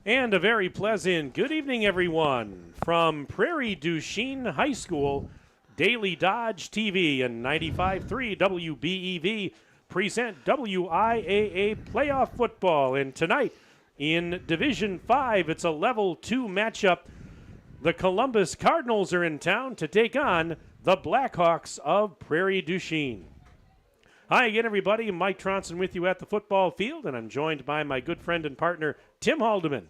And a very pleasant good evening, everyone. From Prairie du Chien High School, Daily Dodge TV and 95.3 WBEV present WIAA playoff football. And tonight in Division 5, it's a Level 2 matchup. The Columbus Cardinals are in town to take on the Blackhawks of Prairie du Chien. Hi again, everybody. Mike Tronson with you at the football field, and I'm joined by my good friend and partner, Tim Haldeman.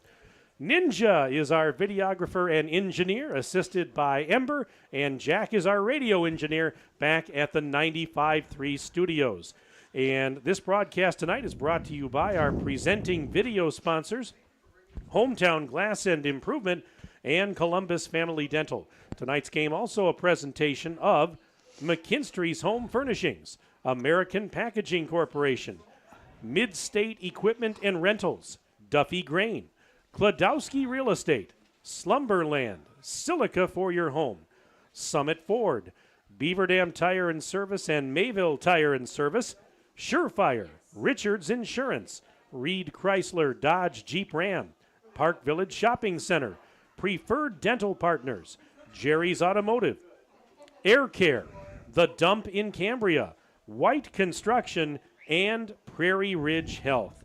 Ninja is our videographer and engineer, assisted by Ember, and Jack is our radio engineer back at the 95.3 studios. And this broadcast tonight is brought to you by our presenting video sponsors, Hometown Glass and Improvement, and Columbus Family Dental. Tonight's game also a presentation of McKinstry's Home Furnishings, American Packaging Corporation, Mid-State Equipment and Rentals, Duffy Grain, Kladowski Real Estate, Slumberland, Silica for your home, Summit Ford, Beaver Dam Tire and Service and Mayville Tire and Service, Surefire, Richards Insurance, Reed Chrysler Dodge Jeep Ram, Park Village Shopping Center, Preferred Dental Partners, Jerry's Automotive, Air Care, The Dump in Cambria, White Construction, and Prairie Ridge Health.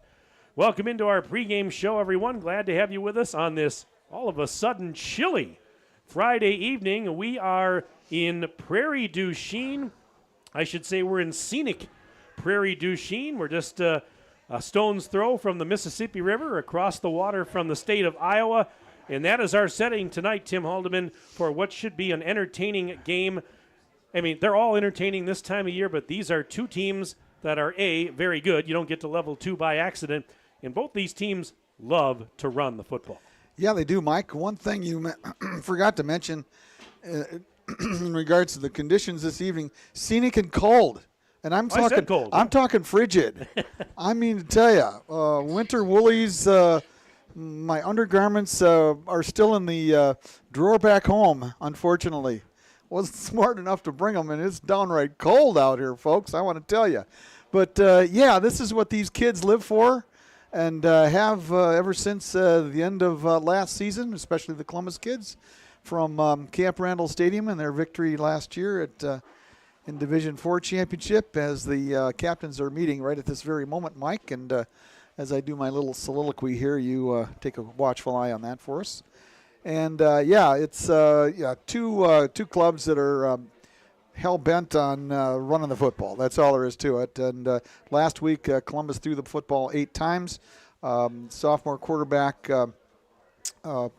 Welcome into our pregame show, everyone. Glad to have you with us on this all of a sudden chilly Friday evening. We are in Prairie du Chien. I should say we're in scenic Prairie du Chien. We're just a stone's throw from the Mississippi River, across the water from the state of Iowa. And that is our setting tonight, Tim Haldeman, for what should be an entertaining game. I mean, they're all entertaining this time of year, but these are two teams that are, very good. You don't get to level 2 by accident. And both these teams love to run the football. Yeah, they do, Mike. One thing you forgot to mention in regards to the conditions this evening, scenic and cold. And I'm talking cold. I'm talking frigid. I mean to tell you, winter woolies, my undergarments are still in the drawer back home, unfortunately. Wasn't smart enough to bring them, and it's downright cold out here, folks, I want to tell you. But, yeah, this is what these kids live for and have ever since the end of last season, especially the Columbus kids from Camp Randall Stadium and their victory last year at in Division 4 championship, as the captains are meeting right at this very moment, Mike. And as I do my little soliloquy here, you take a watchful eye on that for us. And, it's two clubs that are hell-bent on running the football. That's all there is to it. And last week, Columbus threw the football 8 times. Sophomore quarterback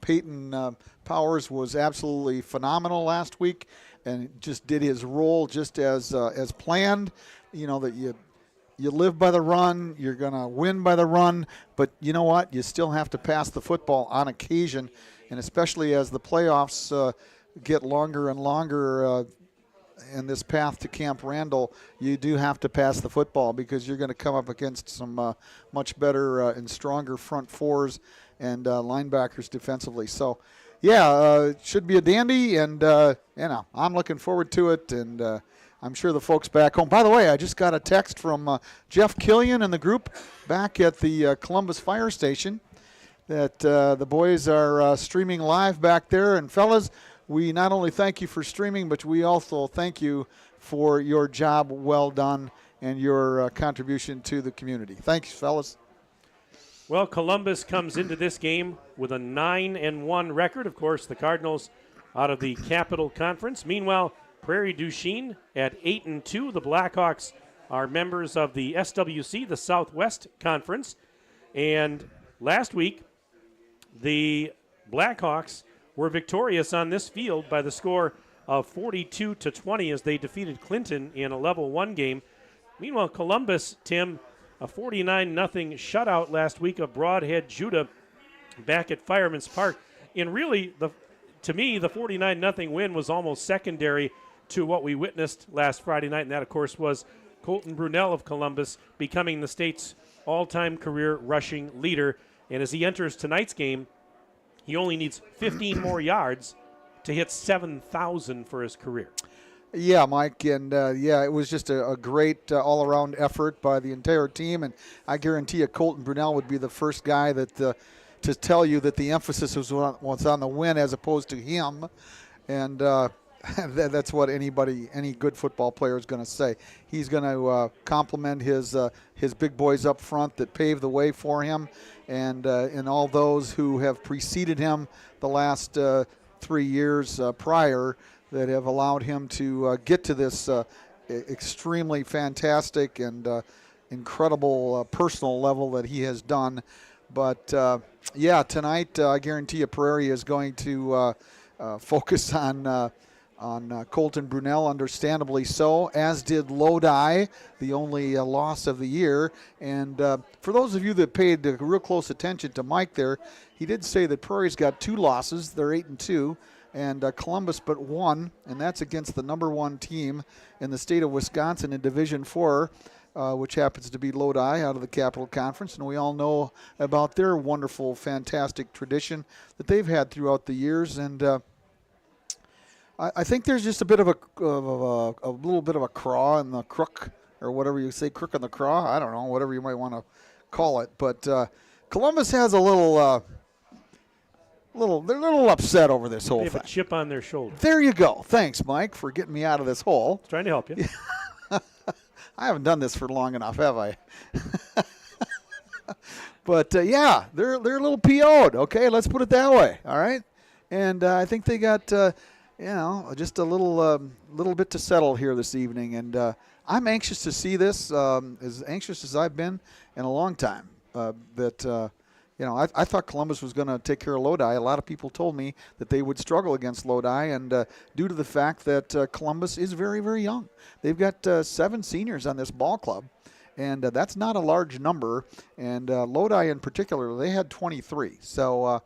Peyton Powers was absolutely phenomenal last week and just did his role just as planned. You know, that you live by the run, you're going to win by the run, but you know what? You still have to pass the football on occasion. And especially as the playoffs get longer and longer in this path to Camp Randall, you do have to pass the football because you're going to come up against some much better and stronger front fours and linebackers defensively. So, it should be a dandy, and, I'm looking forward to it, and I'm sure the folks back home. By the way, I just got a text from Jeff Killian and the group back at the Columbus Fire Station that the boys are streaming live back there. And, fellas, we not only thank you for streaming, but we also thank you for your job well done and your contribution to the community. Thanks, fellas. Well, Columbus comes into this game with a 9-1 record. Of course, the Cardinals out of the Capital Conference. Meanwhile, Prairie du Chien at 8-2. The Blackhawks are members of the SWC, the Southwest Conference. And last week, the Blackhawks were victorious on this field by the score of 42-20 as they defeated Clinton in a level 1 game. Meanwhile, Columbus, Tim, a 49-0 shutout last week of Broadhead Judah back at Fireman's Park. And really, to me, the 49-0 win was almost secondary to what we witnessed last Friday night, and that, of course, was Colton Brunell of Columbus becoming the state's all-time career rushing leader. And as he enters tonight's game, he only needs 15 more yards to hit 7,000 for his career. Yeah, Mike, and it was just a great all-around effort by the entire team, and I guarantee you Colton Brunell would be the first guy that to tell you that the emphasis was on the win as opposed to him. And that's what any good football player is going to say. He's going to compliment his big boys up front that paved the way for him, and all those who have preceded him the last 3 years prior that have allowed him to get to this extremely fantastic and incredible personal level that he has done. But tonight I guarantee you Prairie is going to focus on Colton Brunel, understandably so, as did Lodi, the only loss of the year. And for those of you that paid real close attention to Mike there, he did say that Prairie's got 2 losses. They're 8-2, and Columbus but 1, and that's against the number 1 team in the state of Wisconsin in Division 4, which happens to be Lodi out of the Capital Conference. And we all know about their wonderful, fantastic tradition that they've had throughout the years. And I think there's just a bit of a little bit of a craw in the crook, or whatever you say, crook in the craw. I don't know, whatever you might want to call it. But Columbus has a they're a little upset over this whole They have thing. a chip on their shoulder. There you go. Thanks, Mike, for getting me out of this hole. Trying to help you. I haven't done this for long enough, have I? But they're a little PO'd. Okay, let's put it that way. All right, and I think they got just a little bit to settle here this evening, and I'm anxious to see this, as anxious as I've been in a long time. I thought Columbus was going to take care of Lodi. A lot of people told me that they would struggle against Lodi, and due to the fact that Columbus is very, very young. They've got 7 seniors on this ball club, and that's not a large number. And Lodi in particular, they had 23. So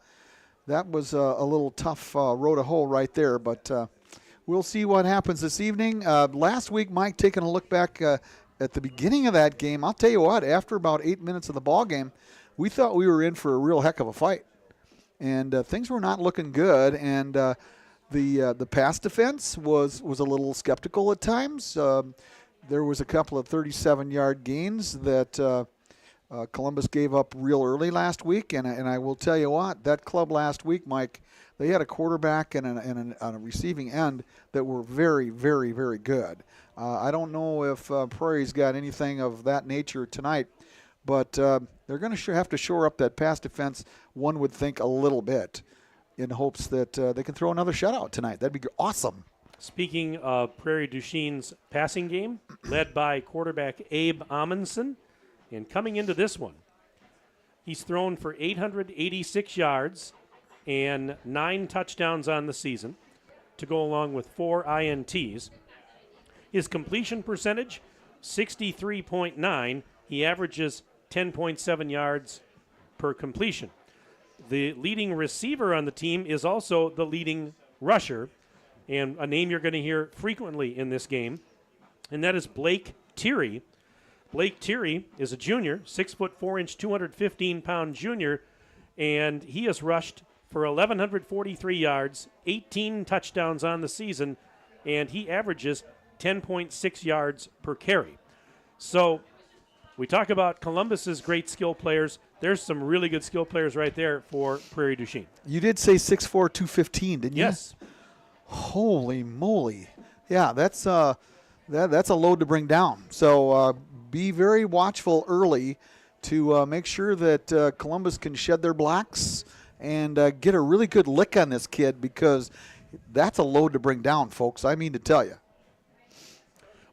that was a little tough road to hoe right there, but we'll see what happens this evening. Last week, Mike, taking a look back at the beginning of that game, I'll tell you what, after about 8 minutes of the ball game, we thought we were in for a real heck of a fight, and things were not looking good. And the pass defense was a little skeptical at times. There was a couple of 37-yard gains that Columbus gave up real early last week, and I will tell you what, that club last week, Mike, they had a quarterback and a receiving end that were very, very, very good. I don't know if Prairie's got anything of that nature tonight, but they're going to have to shore up that pass defense, one would think, a little bit, in hopes that they can throw another shutout tonight. That'd be awesome. Speaking of Prairie du Chien's passing game, led by quarterback Abe Amundsen, and coming into this one, he's thrown for 886 yards and 9 touchdowns on the season, to go along with 4 INTs. His completion percentage, 63.9. He averages 10.7 yards per completion. The leading receiver on the team is also the leading rusher, and a name you're going to hear frequently in this game, and that is Blake Thierry. Blake Thierry is a junior, 6'4", 215-pound junior, and he has rushed for 1,143 yards, 18 touchdowns on the season, and he averages 10.6 yards per carry. So we talk about Columbus's great skill players. There's some really good skill players right there for Prairie du Chien. You did say 6'4", 215, didn't you? Yes. Holy moly. Yeah, that's a load to bring down. So be very watchful early to make sure that Columbus can shed their blocks and get a really good lick on this kid, because that's a load to bring down, folks. I mean to tell you.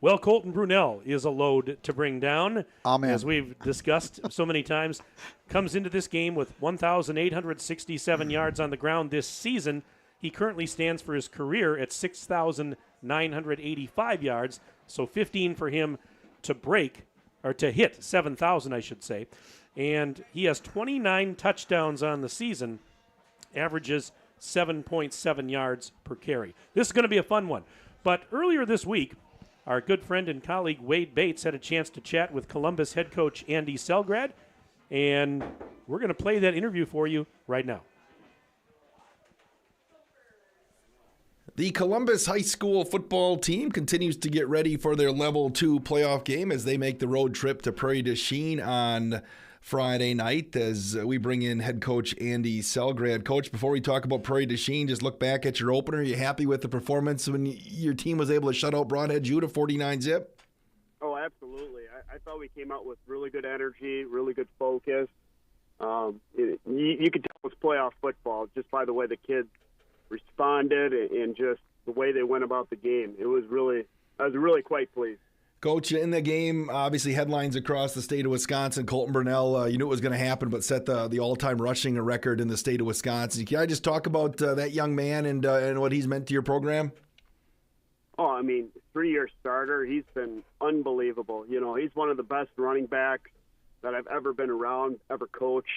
Well, Colton Brunel is a load to bring down. Amen. As we've discussed so many times. Comes into this game with 1,867 yards on the ground this season. He currently stands for his career at 6,985 yards, so 15 for him to break, or to hit 7,000, I should say. And he has 29 touchdowns on the season, averages 7.7 yards per carry. This is going to be a fun one. But earlier this week, our good friend and colleague Wade Bates had a chance to chat with Columbus head coach Andy Selgrad, and we're going to play that interview for you right now. The Columbus High School football team continues to get ready for their Level 2 playoff game as they make the road trip to Prairie du Chien on Friday night as we bring in head coach Andy Selgrad. Coach, before we talk about Prairie du Chien, just look back at your opener. Are you happy with the performance when your team was able to shut out Broadhead Jew to 49-zip? Oh, absolutely. I thought we came out with really good energy, really good focus. You could tell it was playoff football just by the way the kids responded and just the way they went about the game. I was really quite pleased. Coach, in the game, obviously headlines across the state of Wisconsin. Colton Burnell, you knew it was going to happen, but set the all-time rushing record in the state of Wisconsin. Can I just talk about that young man and what he's meant to your program? Oh, I mean, 3-year starter. He's been unbelievable. You know, he's one of the best running backs that I've ever been around, ever coached.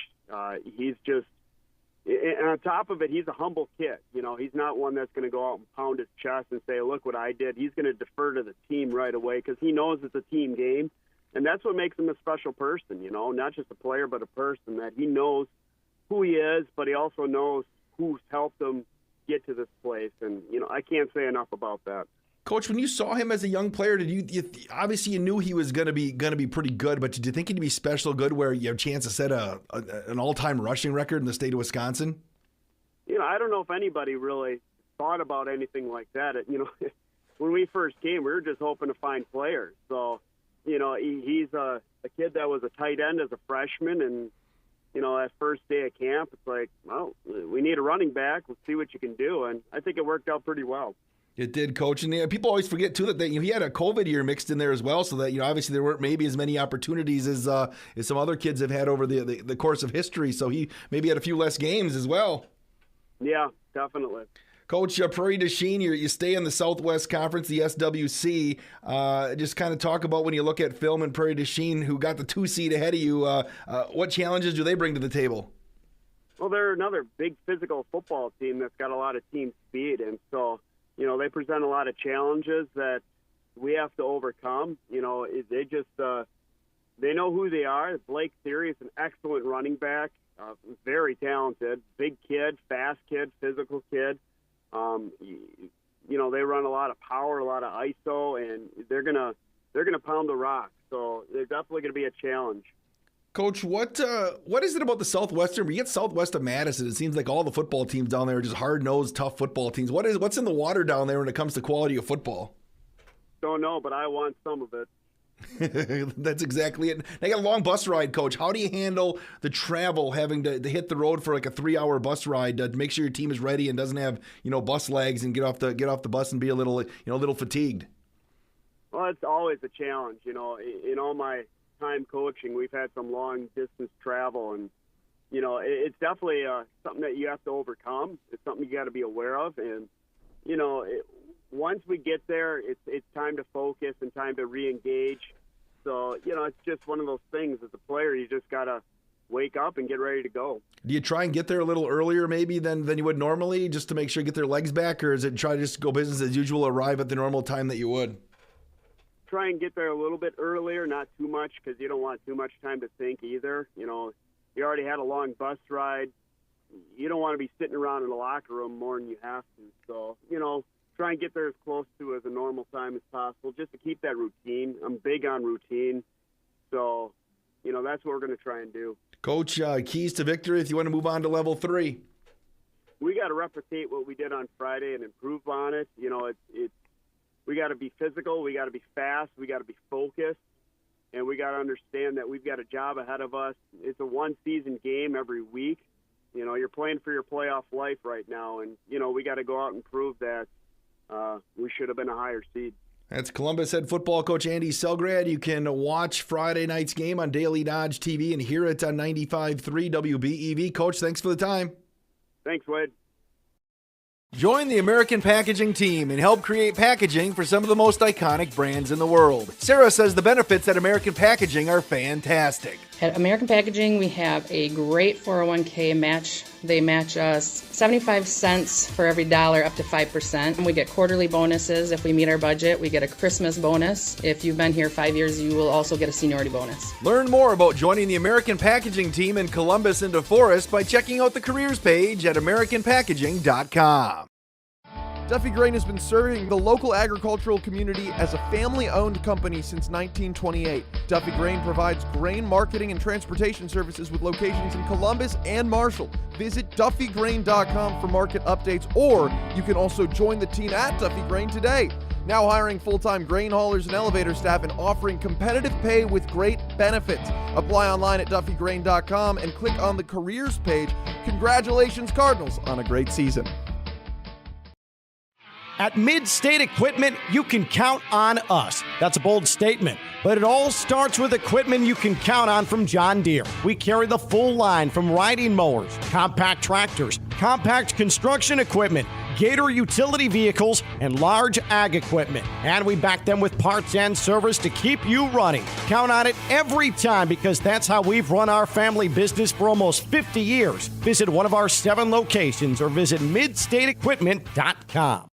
He's just, and on top of it, he's a humble kid. You know, he's not one that's going to go out and pound his chest and say, look what I did. He's going to defer to the team right away because he knows it's a team game. And that's what makes him a special person, you know, not just a player, but a person, that he knows who he is, but he also knows who's helped him get to this place. And, you know, I can't say enough about that. Coach, when you saw him as a young player, did you obviously you knew he was going to be pretty good, but did you think he'd be special good where you have a chance to set an all-time rushing record in the state of Wisconsin? You know, I don't know if anybody really thought about anything like that. You know, when we first came, we were just hoping to find players. So, you know, he's a kid that was a tight end as a freshman, and, you know, that first day of camp, it's like, well, we need a running back. Let's see what you can do. And I think it worked out pretty well. It did, Coach. And people always forget, too, that he had a COVID year mixed in there as well, so that, you know, obviously there weren't maybe as many opportunities as some other kids have had over the course of history. So he maybe had a few less games as well. Yeah, definitely. Coach, Prairie du Chien, you stay in the Southwest Conference, the SWC. Just kind of talk about when you look at film and Prairie du Chien, who got the 2 seed ahead of you. What challenges do they bring to the table? Well, they're another big physical football team that's got a lot of team speed, and so, you know, they present a lot of challenges that we have to overcome. You know, they just they know who they are. Blake Theory is an excellent running back, very talented, big kid, fast kid, physical kid. You know, they run a lot of power, a lot of ISO, and they're gonna pound the rock. So they're definitely gonna be a challenge. Coach, what is it about the Southwestern? We get southwest of Madison. It seems like all the football teams down there are just hard-nosed, tough football teams. What's in the water down there when it comes to quality of football? Don't know, but I want some of it. That's exactly it. They got a long bus ride, Coach. How do you handle the travel, having to hit the road for like a 3-hour bus ride to make sure your team is ready and doesn't have, you know, bus legs and get off the bus and be a little fatigued? Well, it's always a challenge. You know, in all my time coaching, we've had some long distance travel, and, you know, it's definitely something that you have to overcome. It's something you got to be aware of, and, you know, once we get there, it's time to focus and time to re-engage. So, you know, it's just one of those things. As a player, you just got to wake up and get ready to go. Do you try and get there a little earlier maybe than you would normally, just to make sure you get their legs back, or is it try to just go business as usual, arrive at the normal time that you would? Try and get there a little bit earlier, not too much, because you don't want too much time to think either. You know, you already had a long bus ride. You don't want to be sitting around in the locker room more than you have to. So, you know, try and get there as close to as a normal time as possible, just to keep that routine. I'm big on routine. So, you know, that's what we're going to try and do. Coach, keys to victory if you want to move on to level 3. We got to replicate what we did on Friday and improve on it. You know, we got to be physical, we got to be fast, we got to be focused, and we got to understand that we've got a job ahead of us. It's a one-season game every week. You know, you're playing for your playoff life right now, and, you know, we got to go out and prove that we should have been a higher seed. That's Columbus head football coach Andy Selgrad. You can watch Friday night's game on Daily Dodge TV and hear it on 95.3 WBEV. Coach, thanks for the time. Thanks, Wade. Join the American Packaging team and help create packaging for some of the most iconic brands in the world. Sarah says the benefits at American Packaging are fantastic. At American Packaging, we have a great 401k match. They match us 75 cents for every dollar up to 5%. And we get quarterly bonuses if we meet our budget. We get a Christmas bonus. If you've been here 5 years, you will also get a seniority bonus. Learn more about joining the American Packaging team in Columbus and DeForest by checking out the careers page at AmericanPackaging.com. Duffy Grain has been serving the local agricultural community as a family-owned company since 1928. Duffy Grain provides grain marketing and transportation services with locations in Columbus and Marshall. Visit duffygrain.com for market updates, or you can also join the team at Duffy Grain today. Now hiring full-time grain haulers and elevator staff and offering competitive pay with great benefits. Apply online at duffygrain.com and click on the careers page. Congratulations, Cardinals, on a great season. At Mid-State Equipment, you can count on us. That's a bold statement, but it all starts with equipment you can count on from John Deere. We carry the full line from riding mowers, compact tractors, compact construction equipment, Gator utility vehicles, and large ag equipment. And we back them with parts and service to keep you running. Count on it every time, because that's how we've run our family business for almost 50 years. Visit one of our 7 locations or visit midstateequipment.com.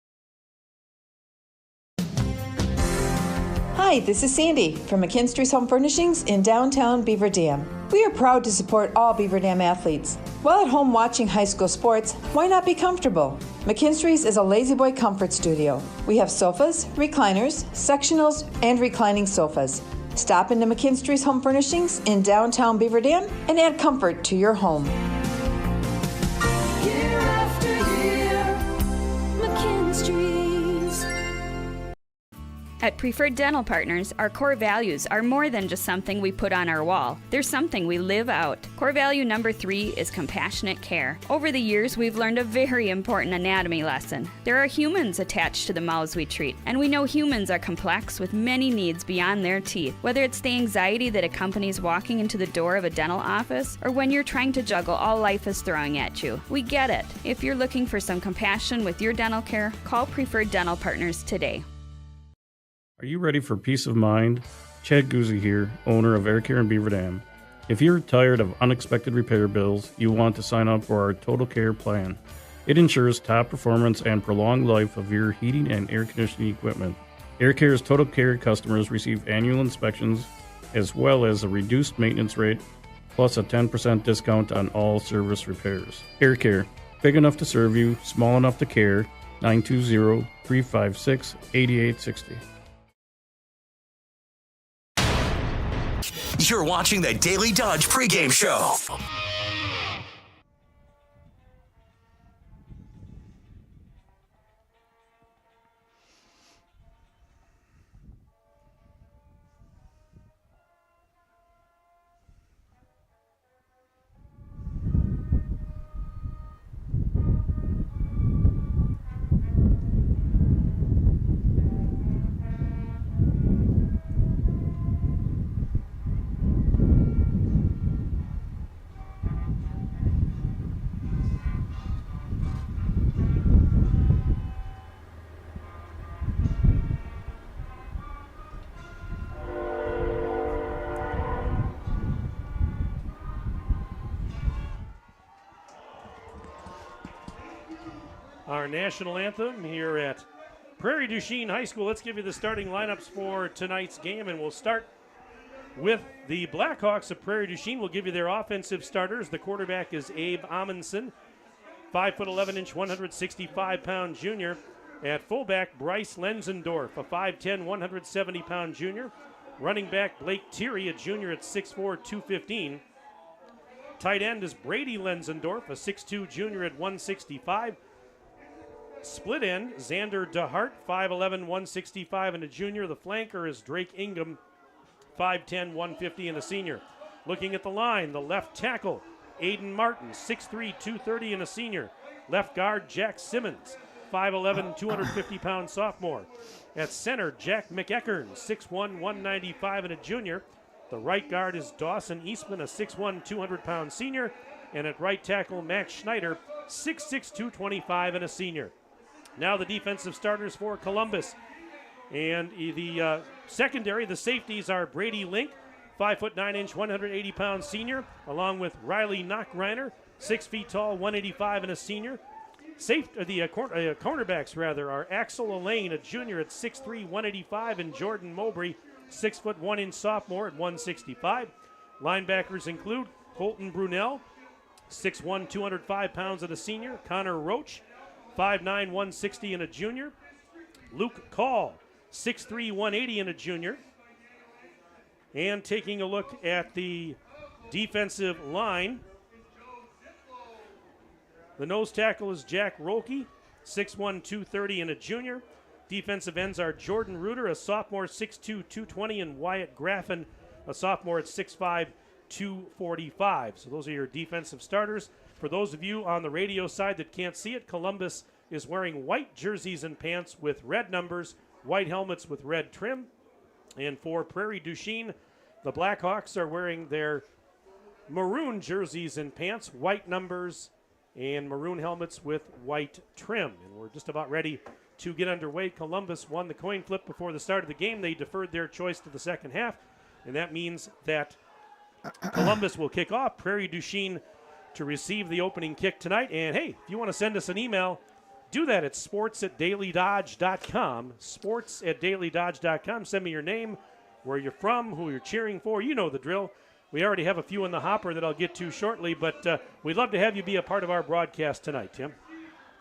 Hi, this is Sandy from McKinstry's Home Furnishings in downtown Beaver Dam. We are proud to support all Beaver Dam athletes. While at home watching high school sports, why not be comfortable? McKinstry's is a lazy boy comfort studio. We have sofas, recliners, sectionals, and reclining sofas. Stop into McKinstry's Home Furnishings in downtown Beaver Dam and add comfort to your home. Year after year, McKinstry's. At Preferred Dental Partners, our core values are more than just something we put on our wall. They're something we live out. Core value number 3 is compassionate care. Over the years, we've learned a very important anatomy lesson. There are humans attached to the mouths we treat, and we know humans are complex with many needs beyond their teeth. Whether it's the anxiety that accompanies walking into the door of a dental office, or when you're trying to juggle all life is throwing at you, we get it. If you're looking for some compassion with your dental care, call Preferred Dental Partners today. Are you ready for peace of mind? Chad Guzzi here, owner of Air Care in Beaver Dam. If you're tired of unexpected repair bills, you want to sign up for our Total Care plan. It ensures top performance and prolonged life of your heating and air conditioning equipment. Air Care's Total Care customers receive annual inspections as well as a reduced maintenance rate plus a 10% discount on all service repairs. Air Care, big enough to serve you, small enough to care. 920-356-8860. You're watching the Daily Dodge pregame show. Our national anthem here at Prairie du Chien High School. Let's give you the starting lineups for tonight's game, and we'll start with the Blackhawks of Prairie du Chien. We'll give you their offensive starters. The quarterback is Abe Amundsen, 5'11" 165-pound junior. At fullback, Bryce Lenzendorf, a 5'10", 170-pound junior. Running back, Blake Thierry, a junior at 6'4", 215. Tight end is Brady Lenzendorf, a 6'2", junior at 165. Split end, Xander DeHart, 5'11", 165 and a junior. The flanker is Drake Ingham, 5'10", 150 and a senior. Looking at the line, the left tackle, Aiden Martin, 6'3", 230 and a senior. Left guard, Jack Simmons, 5'11", 250-pound sophomore. At center, Jack McEachern, 6'1", 195 and a junior. The right guard is Dawson Eastman, a 6'1", 200-pound senior. And at right tackle, Max Schneider, 6'6", 225 and a senior. Now the defensive starters for Columbus. And the secondary, the safeties are Brady Link, 5'9", 180-pound senior, along with Riley Knockreiner, 6 feet tall, 185 and a senior. Cornerbacks are Axel Elaine, a junior at 6'3", 185, and Jordan Mowbray, 6'1" sophomore at 165. Linebackers include Colton Brunel, 6'1", 205 pounds and a senior. Connor Roach, 5'9", 160 and a junior. Luke Call, 6'3", 180 and a junior. And taking a look at the defensive line, the nose tackle is Jack Rolke, 6'1", 230 and a junior. Defensive ends are Jordan Reuter, a sophomore, 6'2", 220, and Wyatt Graffin, a sophomore at 6'5", 245. So those are your defensive starters. For those of you on the radio side that can't see it, Columbus is wearing white jerseys and pants with red numbers, white helmets with red trim. And for Prairie du Chien, the Blackhawks are wearing their maroon jerseys and pants, white numbers, and maroon helmets with white trim. And we're just about ready to get underway. Columbus won the coin flip before the start of the game. They deferred their choice to the second half, and that means that Columbus will kick off. Prairie du Chien to receive the opening kick tonight. And hey, if you want to send us an email, do that at sports@dailydodge.com. Sports@dailydodge.com. Send me your name, where you're from, who you're cheering for. You know the drill. We already have a few in the hopper that I'll get to shortly, but we'd love to have you be a part of our broadcast tonight, Tim.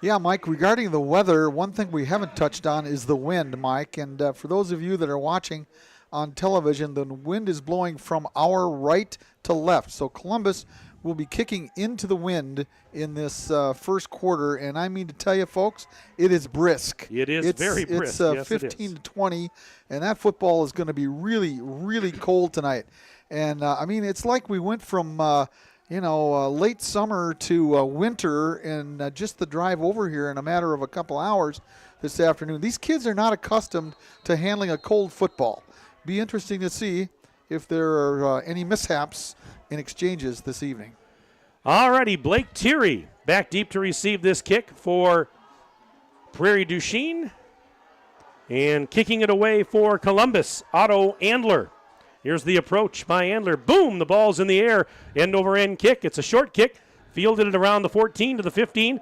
Yeah, Mike, regarding the weather, one thing we haven't touched on is the wind, Mike. And for those of you that are watching on television, the wind is blowing from our right to left. So Columbus will be kicking into the wind in this first quarter. And I mean to tell you, folks, it is brisk. It is very brisk. It's 15 to 20, and that football is going to be really, really cold tonight. And, I mean, it's like we went from, late summer to winter and just the drive over here in a matter of a couple hours this afternoon. These kids are not accustomed to handling a cold football. Be interesting to see if there are any mishaps in exchanges this evening. All righty, Blake Thierry back deep to receive this kick for Prairie du Chien. And kicking it away for Columbus, Otto Andler. Here's the approach by Andler. Boom, the ball's in the air. End-over-end kick. It's a short kick. Fielded it around the 14 to the 15,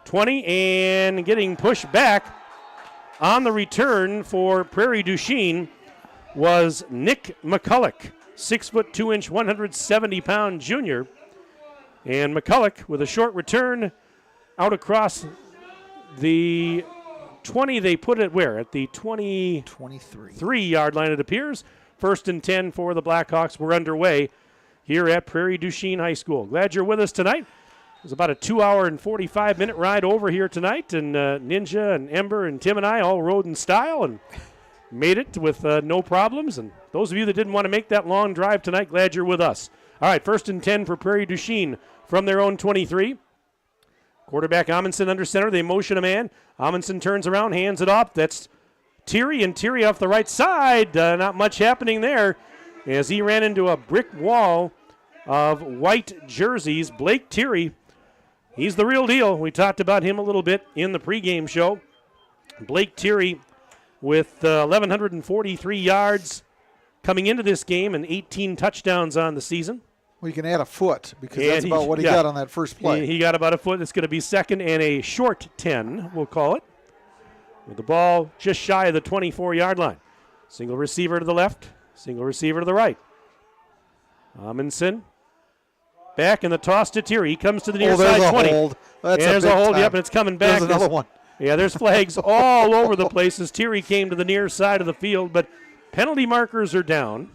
20, and getting pushed back on the return for Prairie du Chien was Nick McCulloch, 6'2", 170-pound junior. And McCulloch with a short return out across the 20. They put it where? At the 23-yard line, it appears. 1st and 10 for the Blackhawks. We're underway here at Prairie du Chien High School. Glad you're with us tonight. It was about a 2-hour and 45-minute ride over here tonight, and Ninja and Ember and Tim and I all rode in style and made it with no problems. And those of you that didn't want to make that long drive tonight, glad you're with us. All right, 1st and 10 for Prairie du Chien from their own 23. Quarterback Amundsen under center. They motion a man. Amundsen turns around, hands it off. That's Thierry, and Thierry off the right side. Not much happening there as he ran into a brick wall of white jerseys. Blake Thierry, he's the real deal. We talked about him a little bit in the pregame show. Blake Thierry with 1,143 yards coming into this game and 18 touchdowns on the season. Well, you can add a foot because that's about what he got on that first play. He got about a foot. It's going to be 2nd and a short 10, we'll call it. With the ball just shy of the 24-yard line. Single receiver to the left, single receiver to the right. Amundsen back in the toss to Thierry. He comes to the near side 20. Hold. There's a hold. Yep, and it's coming back. There's another one. Yeah, there's flags all over the place as Thierry came to the near side of the field, but penalty markers are down.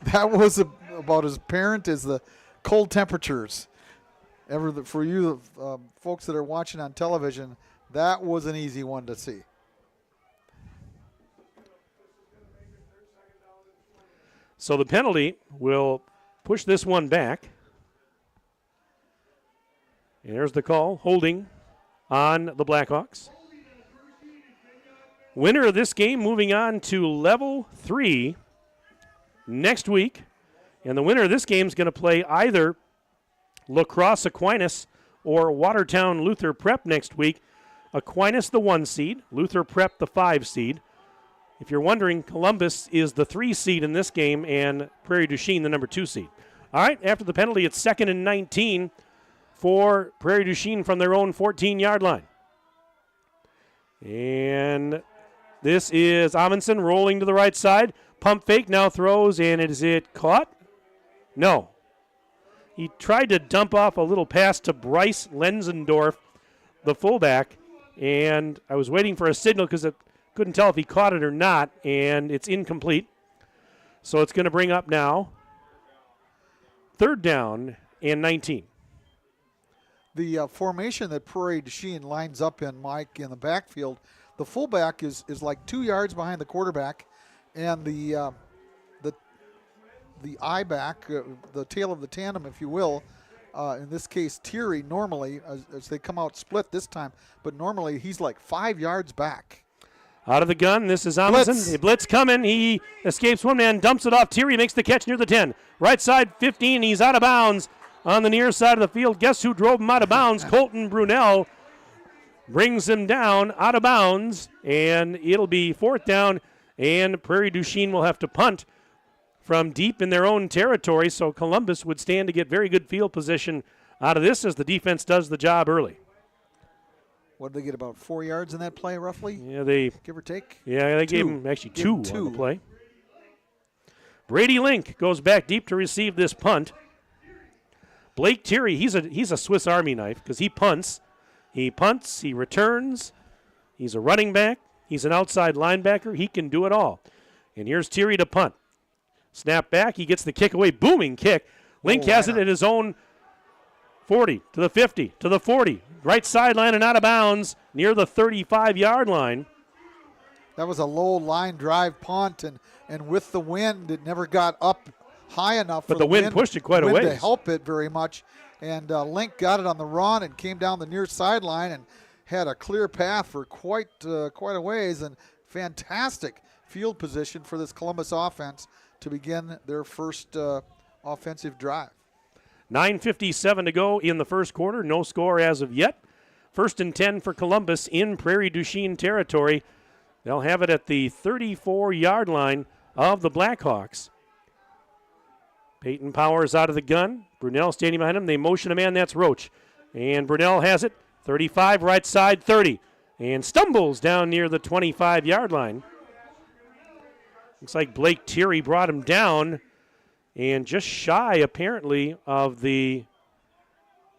That was about as apparent as the cold temperatures. For you folks that are watching on television, that was an easy one to see. So the penalty will push this one back. And there's the call, holding on the Blackhawks. Winner of this game moving on to level 3 next week. And the winner of this game is going to play either La Crosse Aquinas or Watertown Luther Prep next week. Aquinas the 1 seed, Luther Prep the 5 seed. If you're wondering, Columbus is the 3 seed in this game and Prairie du Chien the number 2 seed. All right, after the penalty, it's 2nd and 19 for Prairie du Chien from their own 14-yard line. And this is Amundsen rolling to the right side. Pump fake, now throws, and is it caught? No. He tried to dump off a little pass to Bryce Lenzendorf, the fullback, And I was waiting for a signal because I couldn't tell if he caught it or not, and it's incomplete. So it's going to bring up now 3rd down and 19. The formation that Prairie du Chien lines up in, Mike, in the backfield, the fullback is like 2 yards behind the quarterback, and the I-back, the tail of the tandem, if you will, in this case, Thierry, normally, as they come out split this time, but normally he's like 5 yards back. Out of the gun, this is Amundsen. A blitz coming. He escapes one man, dumps it off. Thierry makes the catch near the 10. Right side 15, he's out of bounds on the near side of the field. Guess who drove him out of bounds? Colton Brunel brings him down out of bounds, and it'll be 4th down, and Prairie du Chien will have to punt from deep in their own territory, so Columbus would stand to get very good field position out of this as the defense does the job early. What did they get, about 4 yards in that play, roughly? Yeah, they give or take. Yeah, they gave him actually two on the play. Brady Link goes back deep to receive this punt. Blake Thierry, he's a Swiss Army knife because he punts, he returns, he's a running back, he's an outside linebacker, he can do it all. And here's Thierry to punt. Snap back, he gets the kick away, booming kick. Link has it at his own 40, to the 50, to the 40. Right sideline and out of bounds near the 35-yard line. That was a low line drive punt, and with the wind, it never got up high enough. But the wind pushed it quite a ways to help it very much. And Link got it on the run and came down the near sideline and had a clear path for quite a ways, and fantastic field position for this Columbus offense to begin their first offensive drive. 9:57 to go in the first quarter. No score as of yet. 1st and 10 for Columbus in Prairie du Chien territory. They'll have it at the 34-yard line of the Blackhawks. Peyton Powers out of the gun. Brunel standing behind him. They motion a man. That's Roach. And Brunel has it. 35, right side, 30. And stumbles down near the 25-yard line. Looks like Blake Thierry brought him down. And just shy, apparently, of the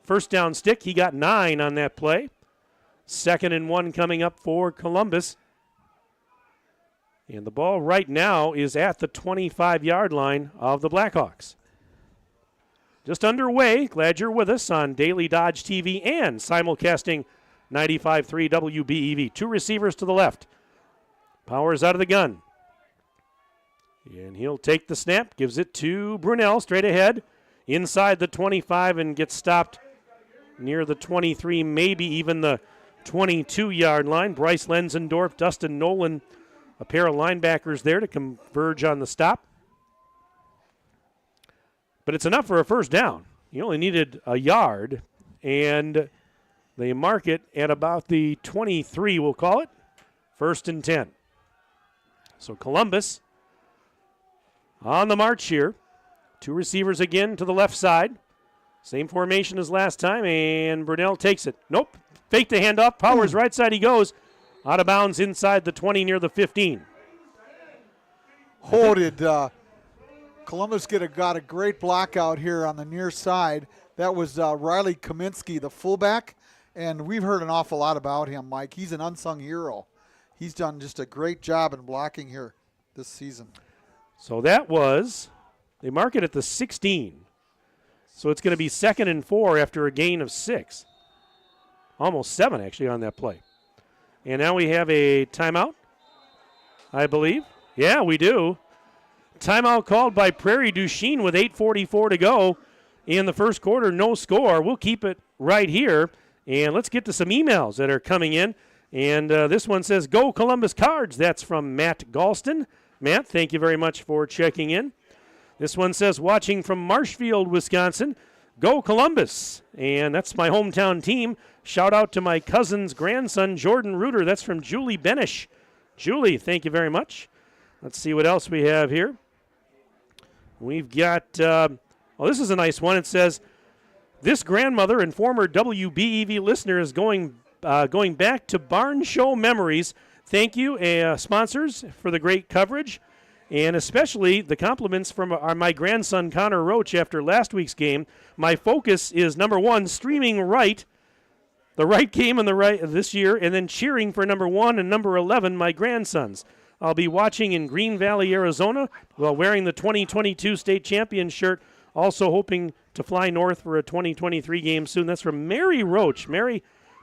first down stick. He got 9 on that play. 2nd and 1 coming up for Columbus. And the ball right now is at the 25-yard line of the Blackhawks. Just underway. Glad you're with us on Daily Dodge TV and simulcasting 95.3 WBEV. 2 receivers to the left. Powers out of the gun. And he'll take the snap, gives it to Brunel straight ahead, inside the 25, and gets stopped near the 23, maybe even the 22-yard line. Bryce Lenzendorf, Dustin Nolan, a pair of linebackers there to converge on the stop. But it's enough for a first down. You only needed a yard, and they mark it at about the 23, we'll call it. 1st and 10. So Columbus on the march here. 2 receivers again to the left side. Same formation as last time, and Brunel takes it. Nope. Fake the handoff. Powers right side he goes. Out of bounds inside the 20 near the 15. Did Columbus got a great block out here on the near side. That was Riley Kaminsky, the fullback, and we've heard an awful lot about him, Mike. He's an unsung hero. He's done just a great job in blocking here this season. So that was, they mark it at the 16. So it's going to be 2nd and 4 after a gain of 6. Almost 7, actually, on that play. And now we have a timeout, I believe. Yeah, we do. Timeout called by Prairie du Chien with 8:44 to go in the first quarter. No score. We'll keep it right here. And let's get to some emails that are coming in. And this one says, Go Columbus Cards. That's from Matt Galston. Matt, thank you very much for checking in. This one says, watching from Marshfield, Wisconsin. Go Columbus. And that's my hometown team. Shout out to my cousin's grandson, Jordan Reuter. That's from Julie Benish. Julie, thank you very much. Let's see what else we have here. We've got, this is a nice one. It says, this grandmother and former WBEV listener is going back to barn show memories. Thank you, sponsors, for the great coverage, and especially the compliments from my grandson, Connor Roach, after last week's game. My focus is, number 1, streaming right the right game and the right this year, and then cheering for number 1 and number 11, my grandsons. I'll be watching in Green Valley, Arizona, while wearing the 2022 state champion shirt. Also hoping to fly north for a 2023 game soon. That's from Mary Roach. Mary,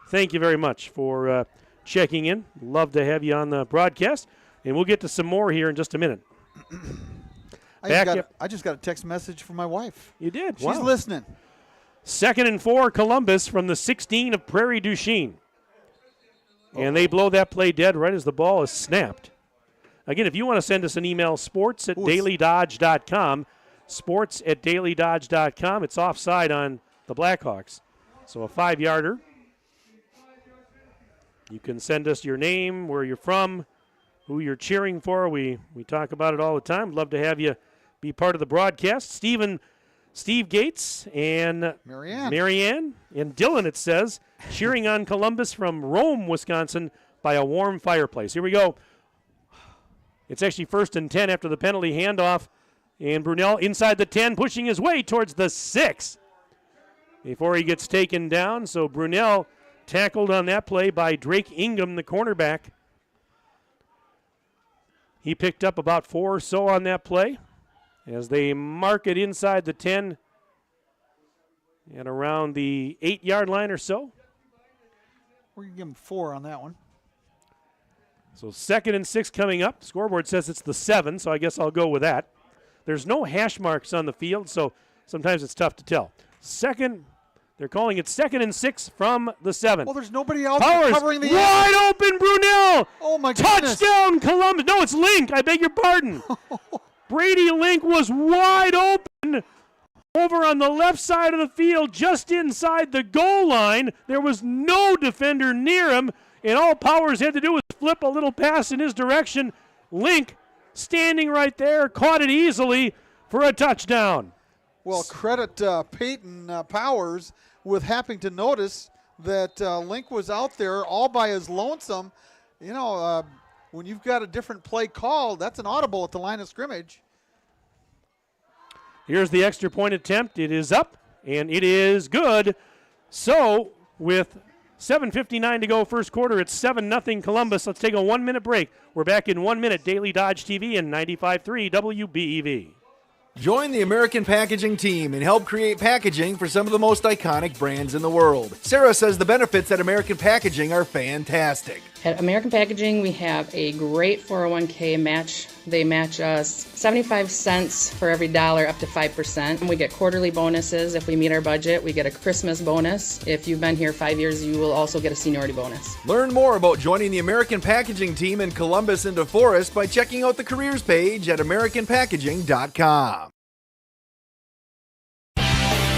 thank you very much for checking in. Love to have you on the broadcast, and we'll get to some more here in just a minute. I just got a text message from my wife. You did? She's listening. 2nd and 4, Columbus from the 16 of Prairie du Chien. And they blow that play dead right as the ball is snapped. Again, if you want to send us an email, sports@dailydodge.com, sports@dailydodge.com. It's offside on the Blackhawks. So a 5-yarder. You can send us your name, where you're from, who you're cheering for. We talk about it all the time. Love to have you be part of the broadcast. Steve Gates and Marianne and Dylan, it says, cheering on Columbus from Rome, Wisconsin, by a warm fireplace. Here we go. It's actually 1st and 10 after the penalty handoff. And Brunel inside the 10, pushing his way towards the 6 before he gets taken down. So Brunel tackled on that play by Drake Ingham, the cornerback. He picked up about 4 or so on that play as they mark it inside the 10 and around the 8-yard line or so. We're going to give him 4 on that one. So 2nd and 6 coming up. Scoreboard says it's the 7, so I guess I'll go with that. There's no hash marks on the field, so sometimes it's tough to tell. They're calling it 2nd and 6 from the 7. Well, there's nobody else Powers, covering the wide open, Brunel. Oh, my goodness. Touchdown, Columbus. No, it's Link. I beg your pardon. Brady Link was wide open over on the left side of the field, just inside the goal line. There was no defender near him, and all Powers had to do was flip a little pass in his direction. Link, standing right there, caught it easily for a touchdown. Well, credit Peyton Powers with having to notice that Link was out there all by his lonesome. You know, when you've got a different play called, that's an audible at the line of scrimmage. Here's the extra point attempt. It is up, and it is good. So, with 7:59 to go first quarter, it's 7-0 Columbus. Let's take a 1-minute break. We're back in 1 minute. Daily Dodge TV and 95.3 WBEV. Join the American Packaging team and help create packaging for some of the most iconic brands in the world. Sarah says the benefits at American Packaging are fantastic. At American Packaging, we have a great 401k match. They match us 75 cents for every dollar up to 5%. And we get quarterly bonuses. If we meet our budget, we get a Christmas bonus. If you've been here 5 years, you will also get a seniority bonus. Learn more about joining the American Packaging team in Columbus and DeForest by checking out the careers page at AmericanPackaging.com.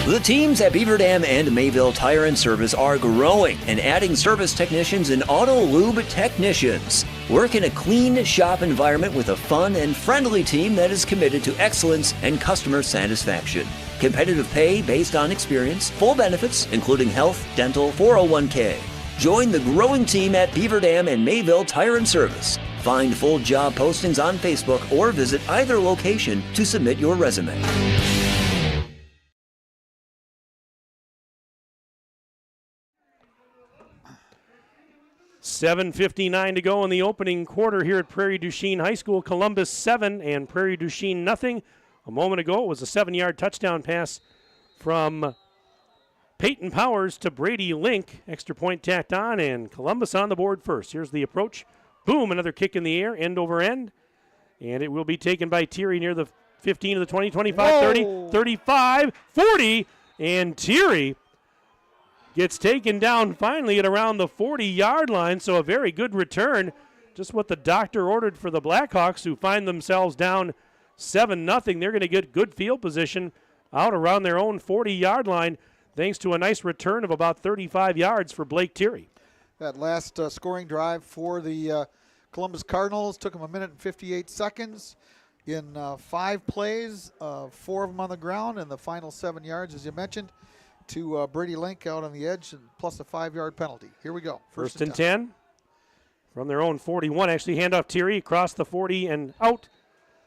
The teams at Beaver Dam and Mayville Tire and Service are growing and adding service technicians and auto lube technicians. Work in a clean shop environment with a fun and friendly team that is committed to excellence and customer satisfaction. Competitive pay based on experience, full benefits, including health, dental, 401k. Join the growing team at Beaver Dam and Mayville Tire and Service. Find full job postings on Facebook or visit either location to submit your resume. 7:59 to go in the opening quarter here at Prairie du Chien High School. Columbus 7 and Prairie du Chien nothing. A moment ago, it was a 7-yard touchdown pass from Peyton Powers to Brady Link. Extra point tacked on, and Columbus on the board first. Here's the approach. Boom, another kick in the air, end over end. And it will be taken by Thierry near the 15 of the 20, 25, 30, 35, 40. And Thierry gets taken down finally at around the 40-yard line, so a very good return. Just what the doctor ordered for the Blackhawks, who find themselves down 7-0. They're going to get good field position out around their own 40-yard line, thanks to a nice return of about 35 yards for Blake Thierry. That last scoring drive for the Columbus Cardinals took them 1 minute and 58 seconds. In 5 plays, 4 of them on the ground, and the final 7 yards, as you mentioned, to Brady Link out on the edge, and plus a 5-yard penalty. Here we go. First and 10 from their own 41. Actually, handoff Thierry across the 40 and out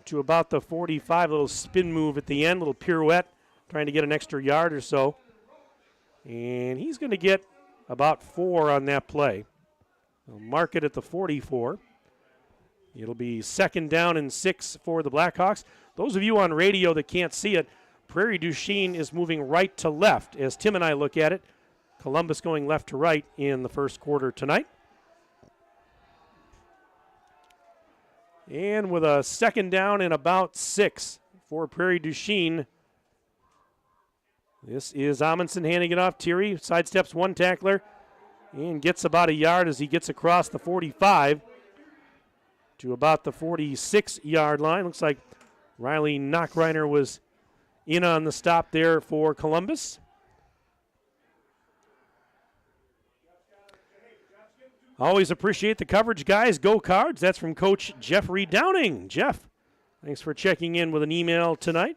to about the 45. Little spin move at the end, little pirouette, trying to get an extra yard or so. And he's going to get about 4 on that play. They'll mark it at the 44. It'll be 2nd down and 6 for the Blackhawks. Those of you on radio that can't see it, Prairie du Chien is moving right to left as Tim and I look at it. Columbus going left to right in the first quarter tonight. And with a 2nd down and about 6 for Prairie du Chien. This is Amundsen handing it off. Thierry sidesteps one tackler and gets about a yard as he gets across the 45 to about the 46-yard line. Looks like Riley Knockreiner was in on the stop there for Columbus. Always appreciate the coverage, guys. Go Cards. That's from Coach Jeffrey Downing. Jeff, thanks for checking in with an email tonight.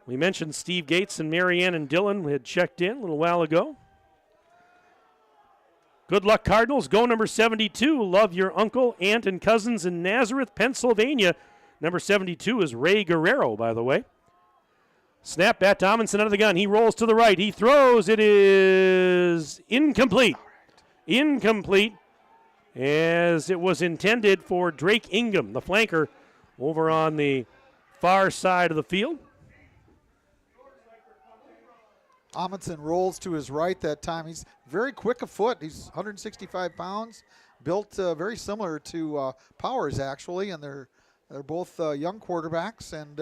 We mentioned Steve Gates and Marianne and Dylan had checked in a little while ago. Good luck, Cardinals. Go number 72. Love your uncle, aunt, and cousins in Nazareth, Pennsylvania. Number 72 is Ray Guerrero, by the way. Snap back to Amundsen out of the gun. He rolls to the right. He throws. It is incomplete. Incomplete, as it was intended for Drake Ingham, the flanker, over on the far side of the field. Amundsen rolls to his right that time. He's very quick of foot. He's 165 pounds, built very similar to Powers, actually, and they're both young quarterbacks. And,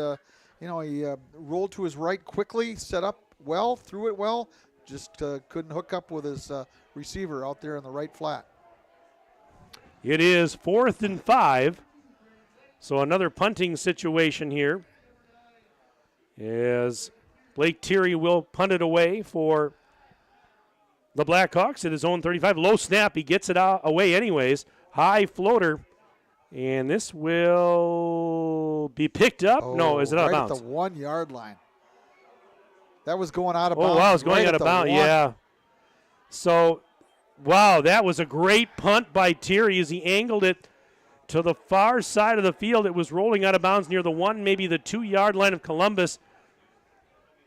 he rolled to his right quickly, set up well, threw it well, just couldn't hook up with his receiver out there in the right flat. It is 4th and 5, so another punting situation here, as Blake Thierry will punt it away for the Blackhawks at his own 35. Low snap, he gets it away anyways. High floater, and this will be picked up. No, is it out of bounds? Right at the 1 yard line. That was going out of bounds. Oh, wow, it's going out of bounds, yeah. So, wow, that was a great punt by Thierry as he angled it to the far side of the field. It was rolling out of bounds near the 1, maybe the 2-yard line of Columbus.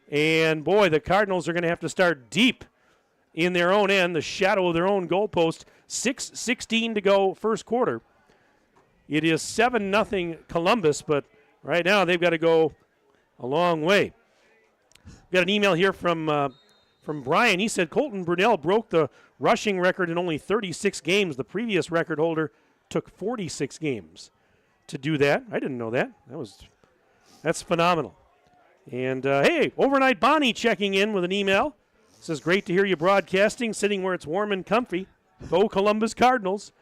And, boy, the Cardinals are going to have to start deep in their own end, the shadow of their own goalpost. 6:16 to go first quarter. It is 7-0 Columbus, but right now they've got to go a long way. We've got an email here from Brian. He said Colton Brunell broke the rushing record in only 36 games. The previous record holder took 46 games to do that. I didn't know that. That's phenomenal. And, hey, Overnight Bonnie checking in with an email. Says, great to hear you broadcasting, sitting where it's warm and comfy. Go Columbus Cardinals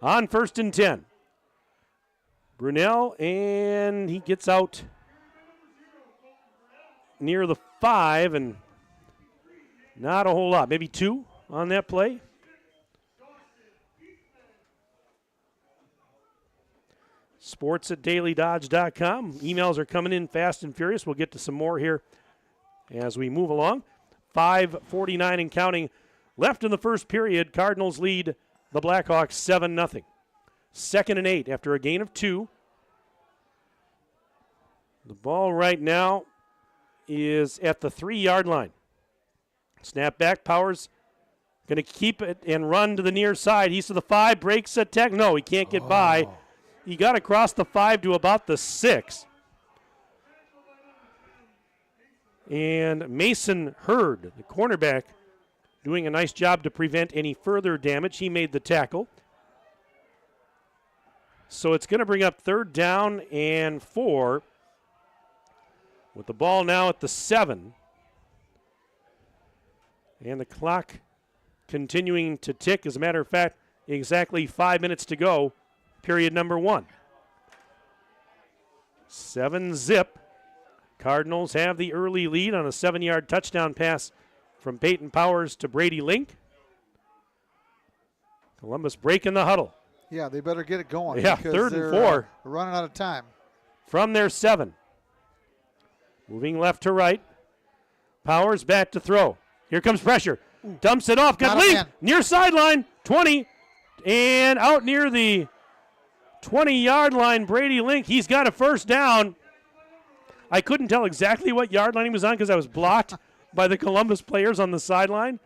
on 1st and 10. Brunell, and he gets out near the 5, and not a whole lot. Maybe 2 on that play. Sports@dailydodge.com. Emails are coming in fast and furious. We'll get to some more here as we move along. 5:49 and counting left in the first period. Cardinals lead the Blackhawks 7-0. 2nd and 8 after a gain of 2. The ball right now is at the 3-yard line. Snap back, Powers going to keep it and run to the near side. He's to the 5, breaks a tech. No, he can't get by. He got across the 5 to about the 6. And Mason Hurd, the cornerback, doing a nice job to prevent any further damage. He made the tackle. So it's going to bring up 3rd down and 4 with the ball now at the 7. And the clock continuing to tick. As a matter of fact, exactly 5 minutes to go, period number 1. 7-zip. Cardinals have the early lead on a 7-yard touchdown pass from Peyton Powers to Brady Link. Columbus breaking the huddle. Yeah, they better get it going. Yeah, 3rd and 4. Running out of time. From their 7. Moving left to right. Powers back to throw. Here comes pressure. Dumps it off. Got Link near sideline. 20. And out near the 20-yard line, Brady Link. He's got a 1st down. I couldn't tell exactly what yard line he was on because I was blocked by the Columbus players on the sideline.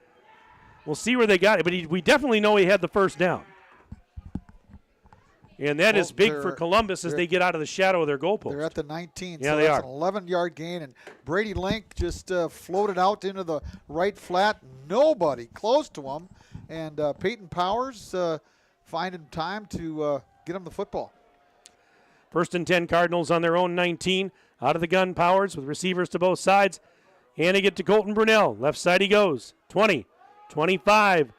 We'll see where they got it, but we definitely know he had the first down. And that is big for Columbus as they get out of the shadow of their goalpost. They're at the 19, yeah, so they that's are. an 11-yard gain. And Brady Link just floated out into the right flat. Nobody close to him. And Peyton Powers finding time to get him the football. 1st and 10 Cardinals on their own 19. Out of the gun, Powers with receivers to both sides. Handing it to Colton Brunell. Left side he goes. 20, 25.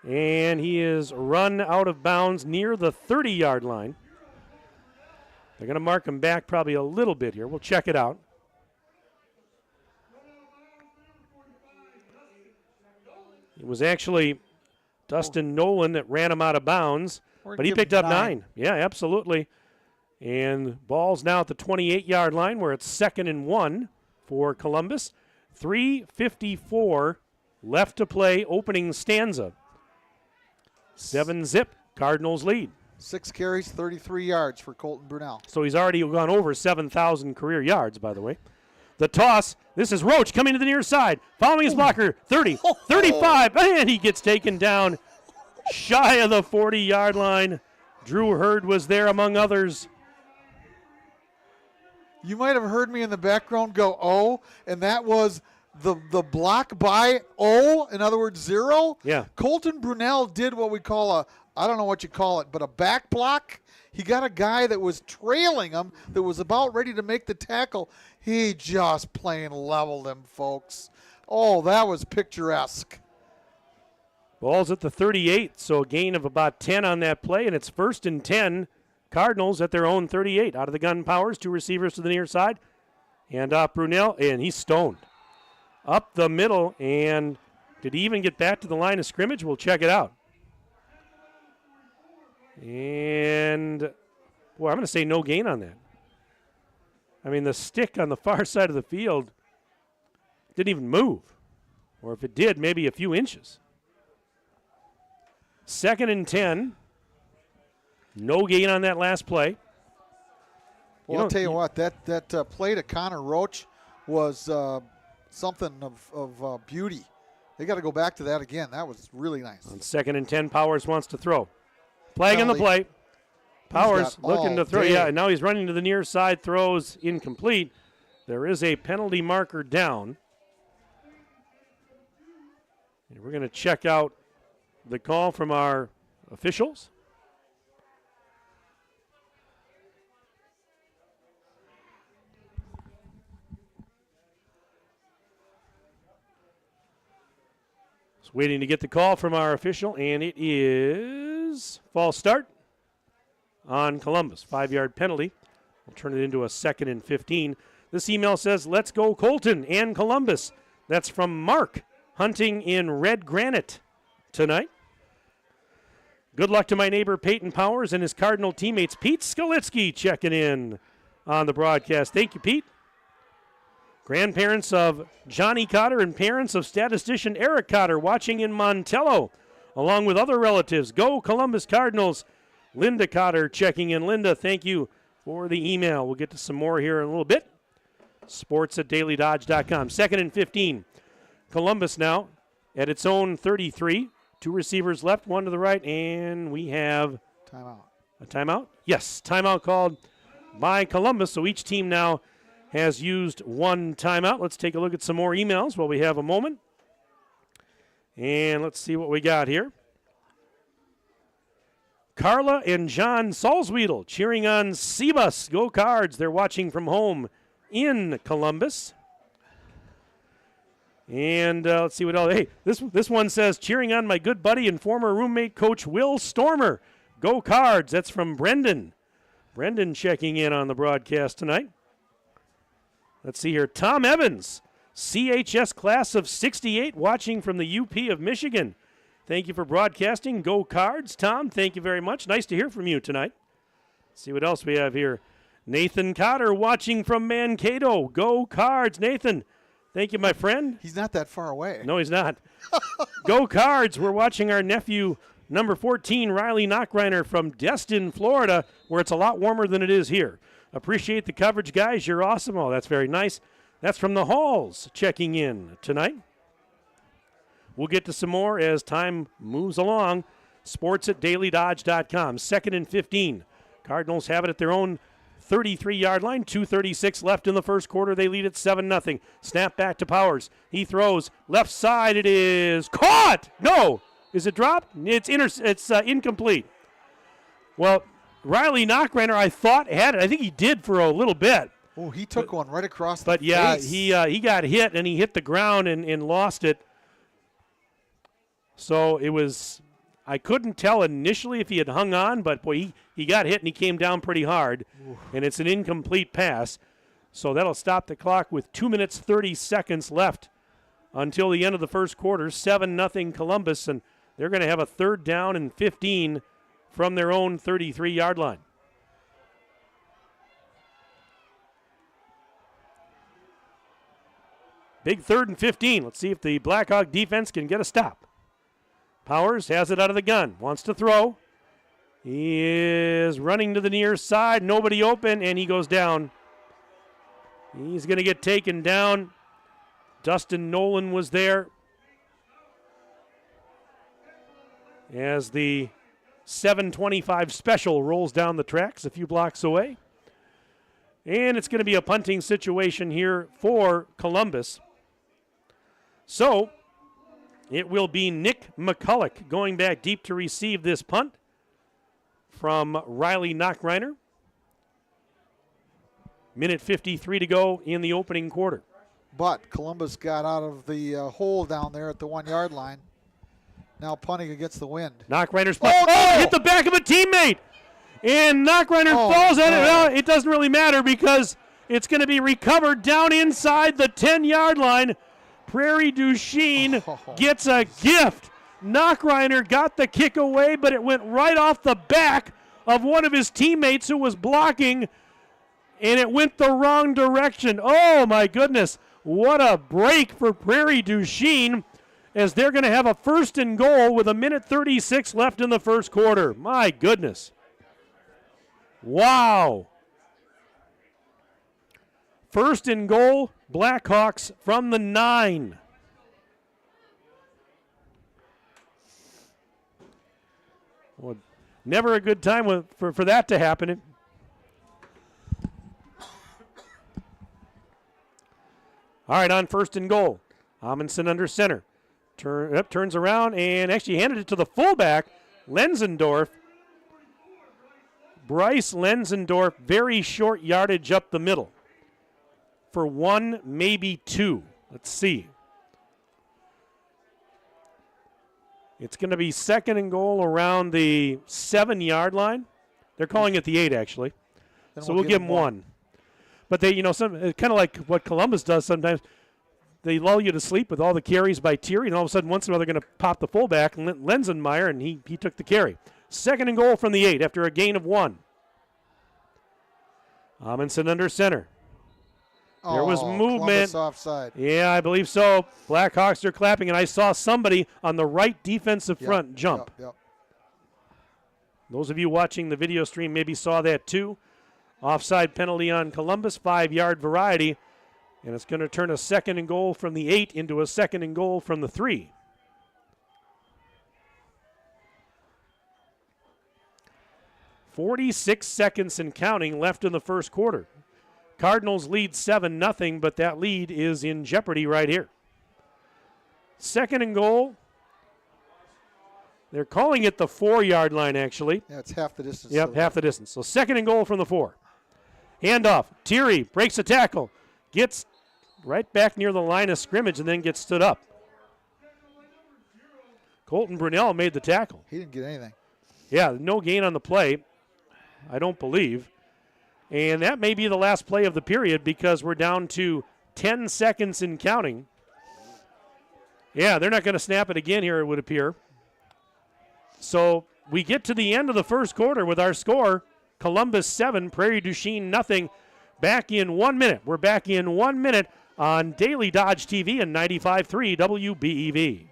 And he is run out of bounds near the 30-yard line. They're going to mark him back probably a little bit here. We'll check it out. It was actually Dustin Nolan that ran him out of bounds, but he picked up 9. Yeah, absolutely. And ball's now at the 28-yard line where it's 2nd and 1 for Columbus. 3:54 left to play, opening stanza. 7-zip, Cardinals lead. 6 carries, 33 yards for Colton Brunell. So he's already gone over 7,000 career yards, by the way. The toss, this is Roach coming to the near side, following his blocker, 30, 35, and he gets taken down shy of the 40-yard line. Drew Hurd was there among others. You might have heard me in the background go, oh, and that was the block by in other words, 0. Yeah. Colton Brunell did what we call I don't know what you call it, but a back block. He got a guy that was trailing him that was about ready to make the tackle. He just plain leveled him, folks. Oh, that was picturesque. Ball's at the 38, so a gain of about 10 on that play, and it's 1st and 10. Cardinals at their own 38. Out of the gun, Powers, 2 receivers to the near side. Hand off Brunell, and he's stoned. Up the middle, and did he even get back to the line of scrimmage? We'll check it out. And, boy, I'm going to say no gain on that. I mean, the stick on the far side of the field didn't even move. Or if it did, maybe a few inches. 2nd and 10. No gain on that last play. Well, I'll tell you what, that play to Connor Roach was something of beauty. They got to go back to that again. That was really nice. On 2nd and 10, Powers wants to throw. Flag on the play. Powers looking to throw. Yeah, and now he's running to the near side. Throws incomplete. There is a penalty marker down. And we're going to check out the call from our officials. Just waiting to get the call from our official, and it is false start on Columbus. 5-yard penalty. We'll turn it into a 2nd and 15. This email says, let's go Colton and Columbus. That's from Mark, hunting in red granite tonight. Good luck to my neighbor Peyton Powers and his Cardinal teammates. Pete Skalitsky checking in on the broadcast. Thank you, Pete. Grandparents of Johnny Cotter and parents of statistician Eric Cotter watching in Montello, along with other relatives. Go Columbus Cardinals. Linda Cotter checking in. Linda, thank you for the email. We'll get to some more here in a little bit. Sports@dailydodge.com. 2nd and 15. Columbus now at its own 33. 2 receivers left, 1 to the right, and we have timeout. A timeout? Yes, timeout called by Columbus. So each team now has used 1 timeout. Let's take a look at some more emails while we have a moment. And let's see what we got here. Carla and John Salzwedel cheering on Sebus. Go Cards. They're watching from home in Columbus. And let's see what else. Hey, this one says, cheering on my good buddy and former roommate coach Will Stormer. Go Cards. That's from Brendan. Brendan checking in on the broadcast tonight. Let's see here. Tom Evans, CHS class of 68, watching from the UP of Michigan. Thank you for broadcasting. Go Cards. Tom, thank you very much. Nice to hear from you tonight. Let's see what else we have here. Nathan Cotter watching from Mankato. Go Cards. Nathan, thank you, my friend. He's not that far away. No, he's not. Go Cards. We're watching our nephew, number 14, Riley Knockreiner from Destin, Florida, where it's a lot warmer than it is here. Appreciate the coverage, guys. You're awesome. Oh, that's very nice. That's from the Halls checking in tonight. We'll get to some more as time moves along. Sports at dailydodge.com. 2nd and 15. Cardinals have it at their own 33-yard line. 2:36 left in the first quarter. They lead at 7-0. Snap back to Powers. He throws left side. It is caught. No. Is it dropped? It's incomplete. Well, Riley Knockreiner, I thought, had it. I think he did for a little bit. Oh, he took one right across the face. But, yeah, he got hit, and he hit the ground and lost it. So it was – I couldn't tell initially if he had hung on, but, boy, he got hit, and he came down pretty hard. Oof. And it's an incomplete pass. So that'll stop the clock with 2 minutes, 30 seconds left until the end of the first quarter. 7-0 Columbus, and they're going to have a 3rd down and 15 from their own 33-yard line. Big 3rd and 15. Let's see if the Blackhawk defense can get a stop. Powers has it out of the gun. Wants to throw. He is running to the near side. Nobody open, and he goes down. He's going to get taken down. Dustin Nolan was there as the 7:25 special rolls down the tracks a few blocks away. And it's going to be a punting situation here for Columbus. So it will be Nick McCulloch going back deep to receive this punt from Riley Knockreiner. Minute 53 to go in the opening quarter. But Columbus got out of the hole down there at the 1-yard line. Now punting against the wind. Knockreiner's hit the back of a teammate. And Knockreiner falls at it. Well, it doesn't really matter because it's going to be recovered down inside the 10-yard line. Prairie du Chien gets a gift. Knockreiner got the kick away, but it went right off the back of one of his teammates who was blocking, and it went the wrong direction. Oh, my goodness. What a break for Prairie du Chien as they're going to have a 1st and goal with 1:36 left in the first quarter. My goodness. Wow. 1st and goal, Blackhawks from the 9. Well, never a good time for that to happen. All right, on 1st and goal. Amundsen under center. Turns around and actually handed it to the fullback, Lenzendorf. Bryce Lenzendorf, very short yardage up the middle. For 1, maybe 2. Let's see. It's going to be 2nd and goal around the 7-yard line. They're calling it the 8, actually. Then So we'll give them 1. But they, kind of like what Columbus does sometimes. They lull you to sleep with all the carries by Thierry, and all of a sudden, once in a while, they're going to pop the fullback, Lenzenmeyer, and he took the carry. 2nd and goal from the 8 after a gain of 1. Amundsen under center. There was movement. Columbus offside. Yeah, I believe so. Blackhawks are clapping, and I saw somebody on the right defensive front jump. Yep. Those of you watching the video stream maybe saw that too. Offside penalty on Columbus, 5-yard variety. And it's going to turn a 2nd and goal from the 8 into a 2nd and goal from the 3. .46 seconds and counting left in the first quarter. Cardinals lead 7-0, but that lead is in jeopardy right here. 2nd and goal. They're calling it the 4-yard line, actually. Yeah, it's half the distance. Yep, half the distance. So 2nd and goal from the 4. Handoff. Thierry breaks a tackle. Gets right back near the line of scrimmage and then gets stood up. Colton Brunell made the tackle. He didn't get anything. Yeah, no gain on the play, I don't believe. And that may be the last play of the period because we're down to 10 seconds and counting. Yeah, they're not going to snap it again here, it would appear. So we get to the end of the first quarter with our score, Columbus 7, Prairie du Chien nothing. Back in 1 minute. We're back in 1 minute on Daily Dodge TV and 95.3 WBEV.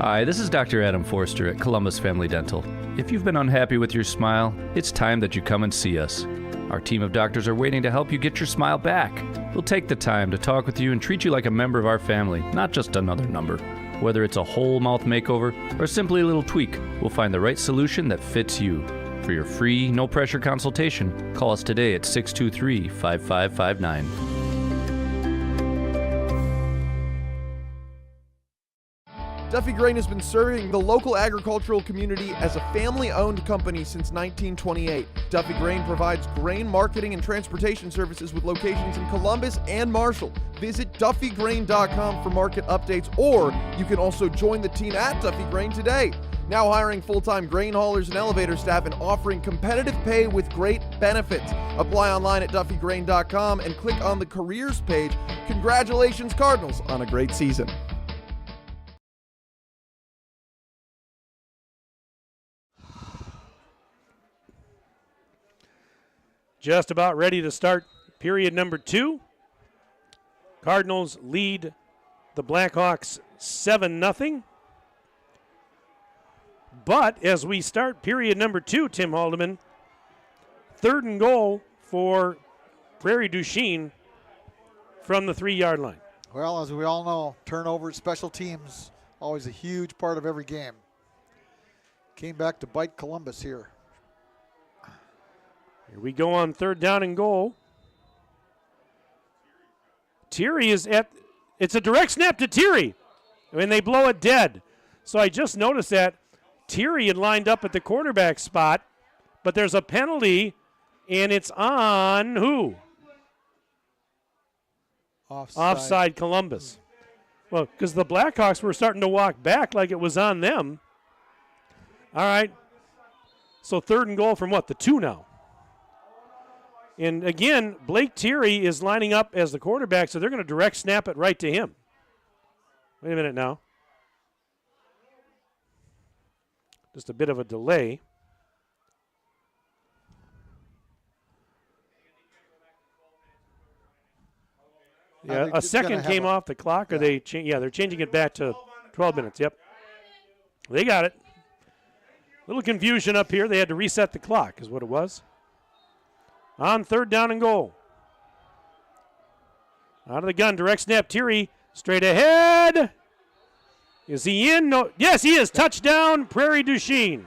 Hi, this is Dr. Adam Forster at Columbus Family Dental. If you've been unhappy with your smile, it's time that you come and see us. Our team of doctors are waiting to help you get your smile back. We'll take the time to talk with you and treat you like a member of our family, not just another number. Whether it's a whole mouth makeover or simply a little tweak, we'll find the right solution that fits you. For your free, no-pressure consultation, call us today at 623-5559. Duffy Grain has been serving the local agricultural community as a family-owned company since 1928. Duffy Grain provides grain marketing and transportation services with locations in Columbus and Marshall. Visit duffygrain.com for market updates, or you can also join the team at Duffy Grain today. Now hiring full-time grain haulers and elevator staff and offering competitive pay with great benefits. Apply online at duffygrain.com and click on the careers page. Congratulations, Cardinals, on a great season. Just about ready to start period number 2. Cardinals lead the Blackhawks 7-0. But as we start period number 2, Tim Haldeman, 3rd and goal for Prairie du Chien from the 3-yard line. Well, as we all know, turnovers, special teams, always a huge part of every game. Came back to bite Columbus here. Here we go on 3rd down and goal. Thierry is it's a direct snap to Thierry, and they blow it dead. So I just noticed that Thierry had lined up at the quarterback spot, but there's a penalty, and it's on who? Offside Columbus. Well, because the Blackhawks were starting to walk back like it was on them. All right. So 3rd and goal from what? The 2 now. And again, Blake Thierry is lining up as the quarterback, so they're going to direct snap it right to him. Wait a minute now. Just a bit of a delay. Yeah, a second came off the clock, or they're changing it back to 12 minutes. Yep. They got it. Little confusion up here. They had to reset the clock is what it was. On 3rd down and goal. Out of the gun, direct snap, Thierry, straight ahead. Is he in? No. Yes, he is. Touchdown, Prairie du Chien.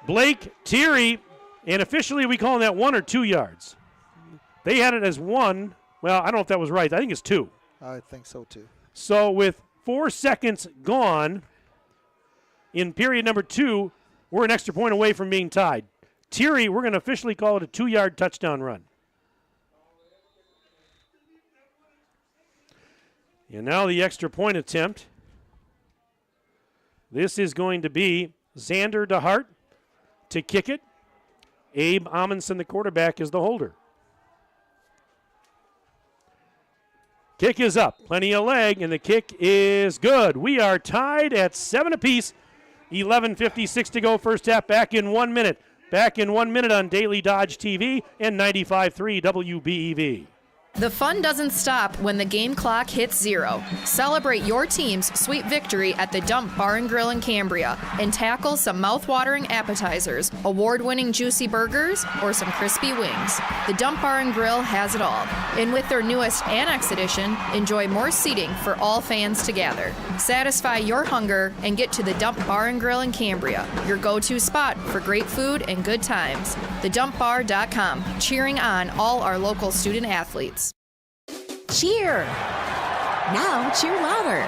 Blake Thierry, and officially we call that 1 or 2 yards. They had it as 1. Well, I don't know if that was right. I think it's 2. I think so, too. So with 4 seconds gone in period number 2, we're an extra point away from being tied. Thierry, we're going to officially call it a 2-yard touchdown run. And now the extra point attempt. This is going to be Xander DeHart to kick it. Abe Amundsen, the quarterback, is the holder. Kick is up. Plenty of leg, and the kick is good. We are tied at 7 apiece. 11:56 to go first half. Back in 1 minute. Back in 1 minute on Daily Dodge TV and 95.3 WBEV. The fun doesn't stop when the game clock hits 0. Celebrate your team's sweet victory at the Dump Bar and Grill in Cambria and tackle some mouth-watering appetizers, award-winning juicy burgers, or some crispy wings. The Dump Bar and Grill has it all. And with their newest Annex edition, enjoy more seating for all fans to gather. Satisfy your hunger and get to the Dump Bar and Grill in Cambria, your go-to spot for great food and good times. TheDumpBar.com, cheering on all our local student athletes. Cheer! Now cheer louder.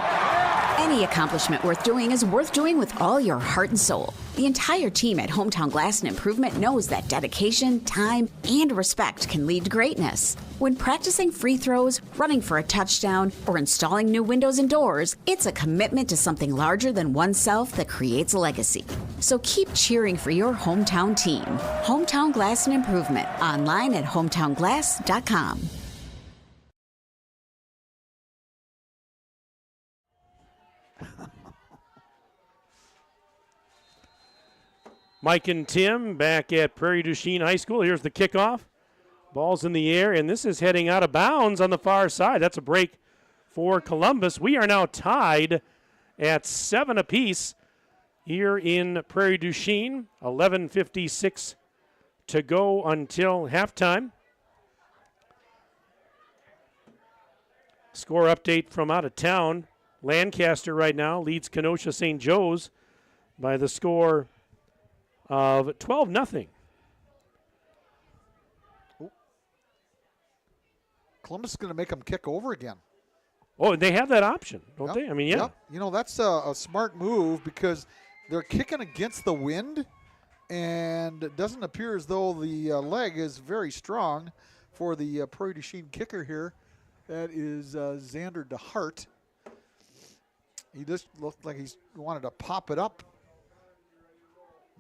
Any accomplishment worth doing is worth doing with all your heart and soul. The entire team at Hometown Glass and Improvement knows that dedication, time, and respect can lead to greatness. When practicing free throws, running for a touchdown, or installing new windows and doors, it's a commitment to something larger than oneself that creates a legacy. So keep cheering for your hometown team. Hometown Glass and Improvement, online at hometownglass.com. Mike and Tim back at Prairie du Chien High School. Here's the kickoff. Ball's in the air, and this is heading out of bounds on the far side. That's a break for Columbus. We are now tied at 7 apiece here in Prairie du Chien. 11:56 to go until halftime. Score update from out of town. Lancaster right now leads Kenosha St. Joe's by the score of 12-0. Columbus is going to make them kick over again. Oh, they have that option, don't Yep. they? I mean, yeah. Yep. You know, that's a smart move because they're kicking against the wind, and it doesn't appear as though the leg is very strong for the Prairie du Chien kicker here. That is Xander DeHart. He just looked like he wanted to pop it up.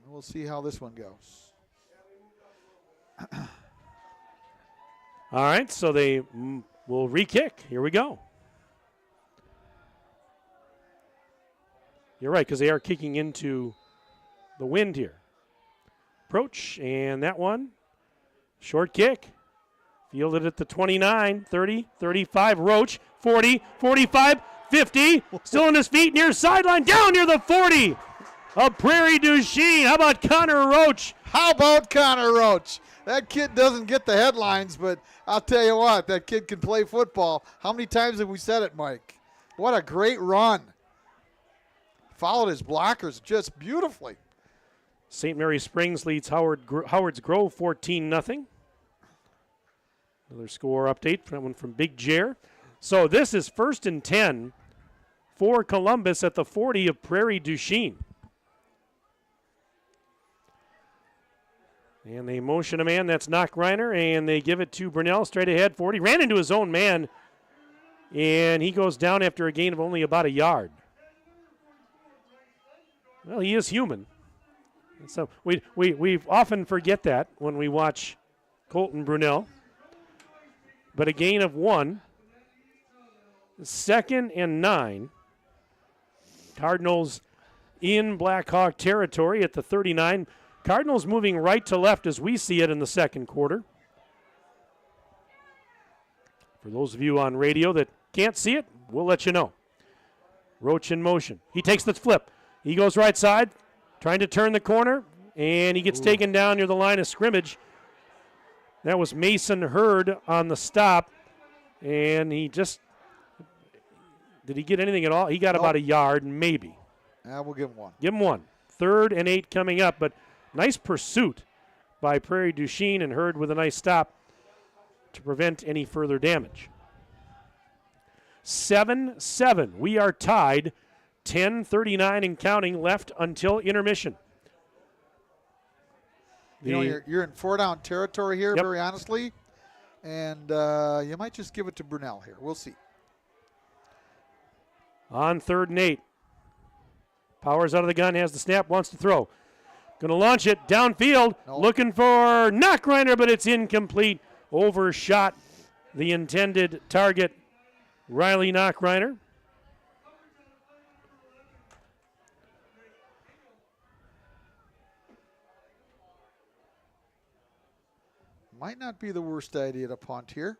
We'll see how this one goes. All right, so they will re-kick. Here we go. You're right, because they are kicking into the wind here. Approach, and that one, short kick. Fielded at the 29, 30, 35. Roach, 40, 45, 50. Still on his feet near sideline, down near the 40 of Prairie du Chien. How about Connor Roach? How about Connor Roach? That kid doesn't get the headlines, but I'll tell you what, that kid can play football. How many times have we said it, Mike? What a great run. Followed his blockers just beautifully. St. Mary Springs leads Howard's Grove 14-0. Another score update, that one from Big Jer. So this is 1st and 10 for Columbus at the 40 of Prairie du Chien. And they motion a man, that's Knockreiner, and they give it to Brunell straight ahead, 40. Ran into his own man, and he goes down after a gain of only about a yard. Well, he is human. So we often forget that when we watch Colton Brunell. But a gain of 1. 2nd and 9. Cardinals in Blackhawk territory at the 39. Cardinals moving right to left as we see it in the second quarter. For those of you on radio that can't see it, we'll let you know. Roach in motion. He takes the flip. He goes right side, trying to turn the corner, and he gets taken down near the line of scrimmage. That was Mason Hurd on the stop, and he just – did he get anything at all? He got about a yard, maybe. We'll give him 1. Give him 1. 3rd and 8 coming up, but nice pursuit by Prairie du Chien, and Hurd with a nice stop to prevent any further damage. 7-7. We are tied. 10:39 and counting left until intermission. You know, you're in 4-down territory here, very honestly, and you might just give it to Brunell here. We'll see. On 3rd and 8. Powers out of the gun, has the snap, wants to throw. Going to launch it downfield, looking for Knockreiner, but it's incomplete. Overshot the intended target, Riley Knockreiner. Might not be the worst idea to punt here.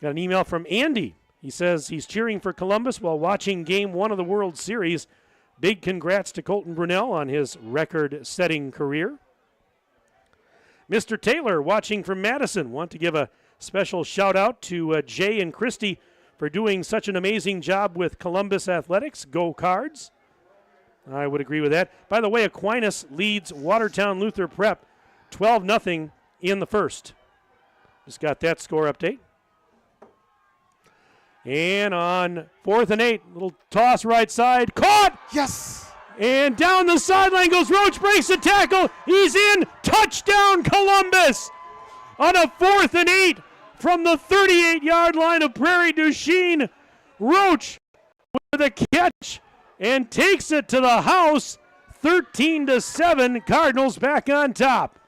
Got an email from Andy. He says he's cheering for Columbus while watching Game 1 of the World Series. Big congrats to Colton Brunell on his record-setting career. Mr. Taylor watching from Madison. Want to give a special shout-out to Jay and Christy for doing such an amazing job with Columbus Athletics. Go Cards. I would agree with that. By the way, Aquinas leads Watertown Luther Prep 12-0 in the first. Just got that score update. And on 4th and 8, little toss right side. Caught! Yes! And down the sideline goes Roach, breaks the tackle. He's in. Touchdown, Columbus! On a 4th and 8 from the 38-yard line of Prairie du Chien. Roach with a catch and takes it to the house. 13-7. Cardinals back on top.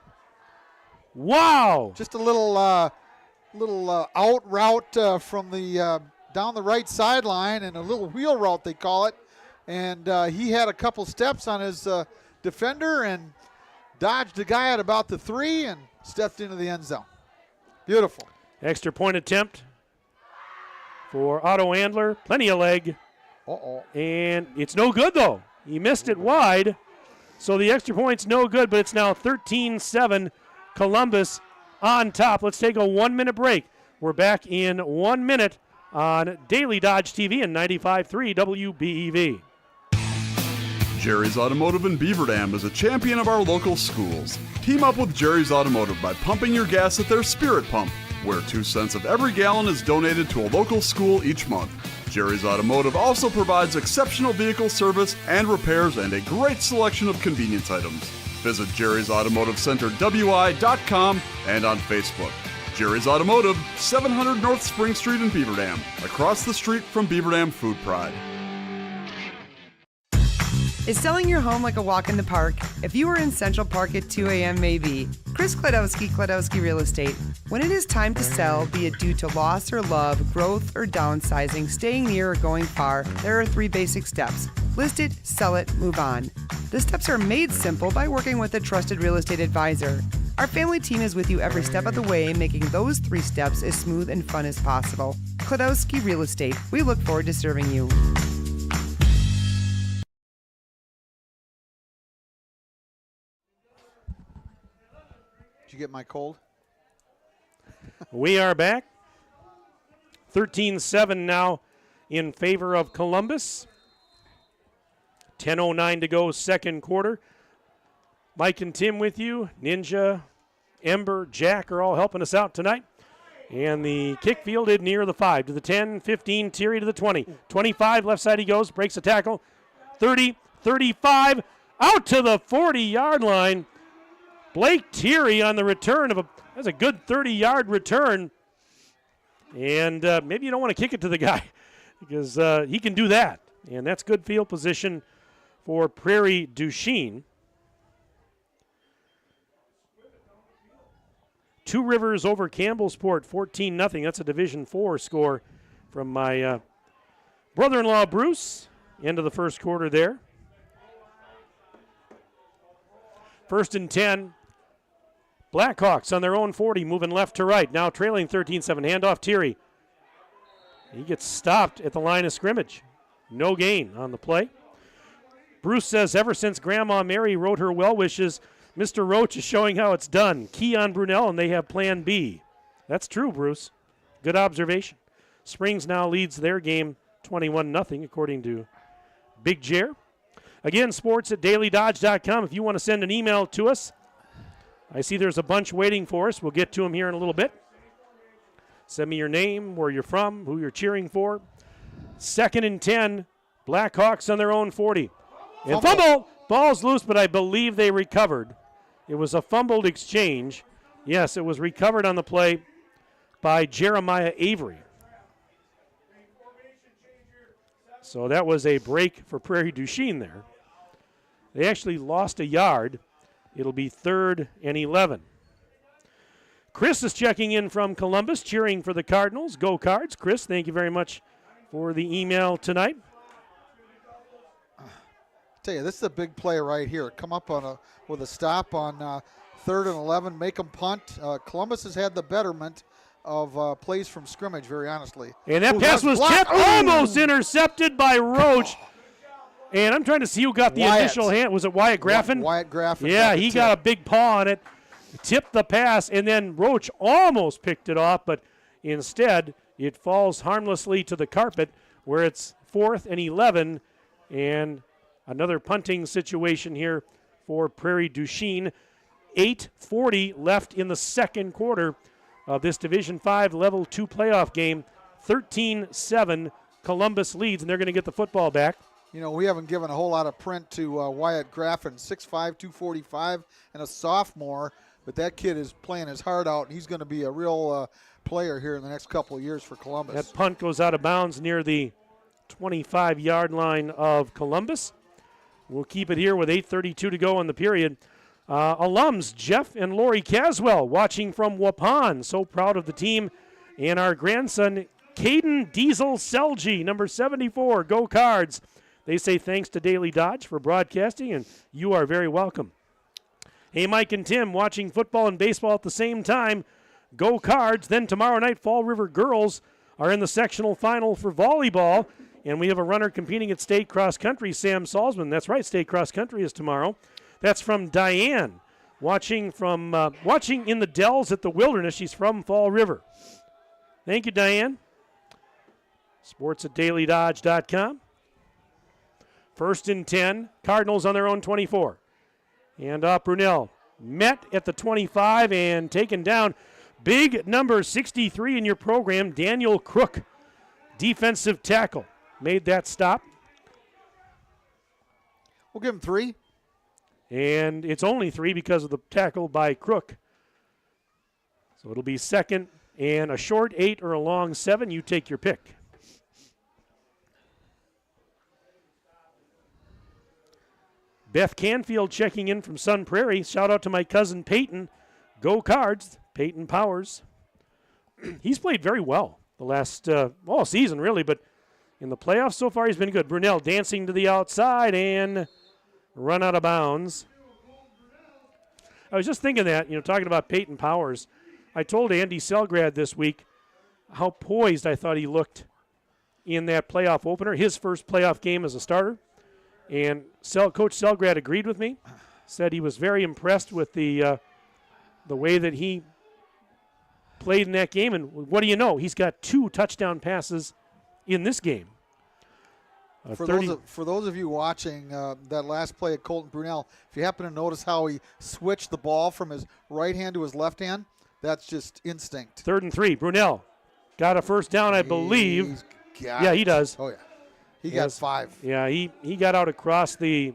Wow! Just a little out route from the down the right sideline, and a little wheel route they call it. And he had a couple steps on his defender and dodged the guy at about the 3 and stepped into the end zone. Beautiful. Extra point attempt for Otto Andler. Plenty of leg. And it's no good, though. He missed it wide. So the extra point's no good, but it's now 13-7. Columbus on top. Let's take a 1-minute break. We're back in 1 minute on Daily Dodge TV and 95.3 WBEV. Jerry's Automotive in Beaver Dam is a champion of our local schools. Team up with Jerry's Automotive by pumping your gas at their Spirit Pump, where 2 cents of every gallon is donated to a local school each month. Jerry's Automotive also provides exceptional vehicle service and repairs and a great selection of convenience items. Visit Jerry's Automotive Center WI.com and on Facebook. Jerry's Automotive, 700 North Spring Street in Beaver Dam, across the street from Beaver Dam Food Pride. Is selling your home like a walk in the park? If you were in Central Park at 2 a.m. maybe. Chris Kladowski Real Estate. When it is time to sell, be it due to loss or love, growth or downsizing, staying near or going far, there are 3 basic steps. List it, sell it, move on. The steps are made simple by working with a trusted real estate advisor. Our family team is with you every step of the way, making those 3 steps as smooth and fun as possible. Kladowski Real Estate. We look forward to serving you. Did you get my cold? We are back. 13-7 now in favor of Columbus. 10:09 to go, second quarter. Mike and Tim with you. Ninja, Ember, Jack are all helping us out tonight. And the kick fielded near the 5 to the 10, 15, Thierry to the 20. 25, left side he goes, breaks a tackle. 30, 35, out to the 40-yard line. Blake Thierry on the return that's a good 30-yard return. And maybe you don't want to kick it to the guy because he can do that. And that's good field position for Prairie Duchesne. Two Rivers over Campbellsport, 14-0. That's a Division IV score from my brother-in-law, Bruce. End of the first quarter there. 1st and 10. Blackhawks on their own 40, moving left to right. Now trailing 13-7. Handoff Thierry. He gets stopped at the line of scrimmage. No gain on the play. Bruce says ever since Grandma Mary wrote her well wishes, Mr. Roach is showing how it's done. Keon Brunel, and they have plan B. That's true, Bruce. Good observation. Springs now leads their game 21-0, according to Big Jer. Again, sports at dailydodge.com. If you want to send an email to us, I see there's a bunch waiting for us. We'll get to them here in a little bit. Send me your name, where you're from, who you're cheering for. 2nd and 10, Blackhawks on their own 40. And fumble! Ball's loose, but I believe they recovered. It was a fumbled exchange. Yes, it was recovered on the play by Jeremiah Avery. So that was a break for Prairie Duchesne there. They actually lost a yard. It'll be 3rd and 11. Chris is checking in from Columbus, cheering for the Cardinals. Go Cards. Chris, thank you very much for the email tonight. Tell you, this is a big play right here. Come up with a stop on 3rd and 11, make them punt. Columbus has had the betterment of plays from scrimmage, very honestly. And that pass was tipped, almost intercepted by Roach. And I'm trying to see who got the initial hand. Was it Wyatt Graffin? Wyatt Graffin. Yeah, he got a big paw on it, tipped the pass, and then Roach almost picked it off, but instead it falls harmlessly to the carpet where it's 4th and 11, and another punting situation here for Prairie Duchesne. 8:40 left in the second quarter of this Division V Level 2 playoff game. 13-7, Columbus leads, and they're going to get the football back. You know, we haven't given a whole lot of print to Wyatt Graffin, 6'5", 245, and a sophomore, but that kid is playing his heart out, and he's going to be a real player here in the next couple of years for Columbus. That punt goes out of bounds near the 25-yard line of Columbus. We'll keep it here with 8:32 to go in the period. Alums Jeff and Lori Caswell watching from Waupun. So proud of the team. And our grandson, Caden Diesel Selgi, number 74. Go Cards. They say thanks to Daily Dodge for broadcasting, and you are very welcome. Hey, Mike and Tim, watching football and baseball at the same time. Go Cards. Then tomorrow night, Fall River girls are in the sectional final for volleyball. And we have a runner competing at state cross country, Sam Salzman. That's right, state cross country is tomorrow. That's from Diane. watching in the dells at the Wilderness. She's from Fall River. Thank you, Diane. Sports at dailydodge.com. 1st and 10. Cardinals on their own 24. And Brunel met at the 25 and taken down. Big number 63 in your program, Daniel Crook, defensive tackle, made that stop. We'll give him 3. And it's only 3 because of the tackle by Crook. So it'll be 2nd and a short 8 or a long 7. You take your pick. Beth Canfield checking in from Sun Prairie. Shout out to my cousin Peyton. Go Cards, Peyton Powers. He's played very well the last, all season really, but in the playoffs so far he's been good. Brunel dancing to the outside and run out of bounds. I was just thinking that, talking about Peyton Powers, I told Andy Selgrad this week how poised I thought he looked in that playoff opener, his first playoff game as a starter. And Coach Selgrad agreed with me, said he was very impressed with the way that he played in that game. And what do you know? He's got 2 touchdown passes in this game. For those of you watching that last play at Colton Brunel, if you happen to notice how he switched the ball from his right hand to his left hand, that's just instinct. 3rd and 3. Brunel got a first down, I believe. Yeah, he does. Oh, yeah. He got 5. Yeah, he got out across the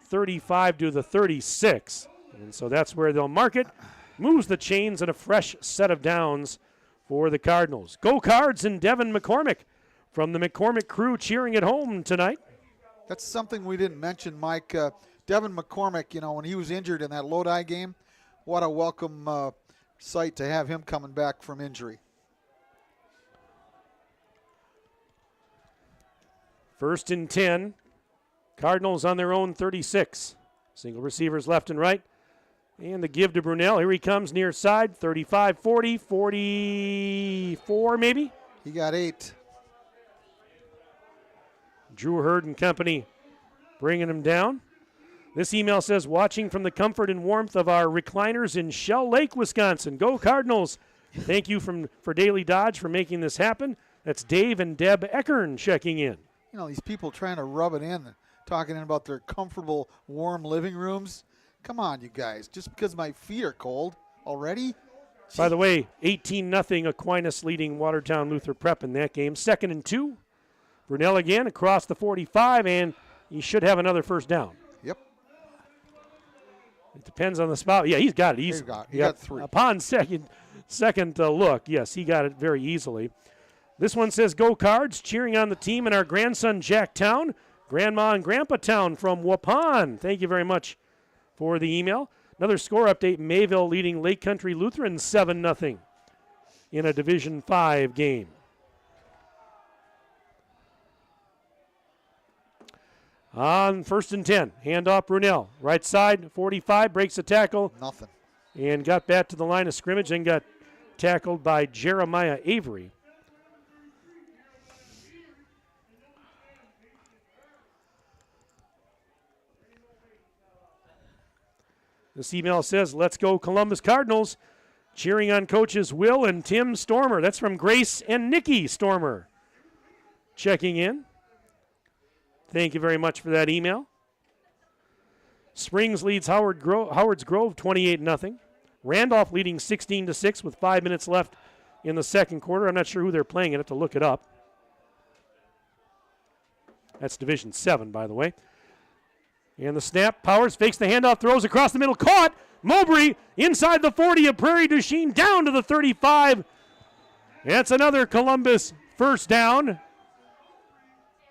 35 to the 36. And so that's where they'll mark it. Moves the chains and a fresh set of downs for the Cardinals. Go Cards and Devin McCormick from the McCormick crew cheering at home tonight. That's something we didn't mention, Mike. Devin McCormick, when he was injured in that Lodi game, what a welcome sight to have him coming back from injury. 1st and 10. Cardinals on their own 36. Single receivers left and right. And the give to Brunel. Here he comes near side. 35, 40, 44 maybe. He got 8. Drew Hurd and company bringing him down. This email says, watching from the comfort and warmth of our recliners in Shell Lake, Wisconsin. Go Cardinals. Thank you for Daily Dodge for making this happen. That's Dave and Deb Eckern checking in. These people trying to rub it in, talking about their comfortable, warm living rooms. Come on, you guys. Just because my feet are cold already? By the way, 18-0 Aquinas leading Watertown Luther Prep in that game. 2nd and 2. Brunel again across the 45, and he should have another first down. Yep. It depends on the spot. Yeah, he's got it. He got 3. Upon second look, yes, he got it very easily. This one says, Go Cards, cheering on the team and our grandson, Jack Town, Grandma and Grandpa Town from Waupun. Thank you very much for the email. Another score update, Mayville leading Lake Country Lutheran 7-0 in a Division 5 game. On 1st and 10, handoff Brunel. Right side, 45, breaks a tackle. Nothing. And got back to the line of scrimmage and got tackled by Jeremiah Avery. This email says, let's go Columbus Cardinals. Cheering on coaches Will and Tim Stormer. That's from Grace and Nikki Stormer. Checking in. Thank you very much for that email. Springs leads Howard's Grove 28-0. Randolph leading 16-6 with 5 minutes left in the second quarter. I'm not sure who they're playing. I have to look it up. That's Division 7, by the way. And the snap, Powers fakes the handoff, throws across the middle, caught. Mowbray inside the 40 of Prairie du Chien, down to the 35. That's another Columbus first down.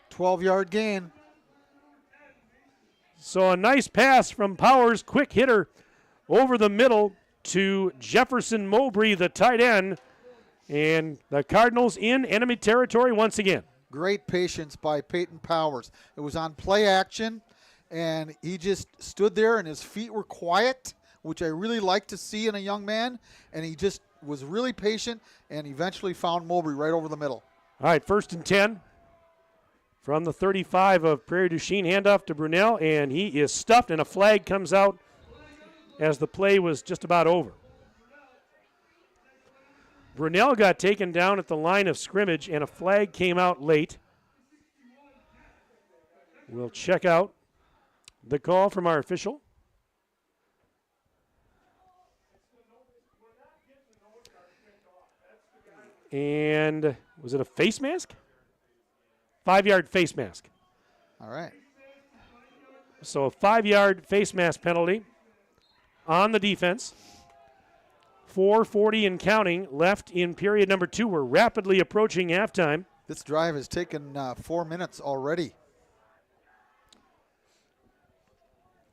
12-yard gain. So a nice pass from Powers, quick hitter over the middle to Jefferson Mowbray, the tight end. And the Cardinals in enemy territory once again. Great patience by Peyton Powers. It was on play action. And he just stood there and his feet were quiet, which I really like to see in a young man. And he just was really patient and eventually found Mowbray right over the middle. All right, 1st and 10 from the 35 of Prairie du Chien. Handoff to Brunel, and he is stuffed, and a flag comes out as the play was just about over. Brunel got taken down at the line of scrimmage, and a flag came out late. We'll check out the call from our official. And was it a face mask? 5-yard face mask. All right. So a 5-yard face mask penalty on the defense. 4:40 and counting left in period number 2. We're rapidly approaching halftime. This drive has taken 4 minutes already.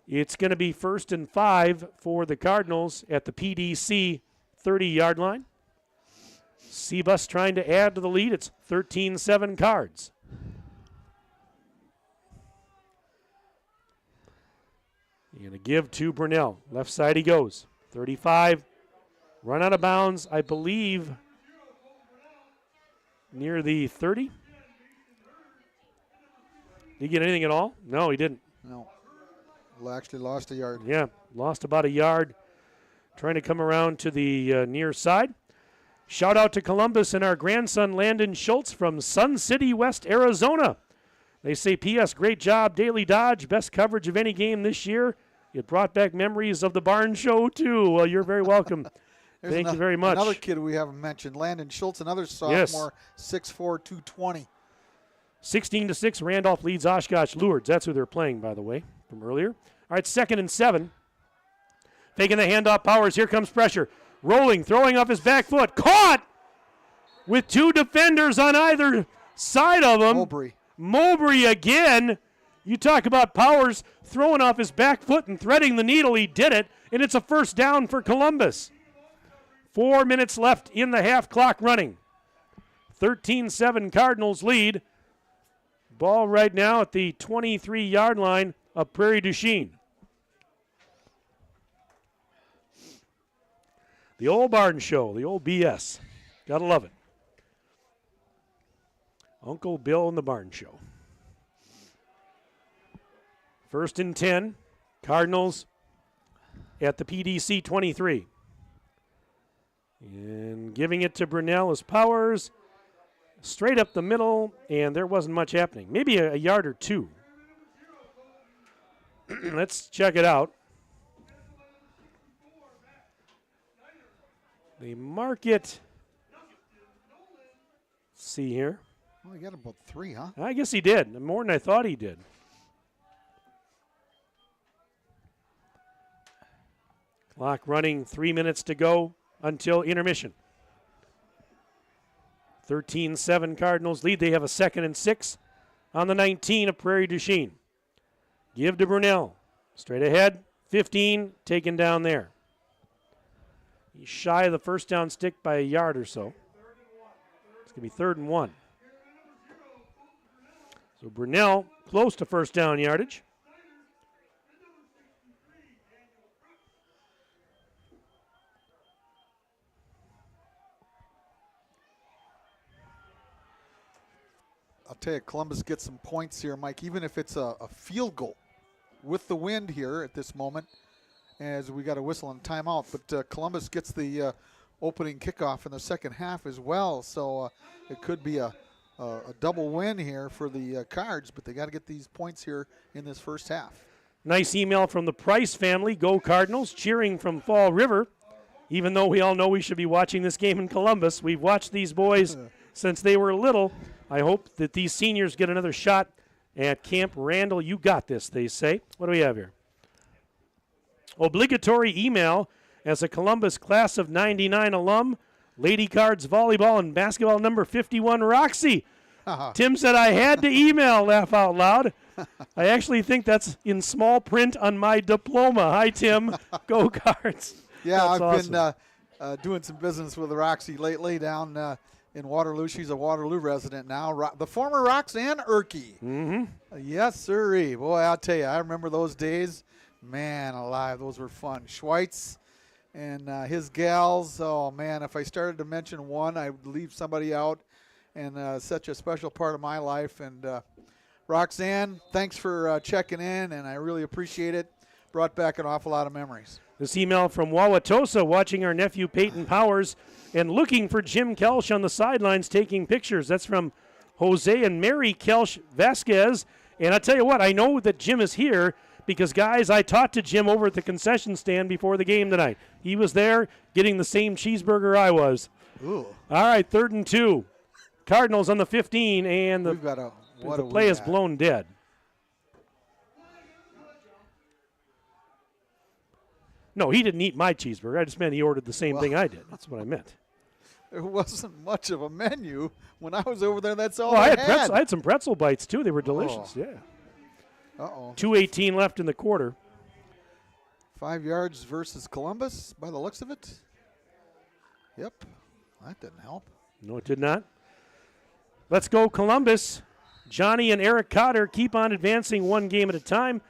It's going to be 1st and 5 for the Cardinals at the PDC 30-yard line. Seabus trying to add to the lead. It's 13-7 Cards. You're going to give to Brunel. Left side he goes. 35. Run out of bounds, I believe, near the 30. Did he get anything at all? No, he didn't. No. Well, actually lost a yard. Yeah, lost about a yard. Trying to come around to the near side. Shout out to Columbus and our grandson Landon Schultz from Sun City, West Arizona. They say, P.S. Great job, Daily Dodge. Best coverage of any game this year. It brought back memories of the barn show, too. Well, you're very welcome. Thank you very much. Another kid we haven't mentioned, Landon Schultz, another sophomore, 6'4", 220. 16-6, Randolph leads Oshkosh Lourdes. That's who they're playing, by the way, from earlier. All right, 2nd and 7. Faking the handoff, Powers. Here comes pressure. Rolling, throwing off his back foot. Caught with 2 defenders on either side of him. Mowbray again. You talk about Powers throwing off his back foot and threading the needle. He did it, and it's a first down for Columbus. 4 minutes left in the half clock running. 13-7 Cardinals lead. Ball right now at the 23-yard line of Prairie du Chien. The old barn show, the old BS. Gotta love it. Uncle Bill and the barn show. 1st and 10. Cardinals at the PDC 23. And giving it to Brunel is Powers. Straight up the middle, and there wasn't much happening. Maybe a yard or 2. Let's check it out. They mark it. Let's see here. Well, he got about 3, huh? I guess he did. More than I thought he did. Clock running, 3 minutes to go until intermission. 13-7 Cardinals lead. They have a 2nd and 6 on the 19 of Prairie du Chien. Give to Brunel. Straight ahead, 15, taken down there. He's shy of the first down stick by a yard or so. It's going to be 3rd and 1. So Brunel close to first down yardage. I'll tell you, Columbus gets some points here, Mike, even if it's a field goal with the wind here at this moment, as we got a whistle and timeout. But Columbus gets the opening kickoff in the second half as well, so it could be a double win here for the Cards, but they got to get these points here in this first half. Nice email from the Price family. Go Cardinals, cheering from Fall River. Even though we all know we should be watching this game in Columbus, we've watched these boys since they were little. I hope that these seniors get another shot at Camp Randall. You got this, they say. What do we have here? Obligatory email as a Columbus class of 99 alum. Lady Cards volleyball and basketball number 51, Roxy. Tim said I had to email, laugh out loud. I actually think that's in small print on my diploma. Hi, Tim. Go Cards. Yeah, that's I've awesome. been doing some business with Roxy lately down in Waterloo. She's a Waterloo resident now. The former Roxanne Erkey. Mm-hmm. Yes, sirree. Boy, I'll tell you, I remember those days. Man alive, those were fun. Schweitz and his gals. Oh, man, if I started to mention one, I would leave somebody out. And such a special part of my life. And Roxanne, thanks for checking in, and I really appreciate it. Brought back an awful lot of memories. This email from Wauwatosa, watching our nephew Peyton Powers and looking for Jim Kelsch on the sidelines taking pictures. That's from Jose and Mary Kelsch Vasquez. And I tell you what, I know that Jim is here because, guys, I talked to Jim over at the concession stand before the game tonight. He was there getting the same cheeseburger I was. Ooh. All right, 3rd and 2. Cardinals on the 15, and the what play is blown dead. No, he didn't eat my cheeseburger. I just meant he ordered the same thing I did. That's what I meant. There wasn't much of a menu when I was over there. That's all I had. I had some pretzel bites, too. They were delicious, yeah. Uh-oh. 2:18 left in the quarter. 5 yards versus Columbus by the looks of it. Yep. That didn't help. No, it did not. Let's go Columbus. Johnny and Eric Cotter keep on advancing one game at a time.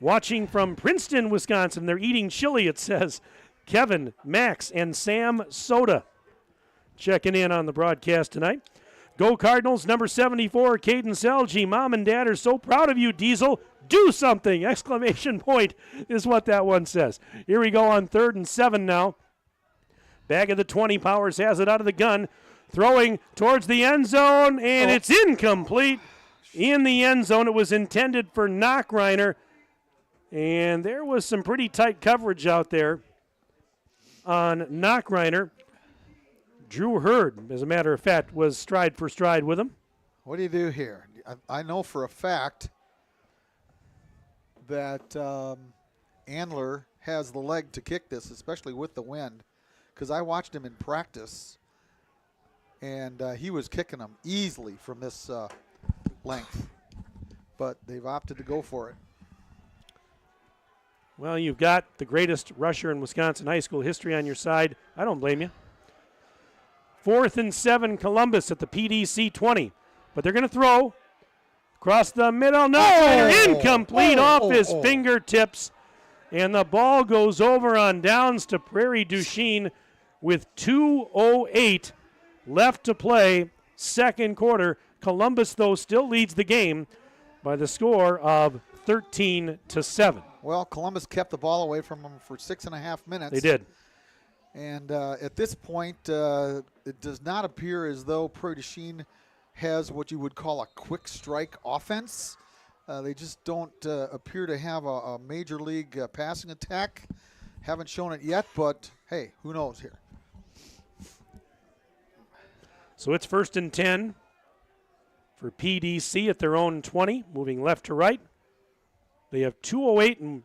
Watching from Princeton, Wisconsin. They're eating chili, it says. Kevin, Max, and Sam Soda checking in on the broadcast tonight. Go Cardinals, number 74, Caden Selge. Mom and Dad are so proud of you, Diesel. Do something! Exclamation point is what that one says. Here we go on 3rd and 7 now. Back of the 20, Powers has it out of the gun. Throwing towards the end zone, and it's incomplete. In the end zone, it was intended for Knockreiner. And there was some pretty tight coverage out there on Knockreiner. Drew Hurd, as a matter of fact, was stride for stride with him. What do you do here? I know for a fact that Andler has the leg to kick this, especially with the wind, because I watched him in practice, and he was kicking them easily from this length. But they've opted to go for it. Well, you've got the greatest rusher in Wisconsin high school history on your side. I don't blame you. 4th and 7, Columbus at the PDC 20. But they're going to throw across the middle. No, incomplete off his fingertips. And the ball goes over on downs to Prairie Duchesne with 2:08 left to play, second quarter. Columbus, though, still leads the game by the score of 13-7. Well, Columbus kept the ball away from them for 6.5 minutes. They did. And at this point, it does not appear as though Prairie Duchesne has what you would call a quick strike offense. They just don't appear to have a major league passing attack. Haven't shown it yet, but hey, who knows here. So it's 1st and 10 for PDC at their own 20, moving left to right. They have 2:08 and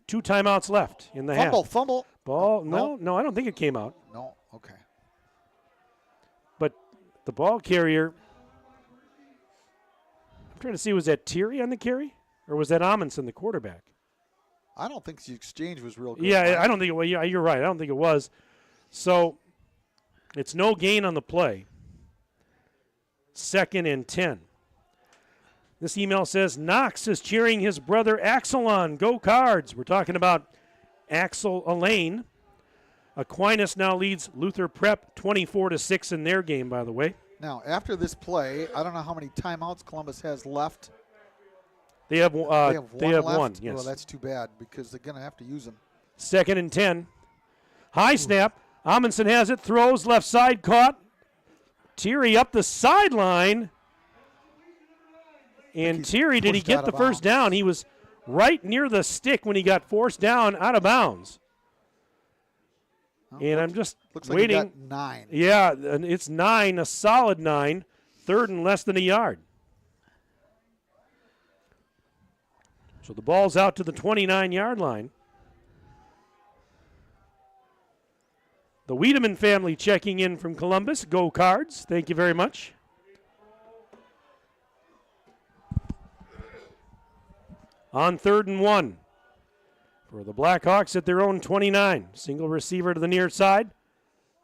2 timeouts left in the half. Fumble. Ball, no, I don't think it came out. No, okay. But the ball carrier, I'm trying to see, was that Thierry on the carry? Or was that Amundsen, the quarterback? I don't think the exchange was real good. Yeah, I don't think it was. Yeah, you're right. I don't think it was. So it's no gain on the play. 2nd and 10. This email says, Knox is cheering his brother Axel on. Go Cards. We're talking about Axel Elaine. Aquinas now leads Luther Prep 24-6 in their game, by the way. Now, after this play, I don't know how many timeouts Columbus has left. They have one one, yes. Well, that's too bad because they're going to have to use them. 2nd and 10. High snap. Amundsen has it. Throws left side. Caught. Thierry up the sideline. And Thierry, did he get the first down? He was right near the stick when he got forced down out of bounds. And I'm just waiting. Like he got 9. Yeah, and it's 9, a solid 9. 3rd and less than a yard. So the ball's out to the 29-yard line. The Wiedemann family checking in from Columbus. Go Cards. Thank you very much. On 3rd and 1 for the Blackhawks at their own 29. Single receiver to the near side.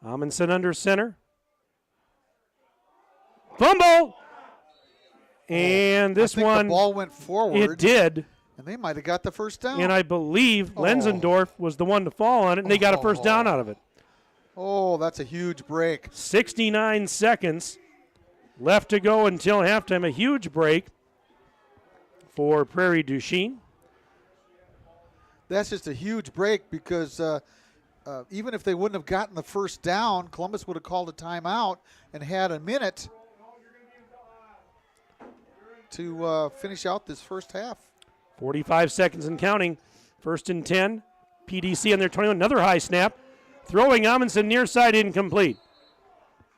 Amundsen under center. Fumble! And this I think one, the ball went forward. It did. And they might have got the first down. And I believe Lenzendorf was the one to fall on it, and they got a first down out of it. Oh, that's a huge break. 69 seconds left to go until halftime. A huge break for Prairie Duchesne. that's just a huge break because even if they wouldn't have gotten the first down, Columbus would have called a timeout and had a minute to finish out this first half. 45 seconds and counting. First and 10. PDC on their 21. Another high snap. Throwing Amundsen near side, incomplete.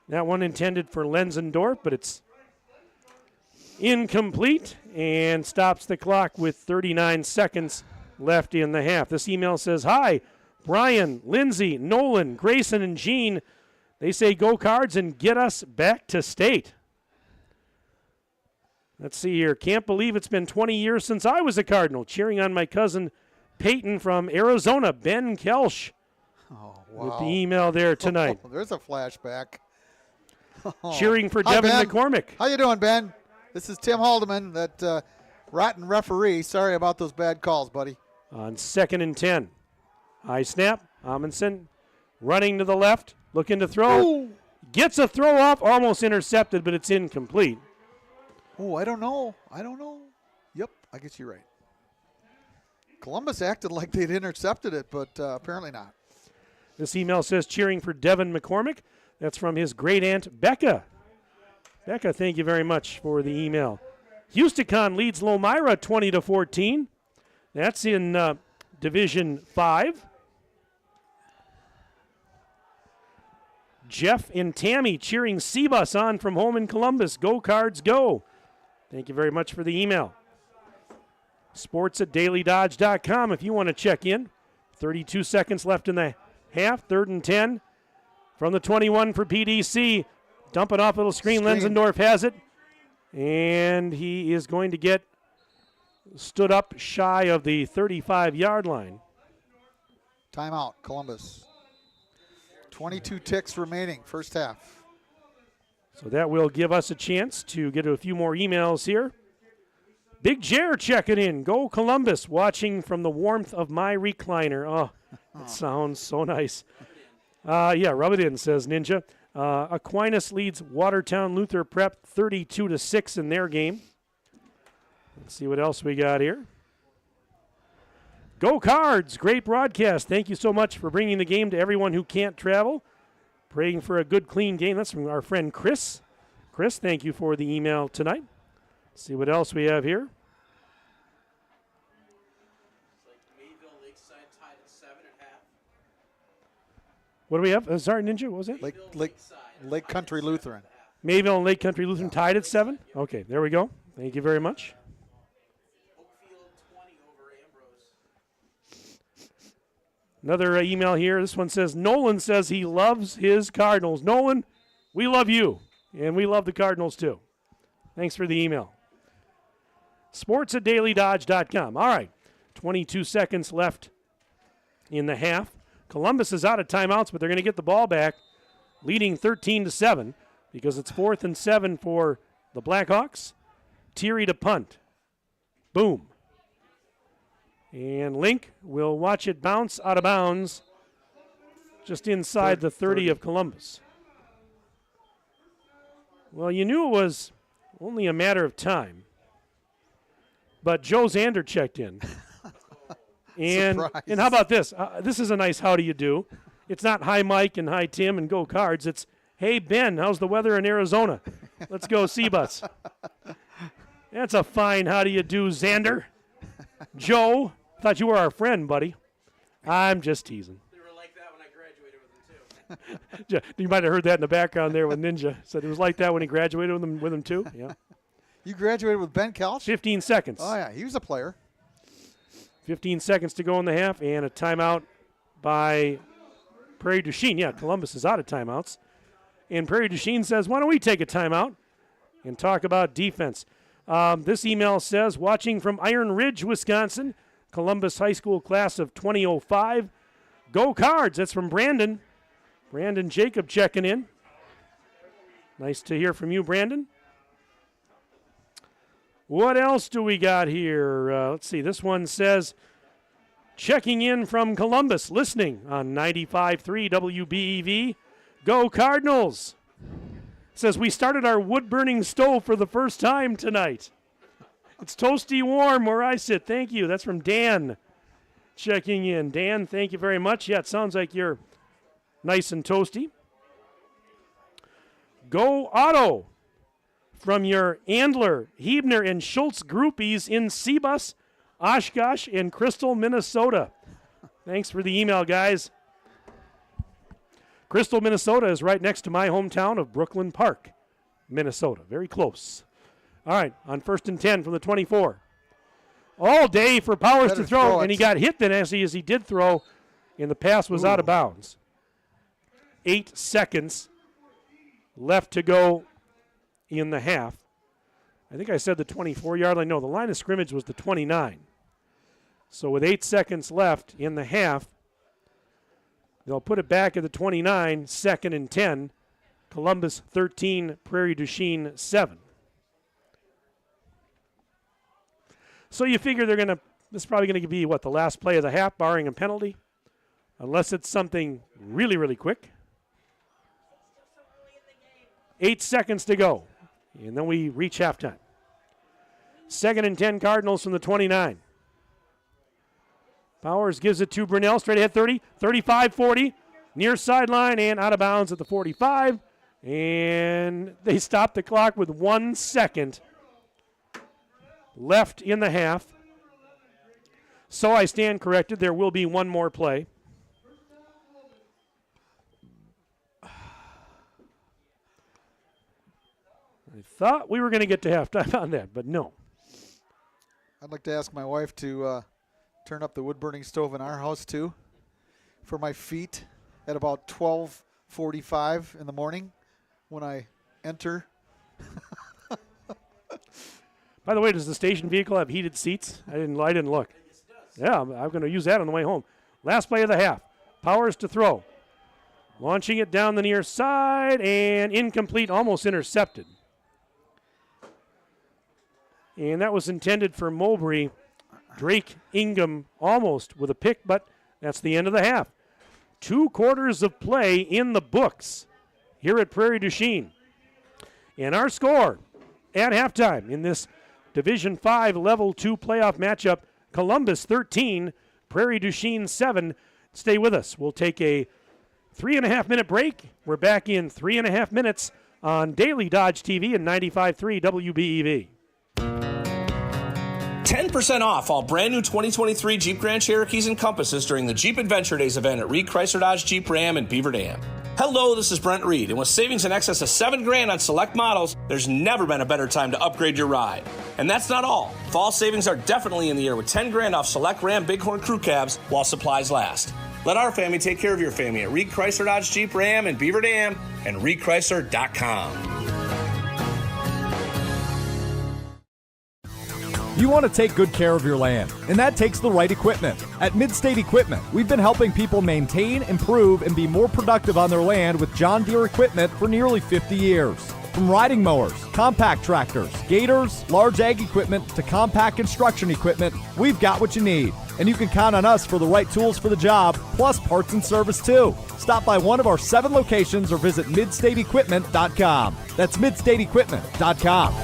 That one intended for Lenzendorf, but it's incomplete and stops the clock with 39 seconds left in the half. This email says, hi, Brian, Lindsay, Nolan, Grayson, and Gene. They say go Cards and get us back to state. Let's see here. Can't believe it's been 20 years since I was a Cardinal. Cheering on my cousin Peyton from Arizona, Ben Kelsch. Oh, wow. With the email there tonight. Oh, there's a flashback. Cheering for Hi, Devin Ben. McCormick. How you doing, Ben? This is Tim Haldeman, that rotten referee. Sorry about those bad calls, buddy. On 2nd and 10. High snap. Amundsen running to the left, looking to throw. Ooh. Gets a throw off, almost intercepted, but it's incomplete. Oh, I don't know. Yep, I guess you're right. Columbus acted like they'd intercepted it, but apparently not. This email says cheering for Devin McCormick. That's from his great aunt, Becca. Becca, thank you very much for the email. Houston leads Lomira 20-14. That's in Division 5. Jeff and Tammy cheering Seabus on from home in Columbus. Go Cards, go. Thank you very much for the email. Sports@dailydodge.com if you want to check in. 32 seconds left in the half. 3rd and 10 from the 21 for PDC. Dump it off a little screen. Lenzendorf has it. And he is going to get stood up shy of the 35-yard line. Timeout, Columbus. 22 ticks remaining, first half. So that will give us a chance to get a few more emails here. Big Jer checking in. Go Columbus, watching from the warmth of my recliner. Oh, that sounds so nice. Yeah, rub it in, says Ninja. Aquinas leads Watertown Luther Prep 32-6 in their game. Let's see what else we got here. Go Cards, great broadcast. Thank you so much for bringing the game to everyone who can't travel. Praying for a good, clean game. That's from our friend Chris. Chris, thank you for the email tonight. Let's see what else we have here. What do we have? Sorry, Ninja, what was it? Lake Country Lutheran. Mayville and Lake Country Lutheran tied at 7. Okay, there we go. Thank you very much. Another email here. This one says, Nolan says he loves his Cardinals. Nolan, we love you, and we love the Cardinals too. Thanks for the email. Sports@dailydodge.com. All right, 22 seconds left in the half. Columbus is out of timeouts, but they're going to get the ball back, leading 13-7 because it's 4th and 7 for the Blackhawks. Thierry to punt. Boom. And Link will watch it bounce out of bounds just inside the 30 of Columbus. Well, you knew it was only a matter of time. But Joe Zander checked in. And how about this? This is a nice how do you do. It's not hi Mike and hi Tim and go Cards. It's hey Ben, how's the weather in Arizona? Let's go Seabus. That's a fine how do you do, Zander. Joe, thought you were our friend, buddy. I'm just teasing. They were like that when I graduated with them too. You might have heard that in the background there with Ninja. Said it was like that when he graduated with him too. Yeah. You graduated with Ben Kelch? 15 seconds. Oh, yeah. He was a player. 15 seconds to go in the half, and a timeout by Prairie du Chien. Yeah, Columbus is out of timeouts. And Prairie du Chien says, why don't we take a timeout and talk about defense? This email says, watching from Iron Ridge, Wisconsin, Columbus High School class of 2005. Go Cards. That's from Brandon. Brandon Jacob checking in. Nice to hear from you, Brandon. What else do we got here? Let's see. This one says, checking in from Columbus, listening on 95.3 WBEV. Go Cardinals. Says, we started our wood-burning stove for the first time tonight. It's toasty warm where I sit. Thank you. That's from Dan. checking in. Dan, thank you very much. Yeah, it sounds like you're nice and toasty. Go Auto from your Andler, Hebner, and Schultz groupies in Seabus, Oshkosh, and Crystal, Minnesota. Thanks for the email, guys. Crystal, Minnesota is right next to my hometown of Brooklyn Park, Minnesota. Very close. All right, on 1st and 10 from the 24. All day for Powers to throw, and he got hit then as he did throw, and the pass was out of bounds. 8 seconds left to go in the half. I think I said the 24-yard line. No, the line of scrimmage was the 29. So with 8 seconds left in the half, they'll put it back at the 29, 2nd and 10. Columbus 13, Prairie du Chien 7. So you figure this is probably going to be, the last play of the half, barring a penalty, unless it's something really, really quick. 8 seconds to go, and then we reach halftime. 2nd and 10 Cardinals from the 29. Powers gives it to Brunell, straight ahead 30, 35, 40, near sideline and out of bounds at the 45. And they stop the clock with 1 second left in the half. So I stand corrected. There will be one more play. I thought we were going to get to halftime on that, but no. I'd like to ask my wife to turn up the wood-burning stove in our house, too, for my feet at about 12:45 in the morning when I enter. By the way, does the station vehicle have heated seats? I didn't look. Yeah, I'm going to use that on the way home. Last play of the half. Powers to throw. Launching it down the near side and incomplete, almost intercepted. And that was intended for Mowbray. Drake Ingham almost with a pick, but that's the end of the half. 2 quarters of play in the books here at Prairie du Chien. And our score at halftime in this Division 5 Level 2 playoff matchup, Columbus 13, Prairie du Chien 7. Stay with us. We'll take a 3.5-minute break. We're back in 3.5 minutes on Daily Dodge TV and 95.3 WBEV. 10% off all brand new 2023 Jeep Grand Cherokees and Compasses during the Jeep Adventure Days event at Reed Chrysler Dodge Jeep Ram in Beaver Dam. Hello, this is Brent Reed, and with savings in excess of $7,000 on select models, there's never been a better time to upgrade your ride. And that's not all. Fall savings are definitely in the air with $10,000 off select Ram Bighorn crew cabs while supplies last. Let our family take care of your family at Reed Chrysler Dodge Jeep Ram in Beaver Dam and ReedChrysler.com. You want to take good care of your land, and that takes the right equipment. At Midstate Equipment, we've been helping people maintain, improve, and be more productive on their land with John Deere equipment for nearly 50 years. From riding mowers, compact tractors, gators, large ag equipment, to compact construction equipment, we've got what you need. And you can count on us for the right tools for the job, plus parts and service too. Stop by one of our 7 locations or visit midstateequipment.com. That's midstateequipment.com.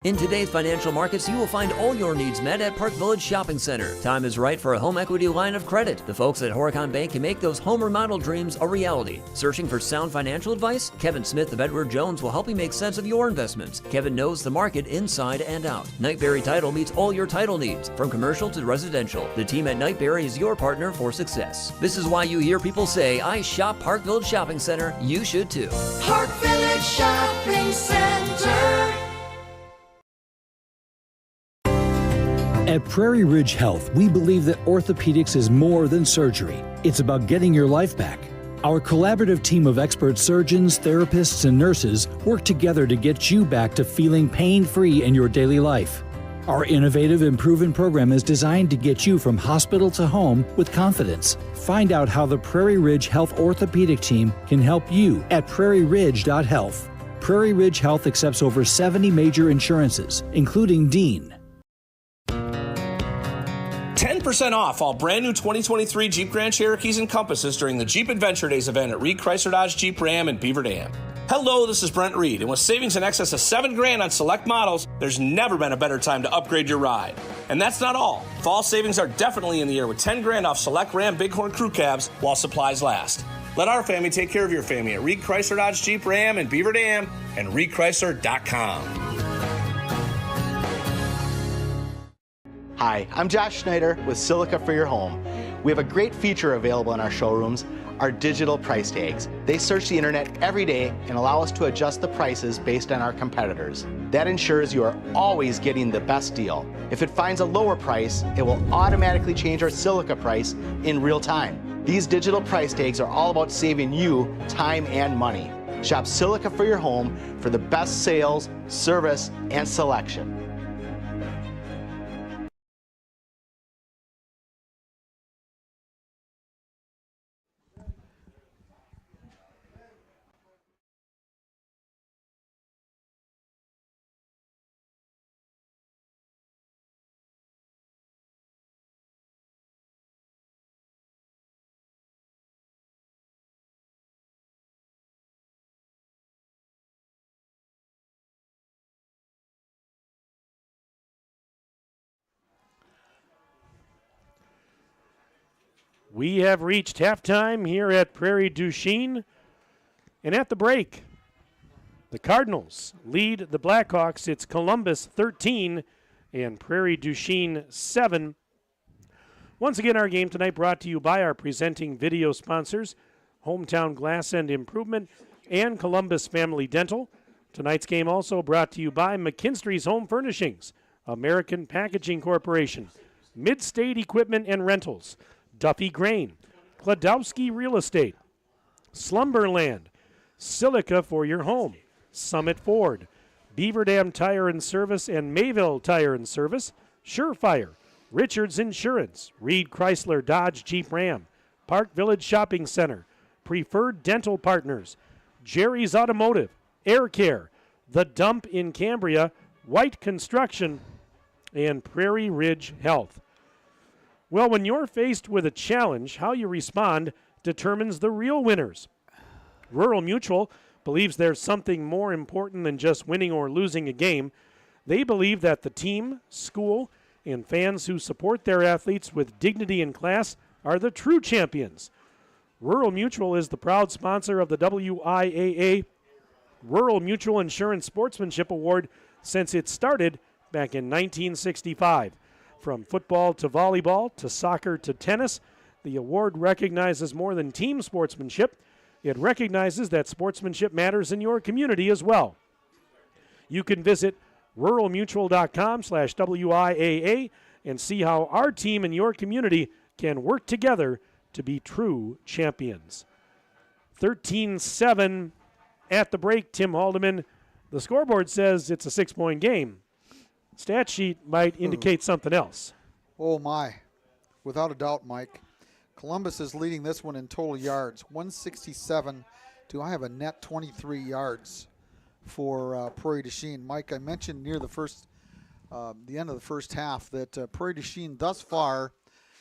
In today's financial markets, you will find all your needs met at Park Village Shopping Center. Time is right for a home equity line of credit. The folks at Horicon Bank can make those home remodel dreams a reality. Searching for sound financial advice? Kevin Smith of Edward Jones will help you make sense of your investments. Kevin knows the market inside and out. Knightberry Title meets all your title needs, from commercial to residential. The team at Knightberry is your partner for success. This is why you hear people say, I shop Park Village Shopping Center. You should too. Park Village Shopping Center. At Prairie Ridge Health, we believe that orthopedics is more than surgery. It's about getting your life back. Our collaborative team of expert surgeons, therapists, and nurses work together to get you back to feeling pain-free in your daily life. Our innovative and proven program is designed to get you from hospital to home with confidence. Find out how the Prairie Ridge Health orthopedic team can help you at prairieridge.health. Prairie Ridge Health accepts over 70 major insurances, including Dean. 10% off all brand new 2023 Jeep Grand Cherokees and Compasses during the Jeep Adventure Days event at Reed Chrysler Dodge Jeep Ram in Beaver Dam. Hello, this is Brent Reed, and with savings in excess of $7,000 on select models, there's never been a better time to upgrade your ride. And that's not all. Fall savings are definitely in the air with 10 grand off select Ram Bighorn crew cabs while supplies last. Let our family take care of your family at Reed Chrysler Dodge Jeep Ram in Beaver Dam and reedchrysler.com. Hi, I'm Josh Schneider with Silica for Your Home. We have a great feature available in our showrooms, our digital price tags. They search the internet every day and allow us to adjust the prices based on our competitors. That ensures you are always getting the best deal. If it finds a lower price, it will automatically change our Silica price in real time. These digital price tags are all about saving you time and money. Shop Silica for Your Home for the best sales, service, and selection. We have reached halftime here at Prairie du Chien. And at the break, the Cardinals lead the Blackhawks. It's Columbus 13 and Prairie du Chien 7. Once again, our game tonight brought to you by our presenting video sponsors, Hometown Glass and Improvement and Columbus Family Dental. Tonight's game also brought to you by McKinstry's Home Furnishings, American Packaging Corporation, Mid-State Equipment and Rentals, Duffy Grain, Kladowski Real Estate, Slumberland, Silica for Your Home, Summit Ford, Beaver Dam Tire and Service and Mayville Tire and Service, Surefire, Richards Insurance, Reed Chrysler Dodge Jeep Ram, Park Village Shopping Center, Preferred Dental Partners, Jerry's Automotive, Air Care, The Dump in Cambria, White Construction, and Prairie Ridge Health. Well, when you're faced with a challenge, how you respond determines the real winners. Rural Mutual believes there's something more important than just winning or losing a game. They believe that the team, school, and fans who support their athletes with dignity and class are the true champions. Rural Mutual is the proud sponsor of the WIAA Rural Mutual Insurance Sportsmanship Award since it started back in 1965. From football to volleyball to soccer to tennis, the award recognizes more than team sportsmanship. It recognizes that sportsmanship matters in your community as well. You can visit ruralmutual.com/WIAA and see how our team and your community can work together to be true champions. 13-7 at the break, Tim Haldeman. The scoreboard says it's a 6-point game. Stat sheet might indicate something else. Oh, my. Without a doubt, Mike. Columbus is leading this one in total yards, 167 to, I have a net 23 yards for Prairie du Chien. Mike, I mentioned near the end of the first half that Prairie du Chien thus far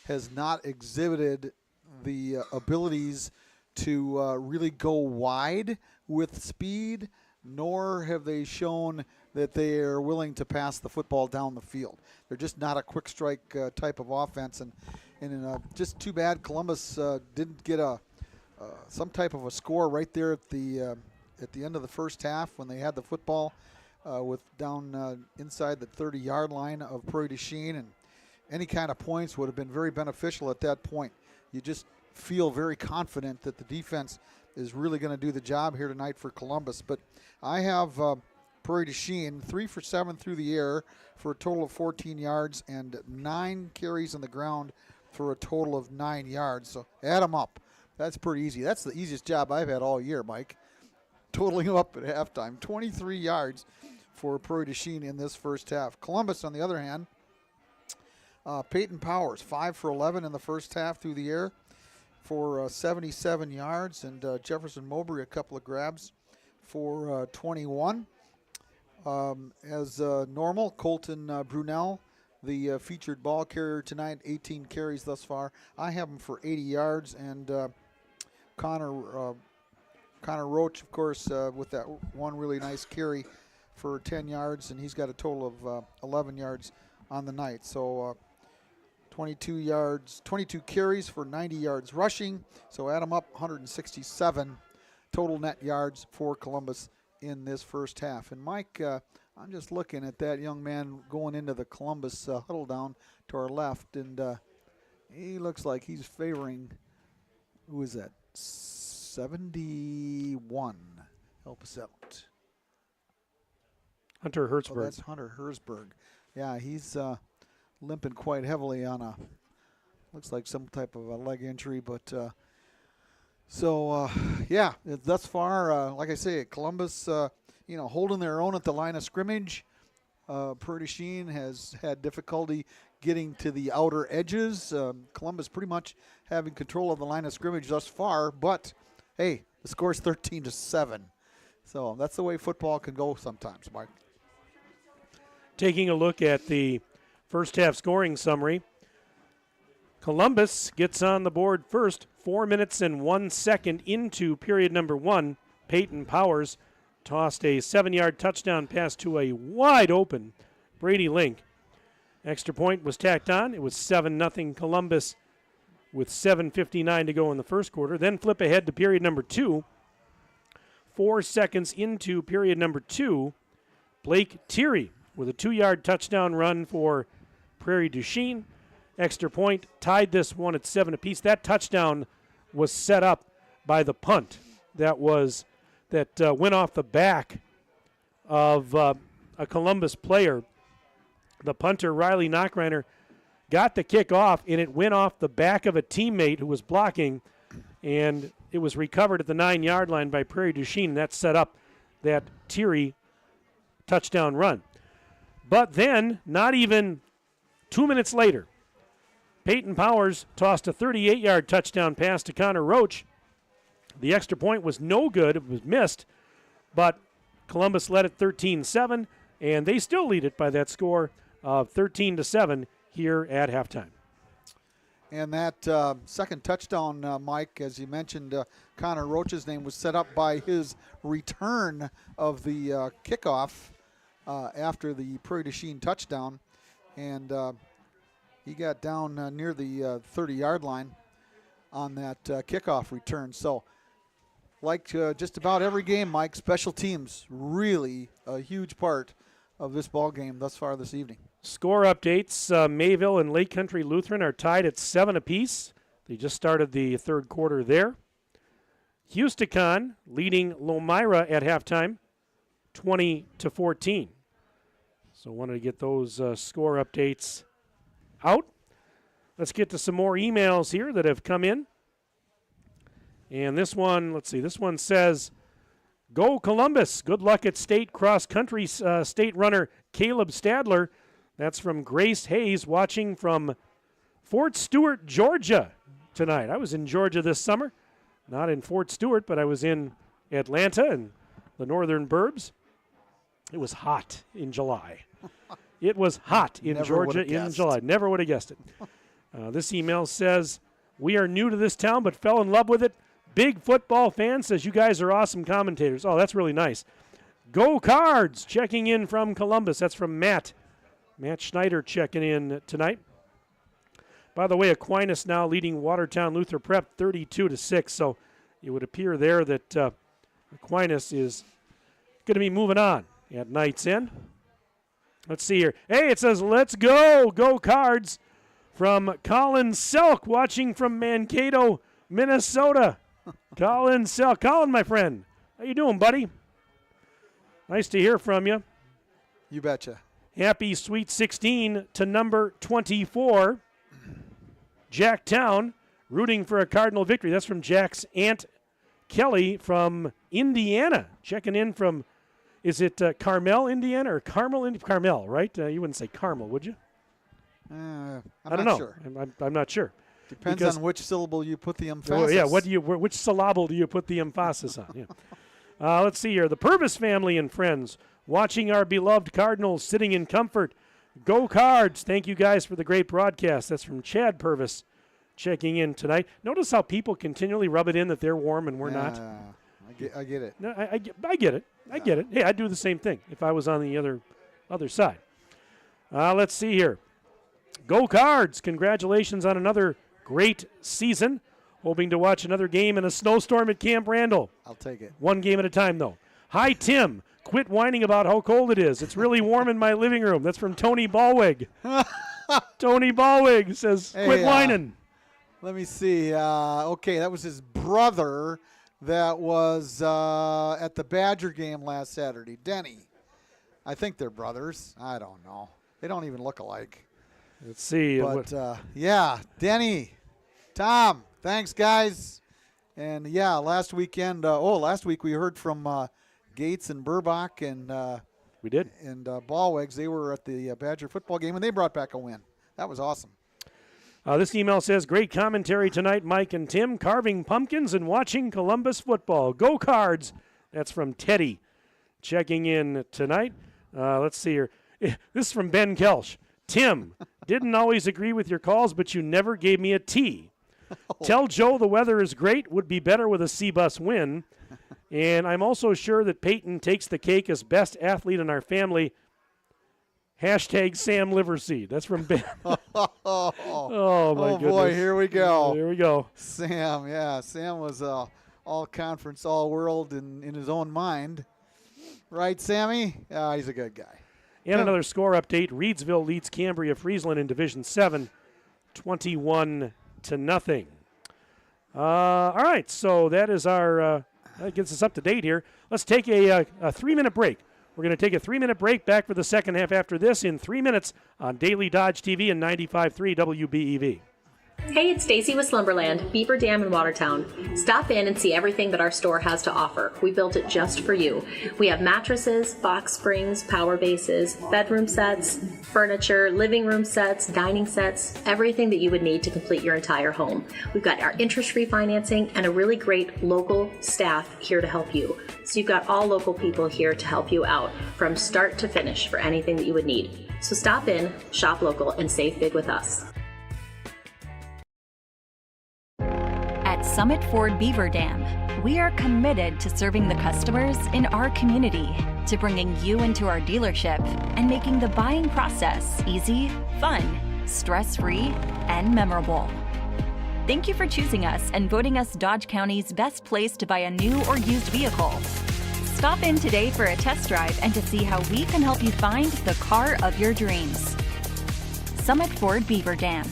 has not exhibited the abilities to really go wide with speed, nor have they shown that they are willing to pass the football down the field. They're just not a quick strike type of offense, and just too bad Columbus didn't get some type of a score right there at the end of the first half when they had the football with down inside the 30-yard line of Prairie du Chien, and any kind of points would have been very beneficial at that point. You just feel very confident that the defense is really going to do the job here tonight for Columbus. But I have Prairie du Chien 3 for 7 through the air for a total of 14 yards and 9 carries on the ground for a total of 9 yards. So add them up. That's pretty easy. That's the easiest job I've had all year, Mike. Totaling them up at halftime. 23 yards for Prairie du Chien in this first half. Columbus, on the other hand, Peyton Powers, 5 for 11 in the first half through the air for 77 yards, and Jefferson Mowbray a couple of grabs for 21. As normal, Colton Brunel, the featured ball carrier tonight, 18 carries thus far. I have him for 80 yards, and Connor Roach, of course, with that one really nice carry for 10 yards, and he's got a total of 11 yards on the night. So 22 yards, 22 carries for 90 yards rushing. So add them up, 167 total net yards for Columbus in this first half. And Mike, I'm just looking at that young man going into the Columbus huddle down to our left, and he looks like he's favoring, who is that, 71. Help us out. Hunter Hertzberg. Oh, that's Hunter Hertzberg. Yeah, he's limping quite heavily on a, looks like some type of a leg injury, but yeah, thus far, like I say, Columbus, holding their own at the line of scrimmage. Prairie Chien has had difficulty getting to the outer edges. Columbus pretty much having control of the line of scrimmage thus far, but hey, the score's 13-7. So that's the way football can go sometimes, Mike. Taking a look at the first half scoring summary, Columbus gets on the board first, 4 minutes and 1 second into period number 1. Peyton Powers tossed a 7-yard touchdown pass to a wide open Brady Link. Extra point was tacked on. It was 7-0 Columbus with 7:59 to go in the first quarter. Then flip ahead to period number 2. 4 seconds into period number 2, Blake Thierry with a 2-yard touchdown run for Prairie du Chien. Extra point tied this one at 7 apiece. That touchdown was set up by the punt that went off the back of a Columbus player. The punter, Riley Knockreiner, got the kick off, and it went off the back of a teammate who was blocking, and it was recovered at the 9-yard line by Prairie du Chien, and that set up that Thierry touchdown run. But then, not even 2 minutes later, Peyton Powers tossed a 38-yard touchdown pass to Connor Roach. The extra point was no good. It was missed, but Columbus led it 13-7, and they still lead it by that score of 13-7 here at halftime. And that second touchdown, Mike, as you mentioned, Connor Roach's name was set up by his return of the kickoff after the Prairie du Chien touchdown. And he got down near the 30-yard line on that kickoff return. So, like just about every game, Mike, special teams really a huge part of this ball game thus far this evening. Score updates, Mayville and Lake Country Lutheran are tied at 7 apiece. They just started the third quarter there. Houston leading Lomira at halftime, 20-14. So wanted to get those score updates out. Let's get to some more emails here that have come in. And this one, let's see, this one says, "Go Columbus. Good luck at state cross-country state runner Caleb Stadler." That's from Grace Hayes, watching from Fort Stewart, Georgia tonight. I was in Georgia this summer. Not in Fort Stewart, but I was in Atlanta and the northern burbs. It was hot in July. It was hot in Georgia in July. Never would have guessed it. This email says, "We are new to this town but fell in love with it. Big football fan, says you guys are awesome commentators." Oh, that's really nice. Go Cards, checking in from Columbus. That's from Matt. Matt Schneider checking in tonight. By the way, Aquinas now leading Watertown Luther Prep 32-6. So it would appear there that Aquinas is going to be moving on at night's end. Let's see here. Hey, it says, "Let's go. Go Cards," from Colin Selk, watching from Mankato, Minnesota. Colin Selk. Colin, my friend. How you doing, buddy? Nice to hear from you. You betcha. Happy Sweet 16 to number 24. Jacktown rooting for a Cardinal victory. That's from Jack's Aunt Kelly from Indiana. Checking in from, is it Carmel, Indiana, or Carmel, Carmel, right? You wouldn't say Carmel, would you? I don't know. Sure. I'm not sure. Depends on which syllable you put the emphasis. Yeah, which syllable do you put the emphasis on? Yeah. Let's see here. The Purvis family and friends watching our beloved Cardinals sitting in comfort. Go Cards. Thank you guys for the great broadcast. That's from Chad Purvis checking in tonight. Notice how people continually rub it in that they're warm and we're not. I get it. No, I get it. I get it. Hey, I'd do the same thing if I was on the other side. Let's see here. Go Cards! Congratulations on another great season. Hoping to watch another game in a snowstorm at Camp Randall. I'll take it. One game at a time, though. Hi, Tim. Quit whining about how cold it is. It's really warm in my living room. That's from Tony Ballwig. Tony Ballwig says, Hey, quit whining. Let me see. Okay, that was his brother that was at the Badger game last Saturday, Denny. I think they're brothers. I don't know. They don't even look alike. Let's see. But, yeah, Denny, Tom, thanks, guys. And, yeah, last week we heard from Gates and Burbach and we did. And Ballwigs. They were at the Badger football game, and they brought back a win. That was awesome. This email says, great commentary tonight, Mike and Tim, carving pumpkins and watching Columbus football. Go Cards. That's from Teddy checking in tonight. Let's see here. This is from Ben Kelch. Tim, didn't always agree with your calls, but you never gave me a T. Tell Joe the weather is great, would be better with a C-bus win. And I'm also sure that Peyton takes the cake as best athlete in our family. Hashtag Sam Liverseed. That's from Ben. Oh, my goodness. Boy, here we go. Here we go. Sam, yeah. Sam was all conference, all world in his own mind. Right, Sammy? He's a good guy. And another score update. Reedsville leads Cambria Friesland in Division 7, 21-0. All right, so that is our that gets us up to date here. Let's take a 3-minute break. We're going to take a 3-minute break, back for the second half after this in 3 minutes on Daily Dodge TV and 95.3 WBEV. Hey, it's Stacy with Slumberland, Beaver Dam in Watertown. Stop in and see everything that our store has to offer. We built it just for you. We have mattresses, box springs, power bases, bedroom sets, furniture, living room sets, dining sets, everything that you would need to complete your entire home. We've got our interest-free financing and a really great local staff here to help you. So you've got all local people here to help you out from start to finish for anything that you would need. So stop in, shop local, and save big with us. At Summit Ford Beaver Dam, we are committed to serving the customers in our community, to bringing you into our dealership and making the buying process easy, fun, stress-free, and memorable. Thank you for choosing us and voting us Dodge County's best place to buy a new or used vehicle. Stop in today for a test drive and to see how we can help you find the car of your dreams. Summit Ford Beaver Dam.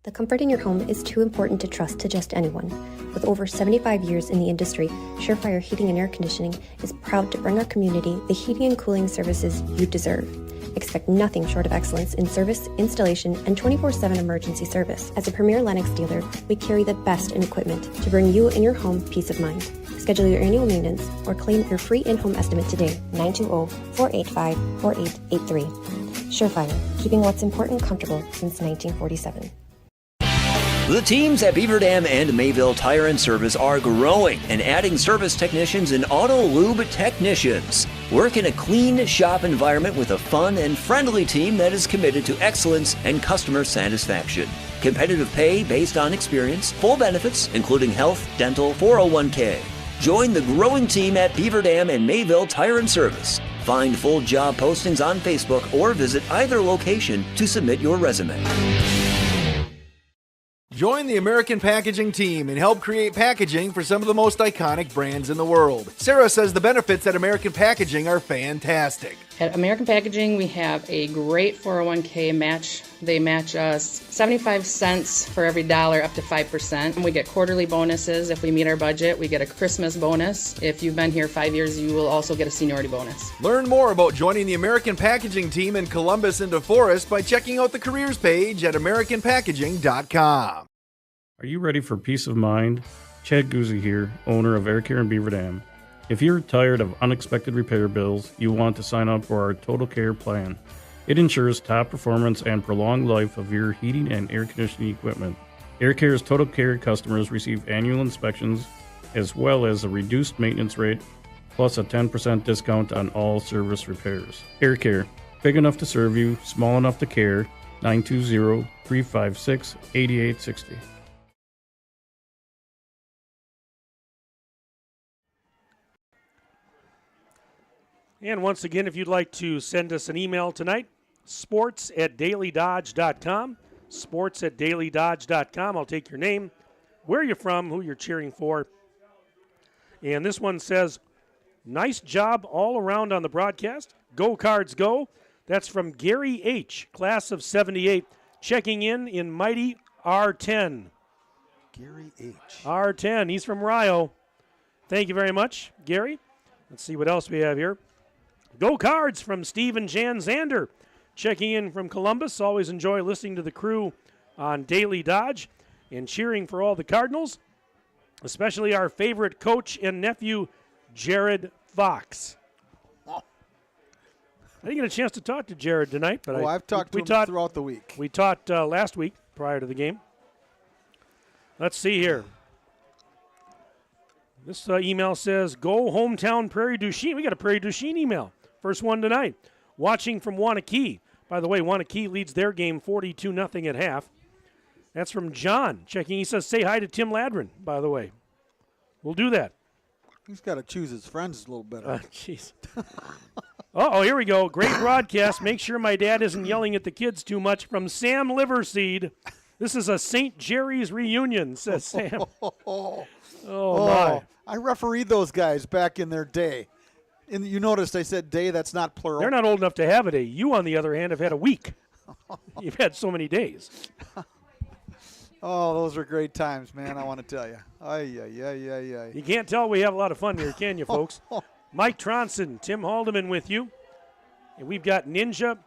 The comfort in your home is too important to trust to just anyone. With over 75 years in the industry, Surefire Heating and Air Conditioning is proud to bring our community the heating and cooling services you deserve. Expect nothing short of excellence in service, installation, and 24/7 emergency service. As a premier Lennox dealer, we carry the best in equipment to bring you and your home peace of mind. Schedule your annual maintenance or claim your free in-home estimate today, 920-485-4883. Surefire, keeping what's important comfortable since 1947. The teams at Beaver Dam and Mayville Tire and Service are growing and adding service technicians and auto lube technicians. Work in a clean shop environment with a fun and friendly team that is committed to excellence and customer satisfaction. Competitive pay based on experience, full benefits, including health, dental, 401k. Join the growing team at Beaver Dam and Mayville Tire and Service. Find full job postings on Facebook or visit either location to submit your resume. Join the American Packaging team and help create packaging for some of the most iconic brands in the world. Sarah says the benefits at American Packaging are fantastic. At American Packaging, we have a great 401k match. They match us 75 cents for every dollar up to 5%. And we get quarterly bonuses. If we meet our budget, we get a Christmas bonus. If you've been here 5 years, you will also get a seniority bonus. Learn more about joining the American Packaging team in Columbus and DeForest by checking out the careers page at AmericanPackaging.com. Are you ready for peace of mind? Chad Guzzi here, owner of Air Care in Beaver Dam. If you're tired of unexpected repair bills, you want to sign up for our Total Care plan. It ensures top performance and prolonged life of your heating and air conditioning equipment. Air Care's Total Care customers receive annual inspections as well as a reduced maintenance rate, plus a 10% discount on all service repairs. Air Care, big enough to serve you, small enough to care. 920-356-8860. And once again, if you'd like to send us an email tonight, sports@dailydodge.com. Sports@dailydodge.com. I'll take your name, where you're from, who you're cheering for. And this one says, nice job all around on the broadcast. Go Cards Go. That's from Gary H., class of 78, checking in mighty R10. Gary H. R10. He's from Rio. Thank you very much, Gary. Let's see what else we have here. Go Cards from Steve and Jan Zander, checking in from Columbus. Always enjoy listening to the crew on Daily Dodge and cheering for all the Cardinals, especially our favorite coach and nephew, Jared Fox. I didn't get a chance to talk to Jared tonight, but I've talked to him throughout the week. We talked last week prior to the game. Let's see here. This email says, go hometown Prairie du Chien. We got a Prairie du Chien email. First one tonight. Watching from Wanakee. By the way, Wanakee leads their game 42-0 at half. That's from John checking. He says, say hi to Tim Ladrin, by the way. We'll do that. He's got to choose his friends a little better. Jeez. Uh-oh, here we go. Great broadcast. Make sure my dad isn't yelling at the kids too much. From Sam Liverseed. This is a St. Jerry's reunion, says Sam. Oh, my. I refereed those guys back in their day. And you noticed I said day, that's not plural. They're not old enough to have a day. You, on the other hand, have had a week. You've had so many days. Oh, those are great times, man, I want to tell you. Ay. You can't tell we have a lot of fun here, can you, folks? Mike Tronson, Tim Haldeman with you. And we've got Ninja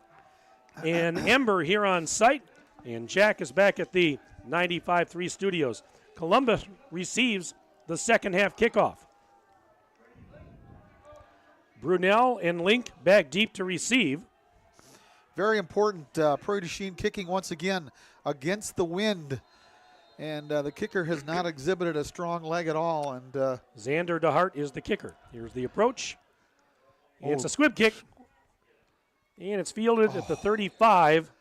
and Ember here on site. And Jack is back at the 95.3 studios. Columbus receives the second half kickoff. Brunel and Link back deep to receive. Very important. Prairie du Chien kicking once again against the wind. And the kicker has not exhibited a strong leg at all. And Xander DeHart is the kicker. Here's the approach. And it's a squib kick. And it's fielded at the 35.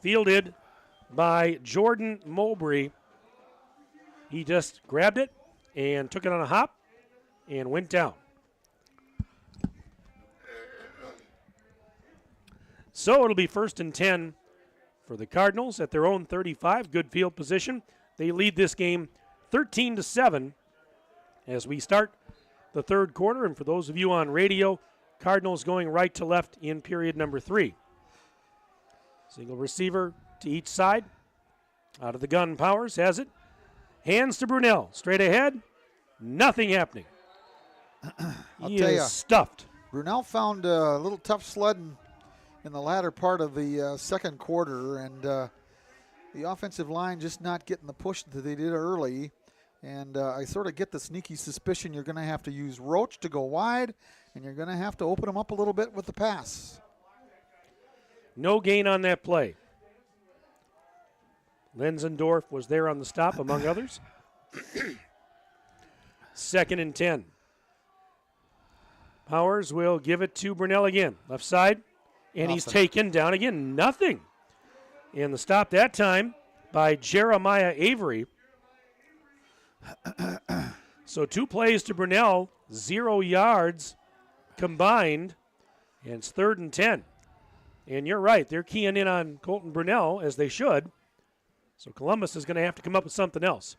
Fielded by Jordan Mowbray. He just grabbed it and took it on a hop and went down. So it'll be 1st and 10 for the Cardinals at their own 35. Good field position. They lead this game 13-7 as we start the third quarter. And for those of you on radio, Cardinals going right to left in period number 3. Single receiver to each side. Out of the gun, Powers has it. Hands to Brunel. Straight ahead. Nothing happening. He is stuffed. Brunel found a little tough sledding in the latter part of the second quarter, and the offensive line just not getting the push that they did early. And I sort of get the sneaky suspicion you're going to have to use Roach to go wide, and you're going to have to open them up a little bit with the pass. No gain on that play. Lenzendorf was there on the stop, among others. 2nd and 10. Powers will give it to Brunel again. Left side. And he's taken down again. Nothing. And the stop that time by Jeremiah Avery. So 2 plays to Brunel, 0 yards combined, and it's 3rd and 10. And you're right, they're keying in on Colton Brunel, as they should. So Columbus is going to have to come up with something else.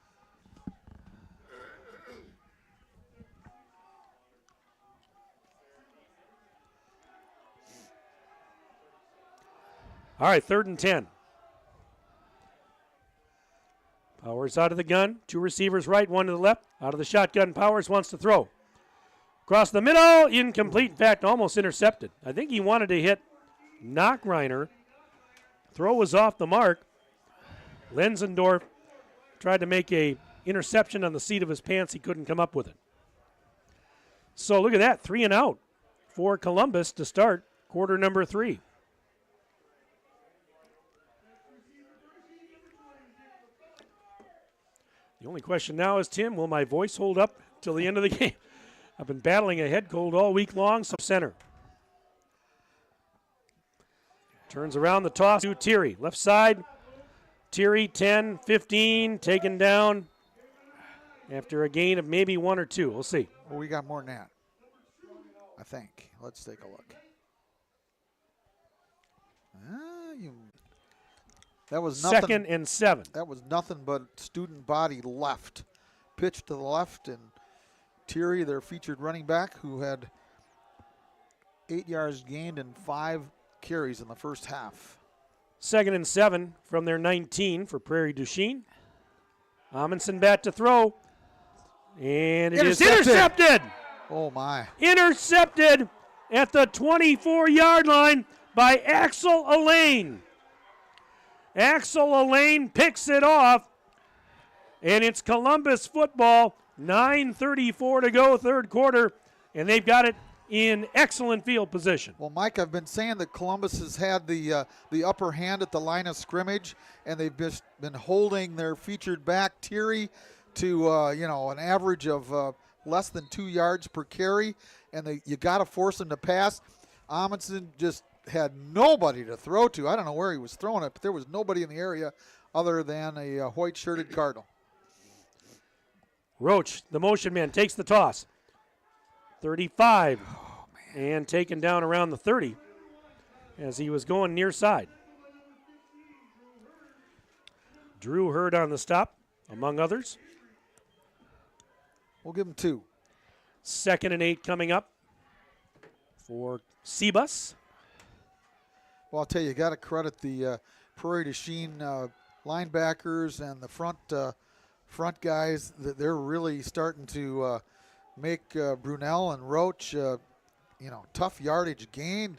All right, 3rd and 10. Powers out of the gun. 2 receivers right, 1 to the left. Out of the shotgun, Powers wants to throw. Across the middle, incomplete. In fact, almost intercepted. I think he wanted to hit Knockreiner. Throw was off the mark. Lenzendorf tried to make a interception on the seat of his pants. He couldn't come up with it. So look at that, 3 and out for Columbus to start quarter number 3. The only question now is, Tim, will my voice hold up till the end of the game? I've been battling a head cold all week long, so center. Turns around the toss to Thierry. Left side. Thierry, 10, 15, taken down after a gain of maybe 1 or 2. We'll see. Well, we got more than that, I think. Let's take a look. That was nothing. 2nd and 7. That was nothing but student body left. Pitch to the left, and Thierry, their featured running back, who had 8 yards gained and 5 carries in the first half. 2nd and 7 from their 19 for Prairie du Chien. Amundsen bat to throw. And it is intercepted. Oh, my. Intercepted at the 24-yard line by Axel Elaine. Axel Elaine picks it off, and it's Columbus football, 9:34 to go, third quarter, and they've got it in excellent field position. Well, Mike, I've been saying that Columbus has had the upper hand at the line of scrimmage, and they've just been holding their featured back, Thierry, to an average of less than 2 yards per carry, and you got to force them to pass. Amundsen just had nobody to throw to. I don't know where he was throwing it, but there was nobody in the area other than a white-shirted Cardinal. Roach, the motion man, takes the toss. 35, and taken down around the 30 as he was going near side. Drew Hurd on the stop, among others. We'll give him 2. 2nd and 8 coming up for Cebus. Well, I'll tell you, got to credit the Prairie du Chien linebackers and the front guys. They're really starting to make Brunel and Roach, tough yardage gained,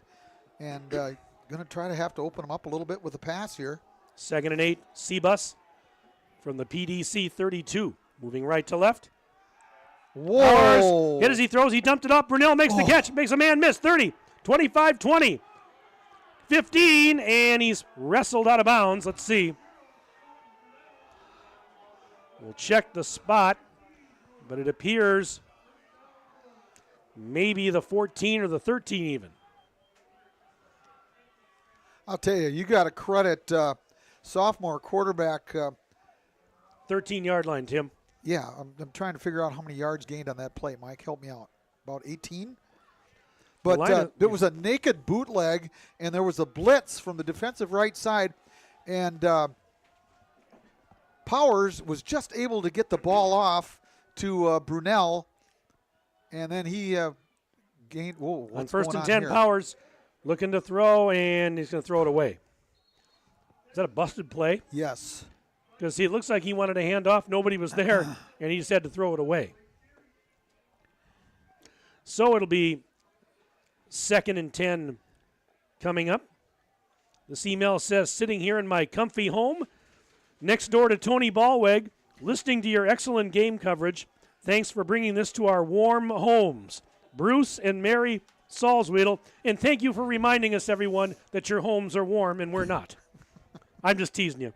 and going to try to have to open them up a little bit with the pass here. 2nd and 8, Cebus from the PDC 32, moving right to left. Whoa! Powers, hit as he throws, he dumped it off. Brunel makes the catch, makes a man miss. 30, 25, 20, 15, and he's wrestled out of bounds. Let's see. We'll check the spot, but it appears maybe the 14 or the 13 even. I'll tell you, you got to credit sophomore quarterback. 13-yard line, Tim. Yeah, I'm trying to figure out how many yards gained on that play. Mike, help me out. About 18? But there was a naked bootleg, and there was a blitz from the defensive right side, and Powers was just able to get the ball off to Brunel, and then he gained. Whoa, what's on 1st going and on 10, here? Powers looking to throw, and he's going to throw it away. Is that a busted play? Yes. Because it looks like he wanted a handoff. Nobody was there, and he just had to throw it away. So it'll be 2nd and 10 coming up. This email says, sitting here in my comfy home, next door to Tony Ballweg, listening to your excellent game coverage. Thanks for bringing this to our warm homes. Bruce and Mary Salzwedel, and thank you for reminding us, everyone, that your homes are warm and we're not. I'm just teasing you.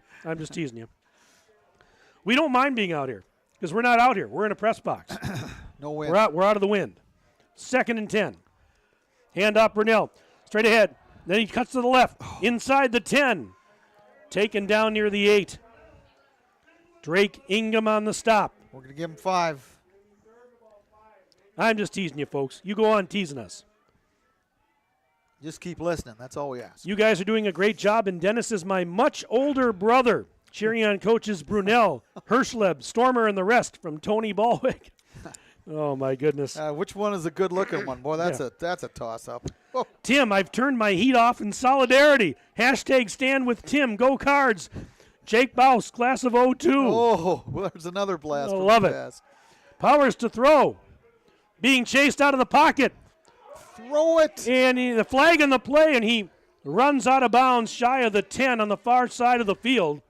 We don't mind being out here because we're not out here. We're in a press box. No wind. We're out of the wind. 2nd and 10. Hand off Brunel. Straight ahead. Then he cuts to the left. Inside the 10. Taken down near the 8. Drake Ingham on the stop. We're going to give him 5. I'm just teasing you, folks. You go on teasing us. Just keep listening. That's all we ask. You guys are doing a great job, and Dennis is my much older brother. Cheering on coaches Brunel, Hirschleb, Stormer, and the rest from Tony Ballweg. Oh, my goodness. Which one is a good-looking one? Boy, that's a toss-up. Oh. Tim, I've turned my heat off in solidarity. Hashtag stand with Tim. Go Cards. Jake Baus, class of 02. Oh, well, there's another blast. I love it. Pass. Powers to throw. Being chased out of the pocket. Throw it. And the flag in the play, and he runs out of bounds shy of the 10 on the far side of the field.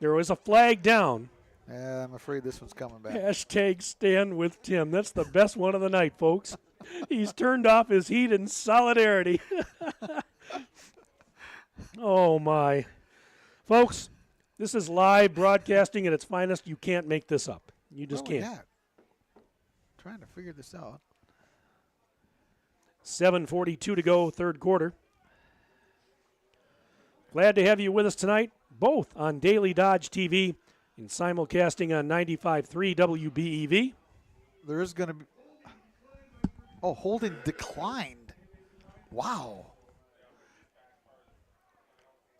There was a flag down. Yeah, I'm afraid this one's coming back. Hashtag stand with Tim. That's the best one of the night, folks. He's turned off his heat in solidarity. Oh, my. Folks, this is live broadcasting at its finest. You can't make this up. You just can't. Yeah. Trying to figure this out. 7:42 to go, third quarter. Glad to have you with us tonight, both on Daily Dodge TV and simulcasting on 95.3 WBEV. There is going to be... Oh, holding declined. Wow.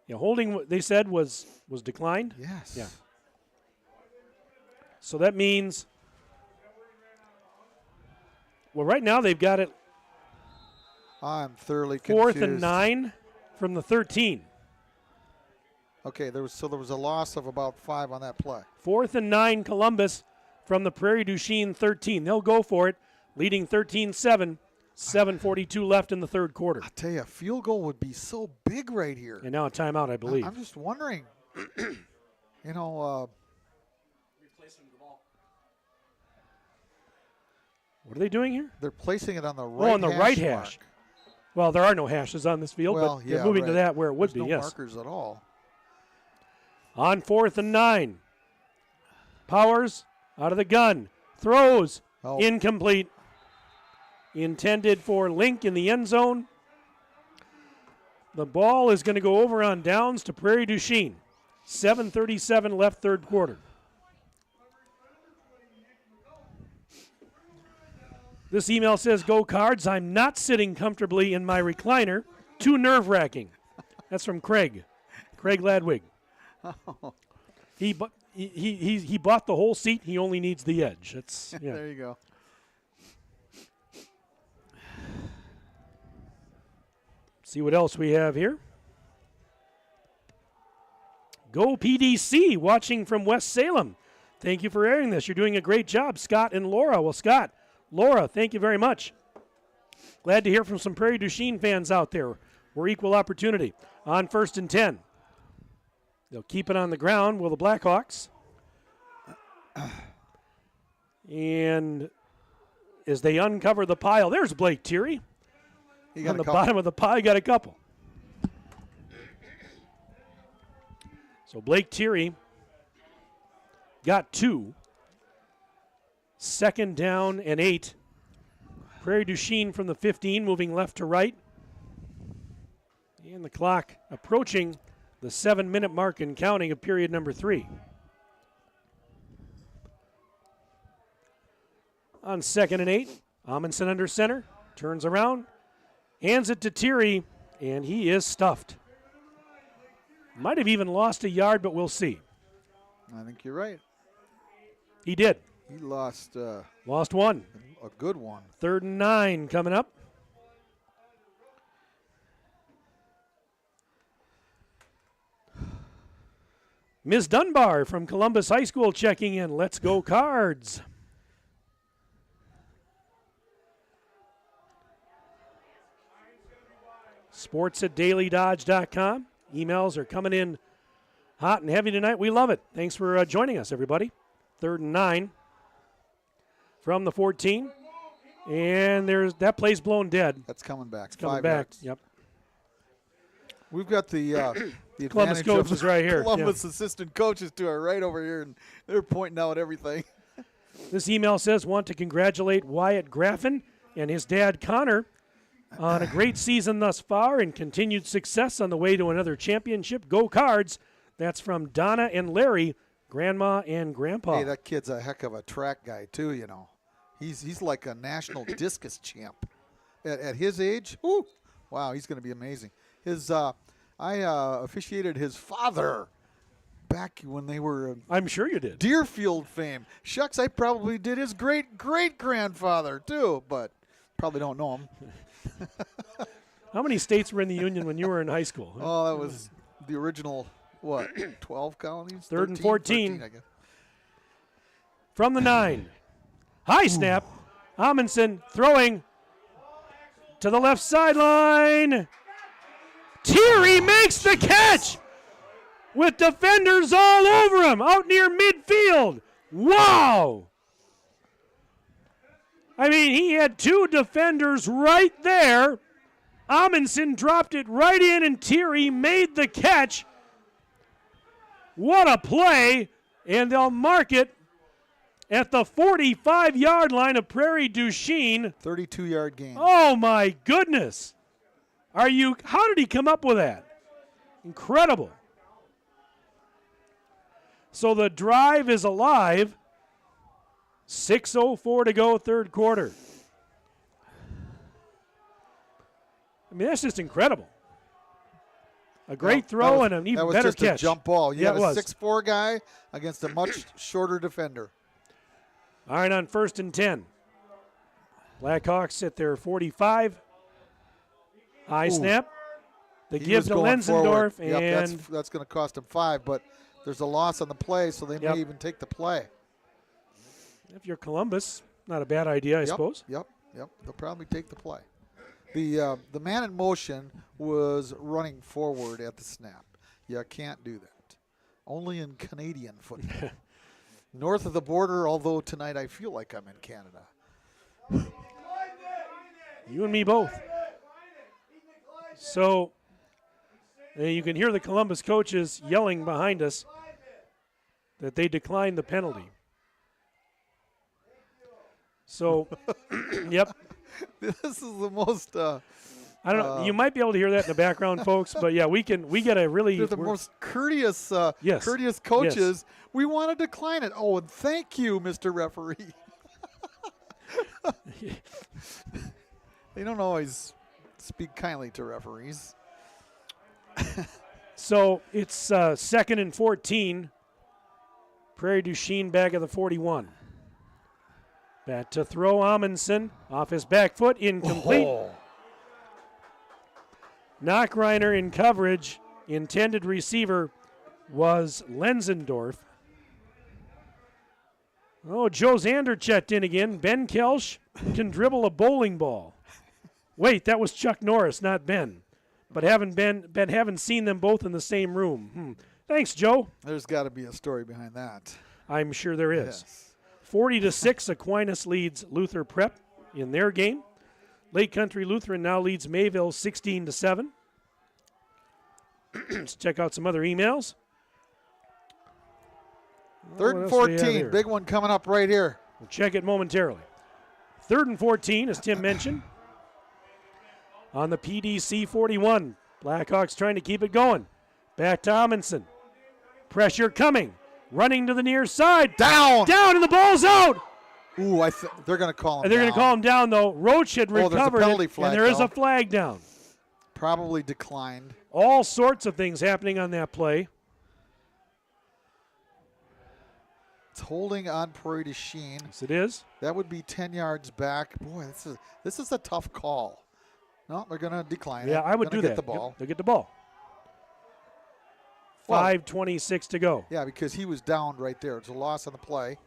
Yeah, holding, they said, was declined? Yes. Yeah. So that means, well, right now they've got it I'm thoroughly 4th confused. and 9 from the 13. Okay, there was a loss of about 5 on that play. 4th and 9 Columbus from the Prairie du Chien 13. They'll go for it, leading 13-7, 7:42 left in the third quarter. I tell you, a field goal would be so big right here. And now a timeout, I believe. I'm just wondering, you know, what are they doing here? they're placing it on the right. On the right hash. mark. Well, there are no hashes on this field, Well, but yeah, they're moving to right. that where it would There's be, no yes. markers at all. On 4th and 9. Powers out of the gun. Throws. Oh. Incomplete. Intended for Link in the end zone. The ball is going to go over on downs to Prairie du Chien. 7:37 left third quarter. This email says, "Go Cards. I'm not sitting comfortably in my recliner. Too nerve-wracking." That's from Craig. Craig Ladwig. He bought the whole seat. He only needs the edge. That's yeah. There you go. See what else we have here. Go PDC, watching from West Salem. Thank you for airing this. You're doing a great job, Scott and Laura. Well, Scott, Laura, thank you very much. Glad to hear from some Prairie du Chien fans out there. We're equal opportunity. On 1st and 10. They'll keep it on the ground, will the Blackhawks. And as they uncover the pile, there's Blake Thierry. On the bottom of the pile, got a couple. So Blake Thierry got 2. 2nd down and 8. Prairie du Chien from the 15, moving left to right. And the clock approaching the 7-minute mark and counting of period number 3. On 2nd and 8, Amundsen under center, turns around, hands it to Thierry, and he is stuffed. Might have even lost a yard, but we'll see. I think you're right. He did. He lost. Lost one. A good one. 3rd and 9 coming up. Ms. Dunbar from Columbus High School checking in. Let's go Cards. sports@dailydodge.com. Emails are coming in hot and heavy tonight. We love it. Thanks for joining us, everybody. 3rd and 9 from the 14. And there's that play's blown dead. That's coming back. It's coming 5 back. yards. Yep. We've got the Columbus advantage coach of is right here. Columbus assistant coaches to our right over here, and they're pointing out everything. This email says, want to congratulate Wyatt Graffin and his dad Connor on a great season thus far and continued success on the way to another championship. Go Cards. That's from Donna and Larry, Grandma and Grandpa. Hey, that kid's a heck of a track guy too. You know, he's like a national discus champ. At his age, whoo, wow, he's going to be amazing. His I officiated his father back when they were. I'm sure you did. Deerfield fame. Shucks, I probably did his great-great-grandfather too, but probably don't know him. How many states were in the Union when you were in high school? Oh, that was the original, 12 colonies? 3rd and 14. 13, I guess. From the 9. High snap. Amundsen throwing to the left sideline. Thierry makes the catch with defenders all over him out near midfield. Wow. I mean, he had 2 defenders right there. Amundsen dropped it right in, and Thierry made the catch. What a play. And they'll mark it at the 45-yard line of Prairie du Chien. 32-yard gain. Oh, my goodness. How did he come up with that? Incredible. So the drive is alive. 6:04 to go, third quarter. I mean, that's just incredible. A great throw and an even better catch. That was just catch. a jump ball. You Yeah, had it a was. 6'4" guy against a much shorter defender. All right, on 1st and 10. Blackhawks at their 45. High snap. The give to Lenzendorf. And that's going to cost him 5, but there's a loss on the play, so they may even take the play. If you're Columbus, not a bad idea, I suppose. Yep. They'll probably take the play. The man in motion was running forward at the snap. You can't do that. Only in Canadian football. North of the border, although tonight I feel like I'm in Canada. You and me both. So you can hear the Columbus coaches yelling behind us that they declined the penalty. So, yep. This is the most. I don't know. You might be able to hear that in the background, folks. But yeah, we get a really. They're the most courteous, courteous coaches. Yes. We want to decline it. Oh, and thank you, Mr. Referee. They don't always speak kindly to referees. So it's 2nd and 14. Prairie du Chien back at the 41. Bat to throw. Amundsen off his back foot, incomplete. Oh. Knockreiner in coverage. Intended receiver was Lenzendorf. Oh, Joe Zander checked in again. Ben Kelsch can dribble a bowling ball. Wait, that was Chuck Norris, not Ben. But haven't seen them both in the same room. Thanks, Joe. There's got to be a story behind that. I'm sure there is. Yes. 40-6, Aquinas leads Luther Prep in their game. Lake Country Lutheran now leads Mayville 16-7. Let's check out some other emails. 3rd and 14, big one coming up right here. We'll check it momentarily. 3rd and 14, as Tim mentioned. On the PDC 41, Blackhawks trying to keep it going. Back to Amundsen. Pressure coming. Running to the near side. Down, and the ball's out. Ooh, they're going to call him down. They're going to call him down, though. Roach had recovered there's a penalty it, flag, and there is a flag down. Probably declined. All sorts of things happening on that play. It's holding on Prairie du Chien. Yes, it is. That would be 10 yards back. Boy, this is a tough call. No, they're going to decline it. Yeah, I would do that. Get the ball. They'll get the ball. 5:26 to go. Yeah, because he was down right there. It's a loss on the play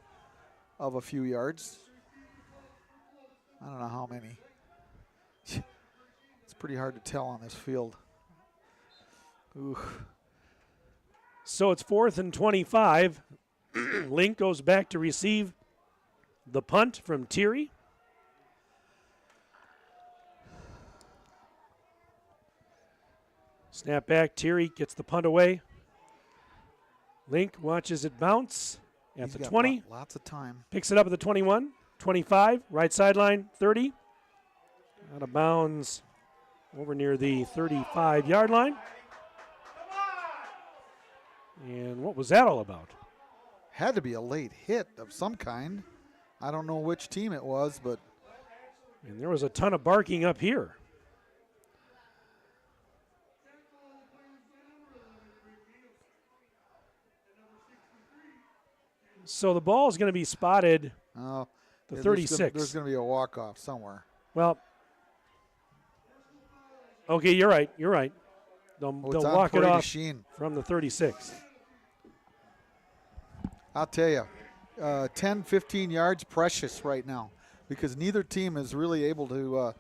of a few yards. I don't know how many. It's pretty hard to tell on this field. Ooh. So it's 4th and 25. Link goes back to receive the punt from Thierry. Snap back. Thierry gets the punt away. Link watches it bounce at He's the got 20. Lots of time. Picks it up at the 21, 25, right sideline, 30. Out of bounds over near the 35-yard line. And what was that all about? Had to be a late hit of some kind. I don't know which team it was, but. And there was a ton of barking up here. So the ball is going to be spotted. The 36. There's going to be a walk-off somewhere. Well, okay, you're right. They'll walk it off from the 36. I'll tell you, 10, 15 yards, precious right now, because neither team is really able to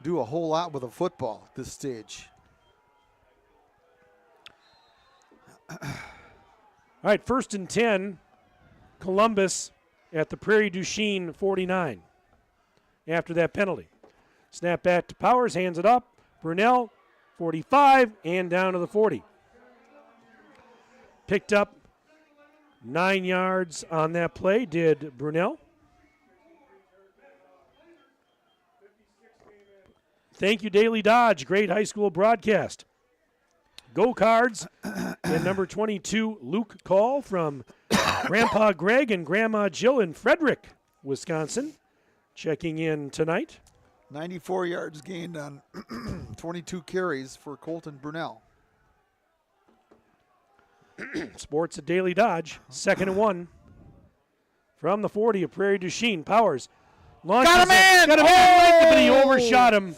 do a whole lot with a football at this stage. All right, 1st and 10. Columbus at the Prairie du Chien 49 after that penalty. Snap back to Powers, hands it up. Brunel, 45, and down to the 40. Picked up 9 yards on that play, did Brunel. Thank you, Daily Dodge. Great high school broadcast. Go Cards. And number 22, Luke Call from Grandpa Greg and Grandma Jill in Frederick, Wisconsin, checking in tonight. 94 yards gained on 22 carries for Colton Brunel. Sports at Daily Dodge. 2nd and 1. From the 40 of Prairie du Chien. Powers. Launches Got a man! Got a man, but he overshot him.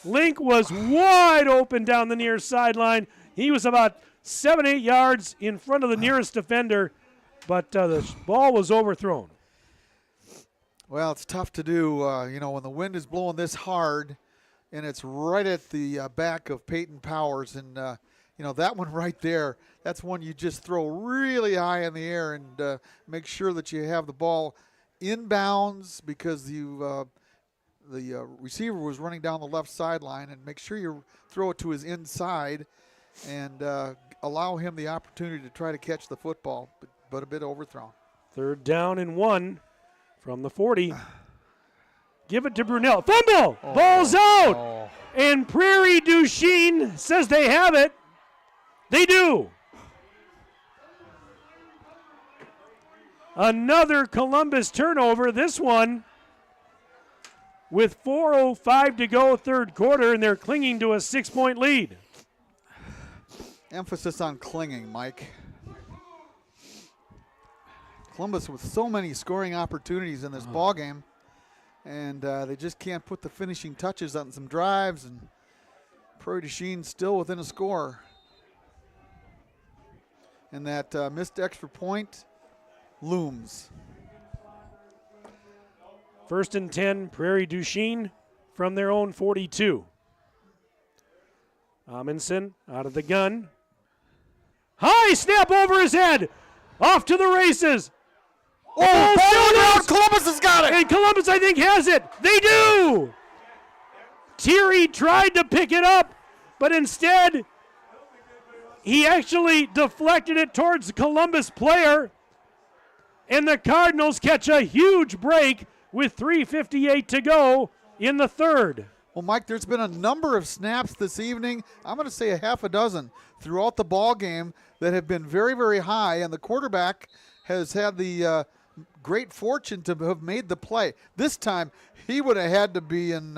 Link was wide open down the near sideline. He was about 7-8 yards in front of the nearest defender, but the ball was overthrown. Well, it's tough to do, when the wind is blowing this hard, and it's right at the back of Peyton Powers, and that one right there, that's one you just throw really high in the air and make sure that you have the ball inbounds because the receiver was running down the left sideline, and make sure you throw it to his inside and allow him the opportunity to try to catch the football, but a bit overthrown. 3rd down and 1 from the 40. Give it to Brunel. Fumble! Ball's out! And Prairie du Chien says they have it. They do. Another Columbus turnover. This one with 4:05 to go, 3rd quarter, and they're clinging to a 6-point lead. Emphasis on clinging, Mike. Columbus with so many scoring opportunities in this ball game, and they just can't put the finishing touches on some drives, and Prairie du Chien still within a score. And that missed extra point looms. 1st and 10, Prairie du Chien from their own 42. Amundsen out of the gun. High snap over his head. Off to the races. Oh, Columbus has got it. And Columbus, I think, has it. They do. Thierry tried to pick it up, but instead he actually deflected it towards the Columbus player. And the Cardinals catch a huge break with 3:58 to go in the 3rd. Well, Mike, there's been a number of snaps this evening. I'm going to say a half a dozen throughout the ball game that have been very, very high, and the quarterback has had the great fortune to have made the play. This time, he would have had to be in,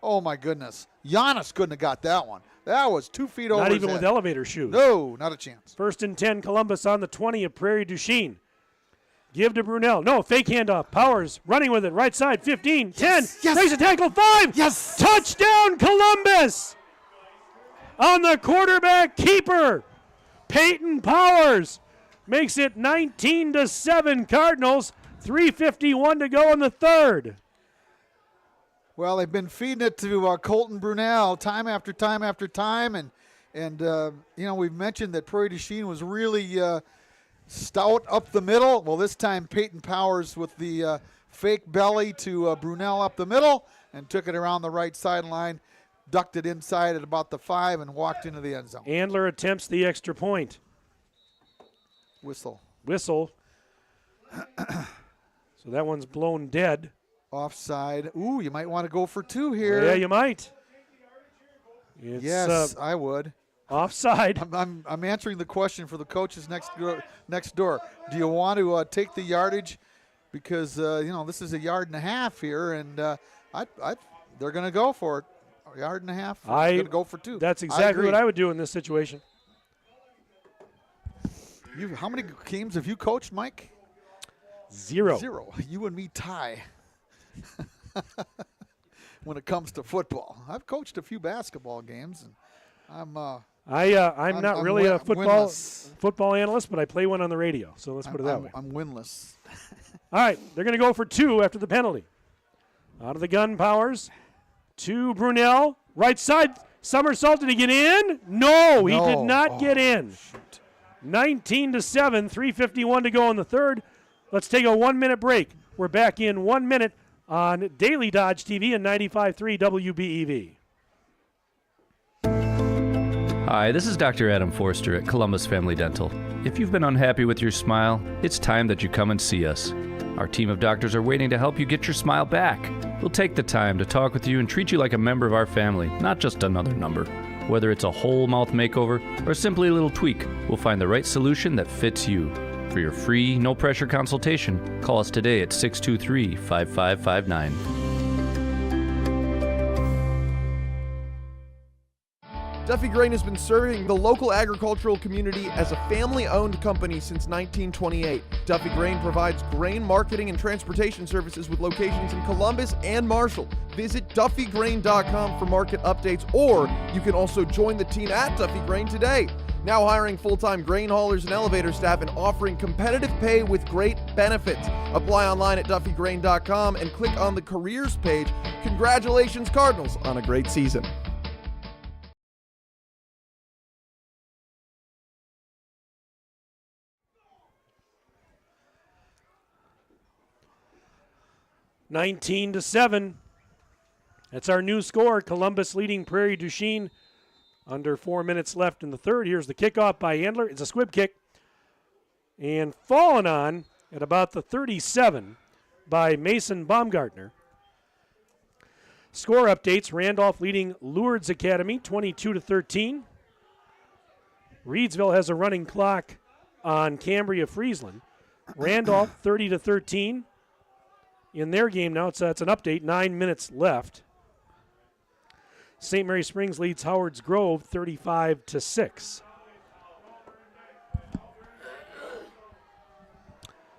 oh my goodness. Giannis couldn't have got that one. That was 2 feet over Not his even head. with elevator shoes. No, not a chance. 1st and 10, Columbus on the 20 of Prairie du Chien. Give to Brunel. No, fake handoff. Powers running with it. Right side, 15, 10. Yes. Makes a tackle, 5. Yes. Touchdown, Columbus. On the quarterback keeper, Peyton Powers makes it 19-7 Cardinals. 3:51 to go in the 3rd. Well, they've been feeding it to Colton Brunel time after time after time, and we've mentioned that Prairie du Chien was really stout up the middle. Well, this time Peyton Powers with the fake belly to Brunel up the middle and took it around the right sideline, ducked it inside at about the 5, and walked into the end zone. Andler attempts the extra point. Whistle. So that one's blown dead. Offside. Ooh, you might want to go for 2 here. Yeah, you might. It's, yes, I would. Offside. I'm answering the question for the coaches next door. Do you want to take the yardage? Because this is 1.5 yards here, and they're going to go for it. 1.5 yards. They're going to go for 2. That's exactly what I would do in this situation. How many games have you coached, Mike? 0. You and me tie. When it comes to football, I've coached a few basketball games, and I'm not really a football analyst, but I play one on the radio. So let's put it that way. I'm winless. All right, they're going to go for 2 after the penalty. Out of the gun, Powers to Brunel, right side, somersault. Did he get in? No, he did not get in. 19-7, 3:51 to go in the 3rd. Let's take a 1-minute break. We're back in 1 minute on Daily Dodge TV and 95.3 WBEV. Hi, this is Dr. Adam Forster at Columbus Family Dental. If you've been unhappy with your smile, it's time that you come and see us. Our team of doctors are waiting to help you get your smile back. We'll take the time to talk with you and treat you like a member of our family, not just another number. Whether it's a whole mouth makeover or simply a little tweak, we'll find the right solution that fits you. For your free, no-pressure consultation, call us today at 623-5559. Duffy Grain has been serving the local agricultural community as a family-owned company since 1928. Duffy Grain provides grain marketing and transportation services with locations in Columbus and Marshall. Visit duffygrain.com for market updates, or you can also join the team at Duffy Grain today. Now hiring full-time grain haulers and elevator staff and offering competitive pay with great benefits. Apply online at duffygrain.com and click on the careers page. Congratulations, Cardinals, on a great season. (19-7). That's our new score. Columbus leading Prairie du Chien. Under 4 minutes left in the third. Here's the kickoff by Andler. It's a squib kick. And fallen on at about the 37 by Mason Baumgartner. Score updates. Randolph leading Lourdes Academy 22-13. Reedsville has a running clock on Cambria Friesland. Randolph 30-13 in their game now. It's an update. 9 minutes left. St. Mary Springs leads Howards Grove 35-6.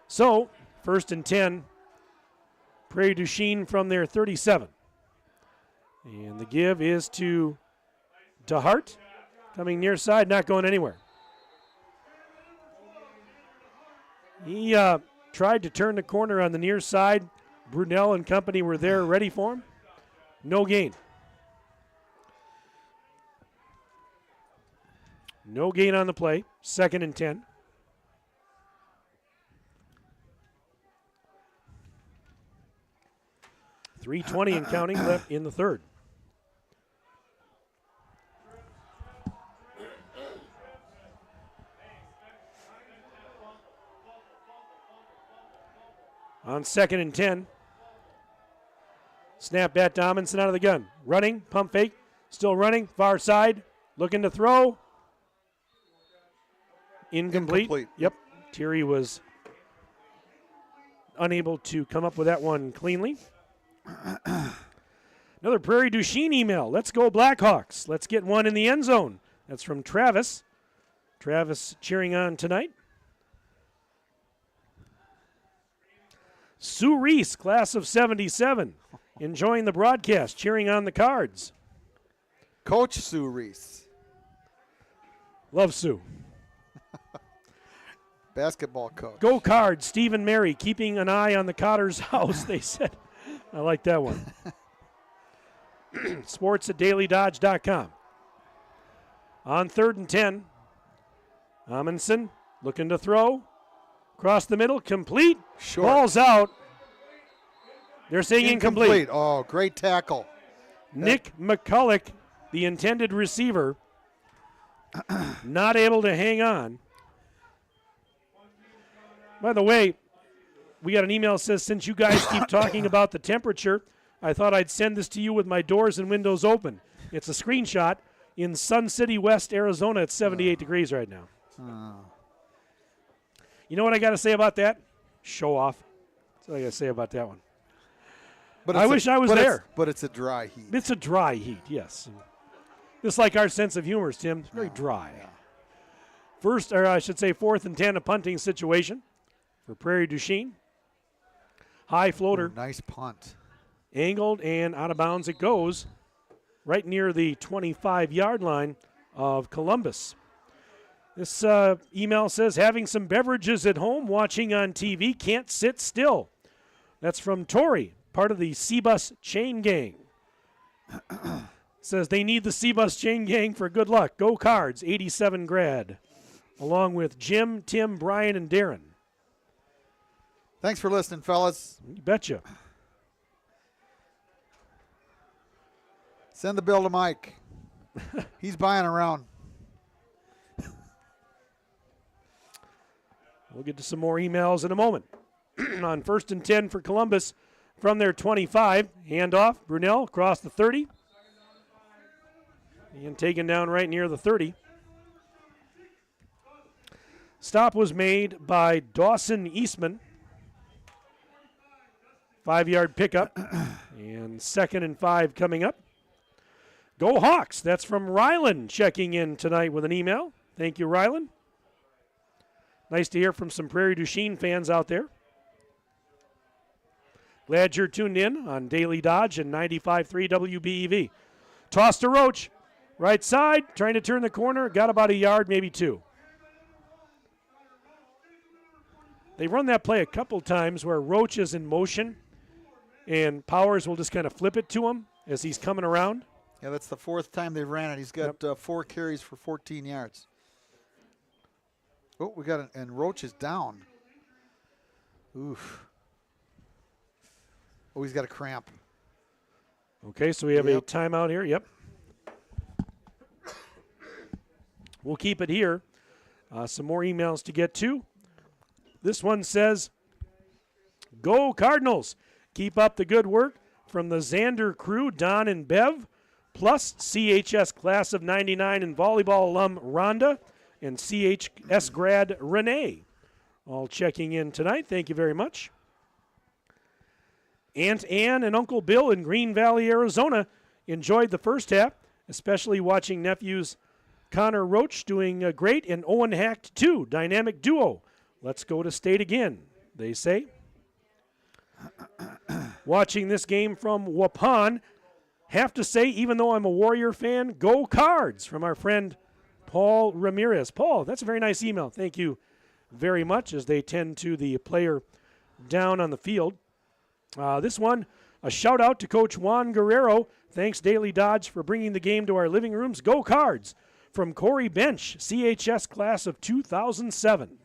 So, 1st and 10, Prairie du Chien from their 37. And the give is to DeHart, coming near side, not going anywhere. He tried to turn the corner on the near side. Brunel and company were there ready for him. No gain. No gain on the play. 2nd and 10. .320 and counting left in the third. On 2nd and 10. Snap bat Dommonson out of the gun. Running, pump fake, still running, far side, looking to throw. Incomplete. Yep. Thierry was unable to come up with that one cleanly. Another Prairie du Chien email. Let's go Blackhawks. Let's get one in the end zone. That's from Travis. Travis cheering on tonight. Sue Reese, class of 77, enjoying the broadcast, cheering on the Cards. Coach Sue Reese. Love Sue. Basketball coach. Go Cards, Stephen Mary, keeping an eye on the Cotter's house, they said. I like that one. Sports at dailydodge.com. On 3rd and 10, Amundsen looking to throw. Across the middle, complete. Short. Ball's out. They're saying incomplete. Oh, great tackle. Nick McCulloch, the intended receiver, not able to hang on. By the way, we got an email that says, since you guys keep talking about the temperature, I thought I'd send this to you with my doors and windows open. It's a screenshot in Sun City, West Arizona. It's 78 degrees right now. You know what I got to say about that? Show off. That's what I got to say about that one. But I wish I was there. But it's a dry heat. It's a dry heat, yes. Just like our sense of humor, Tim. It's very dry. Yeah. 4th and 10, a punting situation for Prairie du Chien. High floater. Ooh, nice punt. Angled and out of bounds it goes. Right near the 25-yard line of Columbus. This email says, having some beverages at home, watching on TV, can't sit still. That's from Tori, part of the C-Bus Chain Gang. Says they need the C-Bus Chain Gang for good luck. Go Cards, 87 grad. Along with Jim, Tim, Brian, and Darren. Thanks for listening, fellas. You betcha. Send the bill to Mike. He's buying around. We'll get to some more emails in a moment. On 1st and 10 for Columbus from their 25. Handoff, Brunel across the 30. And taken down right near the 30. Stop was made by Dawson Eastman. 5-yard pickup. And 2nd and 5 coming up. Go Hawks. That's from Rylan checking in tonight with an email. Thank you, Rylan. Nice to hear from some Prairie du Chien fans out there. Glad you're tuned in on Daily Dodge and 95.3 WBEV. Toss to Roach. Right side, trying to turn the corner. Got about a yard, maybe 2. They run that play a couple times where Roach is in motion and Powers will just kind of flip it to him as he's coming around. Yeah, that's the 4th time they've ran it. He's got 4 carries for 14 yards. Oh, we got and Roach is down. Oof. Oh, he's got a cramp. Okay, so we have a timeout here. Yep. We'll keep it here. Some more emails to get to. This one says, Go Cardinals. Keep up the good work from the Xander crew, Don and Bev, plus CHS class of 99 and volleyball alum Rhonda and CHS grad Renee. All checking in tonight. Thank you very much. Aunt Ann and Uncle Bill in Green Valley, Arizona enjoyed the first half, especially watching nephews Connor Roach doing great and Owen Hacked too. Dynamic duo. Let's go to state again, they say. Watching this game from Waupun, have to say, even though I'm a Warrior fan, go Cards from our friend Paul Ramirez. Paul, that's a very nice email. Thank you very much as they tend to the player down on the field. This one, a shout out to Coach Juan Guerrero. Thanks, Daily Dodge, for bringing the game to our living rooms. Go Cards from Corey Bench, CHS class of 2007.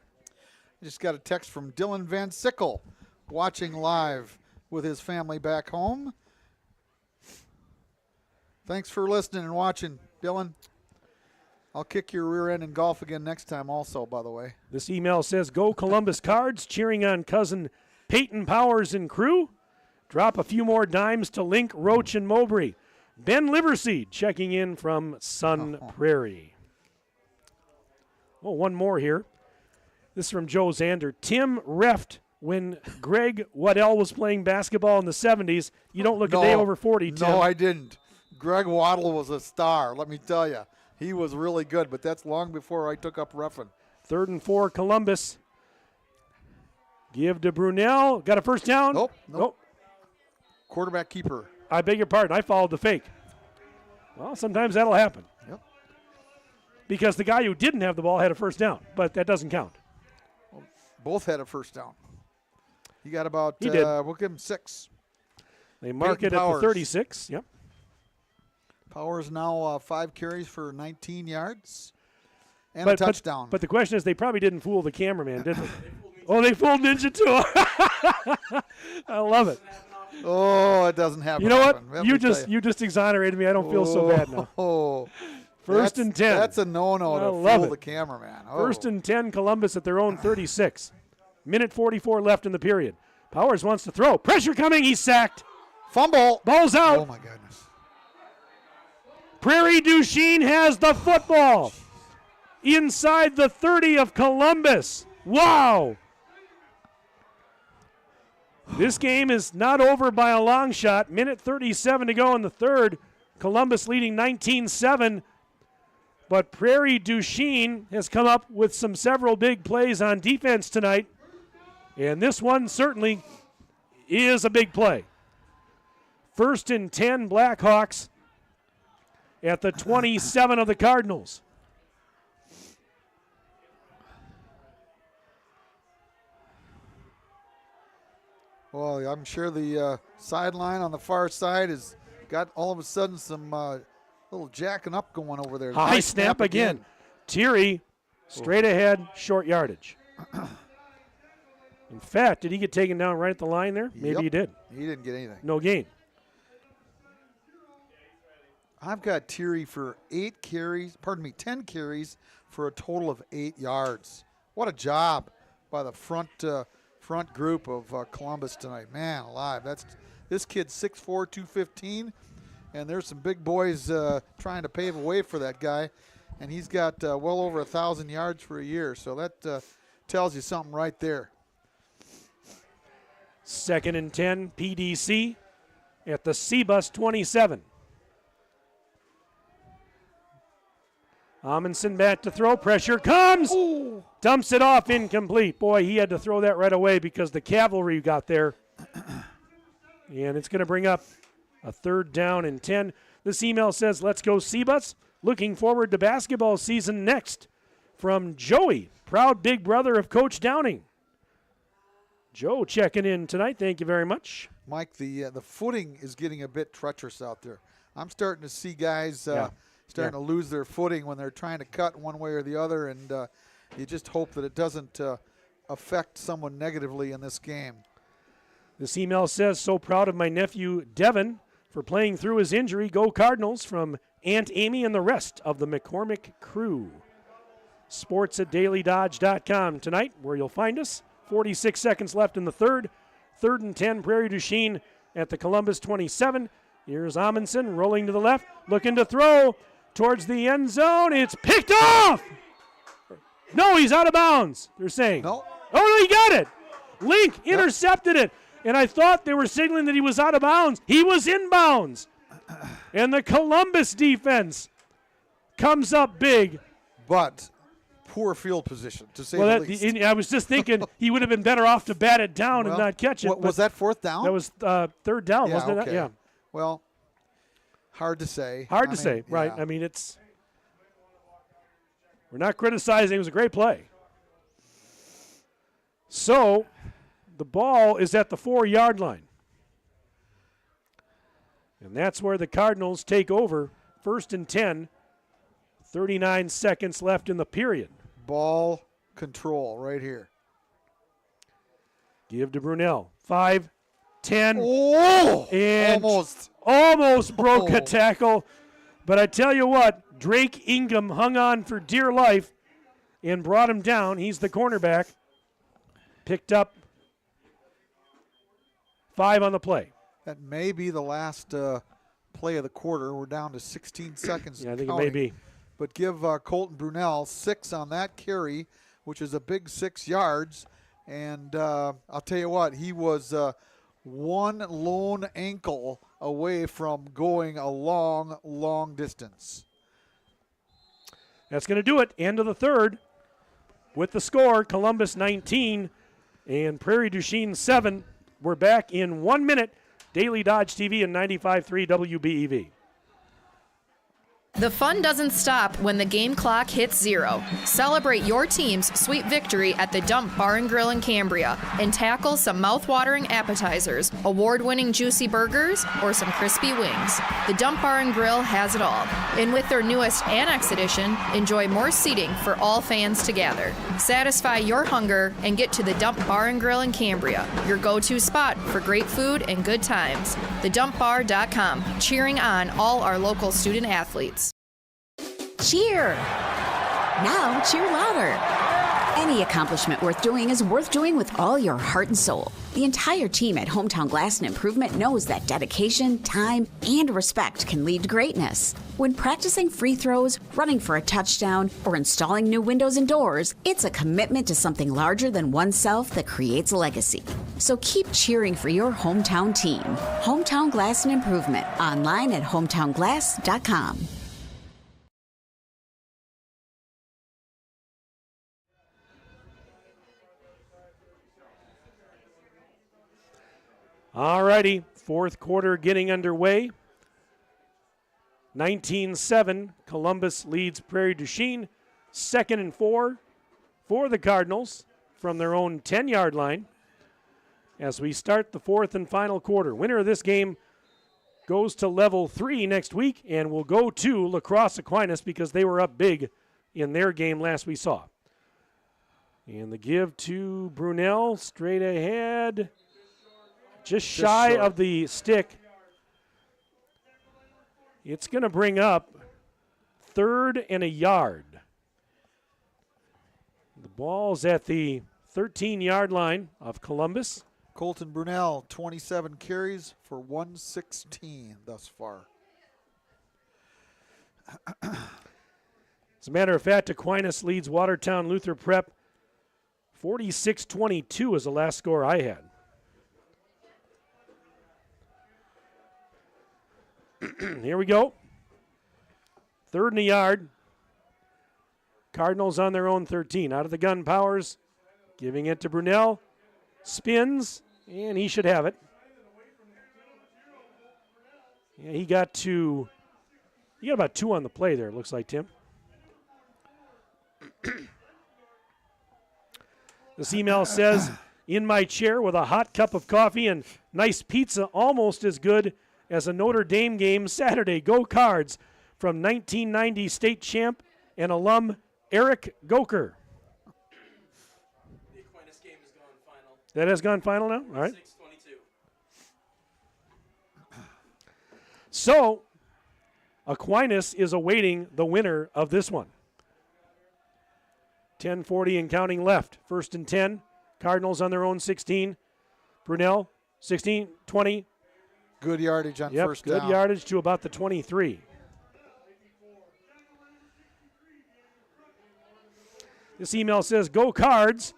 Just got a text from Dylan Van Sickle, watching live with his family back home. Thanks for listening and watching, Dylan. I'll kick your rear end in golf again next time also, by the way. This email says, Go Columbus Cards, cheering on cousin Peyton Powers and crew. Drop a few more dimes to Link, Roach, and Mowbray. Ben Liverseed checking in from Sun Prairie. Oh, one more here. This is from Joe Zander. Tim reffed when Greg Waddell was playing basketball in the 70s. You don't look a day over 40, Tim. No, I didn't. Greg Waddle was a star, let me tell you. He was really good, but that's long before I took up reffing. 3rd and 4, Columbus. Give to Brunel. Got a first down? Nope. Quarterback keeper. I beg your pardon. I followed the fake. Well, sometimes that'll happen. Yep. Because the guy who didn't have the ball had a first down, but that doesn't count. Well, both had a first down. He got about, he did. We'll give him 6. They mark it at the 36. Yep. Powers now 5 carries for 19 yards and a touchdown. But the question is, they probably didn't fool the cameraman, did they? Oh, they fooled Ninja too. I love it. Oh, it doesn't happen. You know what? You just exonerated me. I don't feel so bad now. Oh, First and 10. That's a no-no to fool the cameraman. Oh. 1st and 10, Columbus at their own 36. Minute 44 left in the period. Powers wants to throw. Pressure coming. He's sacked. Fumble. Ball's out. Oh, my goodness. Prairie du Chien has the football inside the 30 of Columbus. Wow. This game is not over by a long shot. Minute 37 to go in the third. Columbus leading 19-7. But Prairie du Chien has come up with several big plays on defense tonight. And this one certainly is a big play. 1st and 10 Blackhawks at the 27 of the Cardinals. Well, I'm sure the sideline on the far side has got all of a sudden some little jacking up going over there. High snap again. Thierry, straight ahead, short yardage. In fact, did he get taken down right at the line there? Maybe he did. He didn't get anything. No gain. I've got Thierry for 10 carries for a total of 8 yards. What a job by the front group of Columbus tonight. Man alive. This kid's 6'4", 215, and there's some big boys trying to pave a way for that guy, and he's got well over 1,000 yards for a year, so that tells you something right there. 2nd and 10, PDC at the C-Bus 27. Amundsen back to throw. Pressure comes. Ooh. Dumps it off, incomplete. Boy, he had to throw that right away because the cavalry got there. And it's going to bring up a 3rd down and 10. This email says, let's go Seabus. Looking forward to basketball season next. From Joey, proud big brother of Coach Downing. Joe checking in tonight. Thank you very much. Mike, the footing is getting a bit treacherous out there. I'm starting to see guys starting to lose their footing when they're trying to cut one way or the other, and you just hope that it doesn't affect someone negatively in this game. This email says, so proud of my nephew Devin for playing through his injury. Go Cardinals, from Aunt Amy and the rest of the McCormick crew. Sports at dailydodge.com tonight, where you'll find us. 46 seconds left in the third. 3rd and 10, Prairie du Chien at the Columbus 27. Here's Amundsen rolling to the left, looking to throw towards the end zone. It's picked off! No, he's out of bounds, they're saying. No. Oh, no, he got it. Link intercepted it. And I thought they were signaling that he was out of bounds. He was in bounds. And the Columbus defense comes up big. But poor field position, to say the least. I was just thinking he would have been better off to bat it down and not catch it. Was that 4th down? That was 3rd down, wasn't it? Yeah. Well, hard to say. Hard to say, right. I mean, we're not criticizing. It was a great play. So the ball is at the 4-yard line. And that's where the Cardinals take over. 1st and 10. 39 seconds left in the period. Ball control right here. Give to Brunel. 5, 10. Oh, and almost broke a tackle. But I tell you what, Drake Ingham hung on for dear life and brought him down. He's the cornerback. Picked up 5 on the play. That may be the last play of the quarter. We're down to 16 seconds. Yeah, I think it may be. But give Colton Brunel 6 on that carry, which is a big 6 yards. And I'll tell you what, he was one lone ankle away from going a long, long distance. That's going to do it. End of the third. With the score, Columbus 19 and Prairie du Chien 7. We're back in 1 minute. Daily Dodge TV and 95.3 WBEV. The fun doesn't stop when the game clock hits 0. Celebrate your team's sweet victory at the Dump Bar and Grill in Cambria and tackle some mouth-watering appetizers, award-winning juicy burgers, or some crispy wings. The Dump Bar and Grill has it all. And with their newest Annex edition, enjoy more seating for all fans to gather. Satisfy your hunger and get to the Dump Bar and Grill in Cambria, your go-to spot for great food and good times. TheDumpBar.com, cheering on all our local student athletes. Cheer! Now cheer louder. Any accomplishment worth doing is worth doing with all your heart and soul. The entire team at Hometown Glass and Improvement knows that dedication, time, and respect can lead to greatness. When practicing free throws, running for a touchdown, or installing new windows and doors, it's a commitment to something larger than oneself that creates a legacy. So keep cheering for your hometown team. Hometown Glass and Improvement, online at hometownglass.com. All righty, fourth quarter getting underway. 19-7, Columbus leads Prairie du Chien. 2nd and 4 for the Cardinals from their own 10-yard line as we start the fourth and final quarter. Winner of this game goes to level 3 next week and will go to La Crosse Aquinas because they were up big in their game last we saw. And the give to Brunel straight ahead. Just shy of the stick. It's going to bring up 3rd and a yard. The ball's at the 13-yard line of Columbus. Colton Brunel, 27 carries for 116 thus far. As a matter of fact, Aquinas leads Watertown Luther Prep 46-22 is the last score I had. Here we go. 3rd and a yard. Cardinals on their own 13. Out of the gun, Powers giving it to Brunel. Spins, and he should have it. Yeah, he got about 2 on the play there, it looks like, Tim. This email says, in my chair with a hot cup of coffee and nice pizza, almost as good as a Notre Dame game Saturday. Go Cards, from 1990 state champ and alum Eric Goker. The Aquinas game has gone final. That has gone final now? All right. 6-22. So, Aquinas is awaiting the winner of this one. 10:40 and counting left. 1st and 10. Cardinals on their own 16. Brunel, 16, 20. Good yardage on first down. Good yardage to about the 23. This email says, go Cards.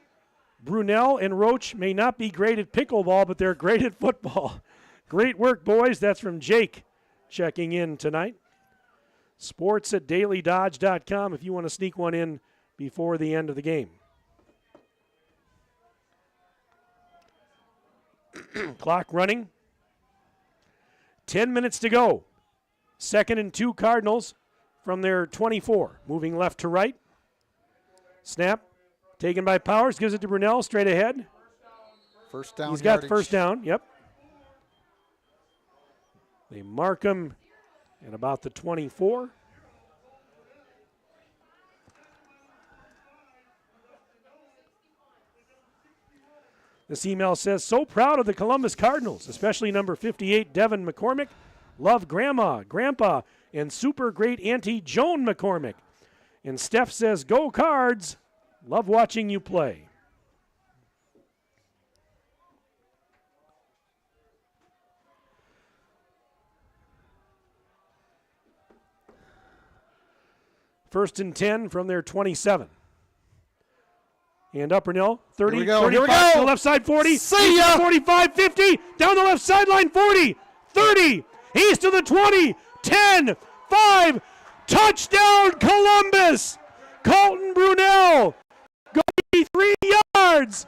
Brunel and Roach may not be great at pickleball, but they're great at football. Great work, boys. That's from Jake checking in tonight. Sports at dailydodge.com if you want to sneak one in before the end of the game. Clock running. 10 minutes to go. 2nd and 2 Cardinals from their 24. Moving left to right. Snap. Taken by Powers. Gives it to Brunel straight ahead. First down. He's got first down. Yep. They mark him at about the 24. This email says, so proud of the Columbus Cardinals, especially number 58, Devin McCormick. Love Grandma, Grandpa, and super great Auntie Joan McCormick. And Steph says, go Cards. Love watching you play. First and 10 from their 27. And up Brunel, 30, here we go. 35 Here we go. to the left side, 40. See ya. 45, 50, down the left sideline, 40, 30. He's to the 20, 10, 5. Touchdown, Columbus. Colton Brunel going 3 yards.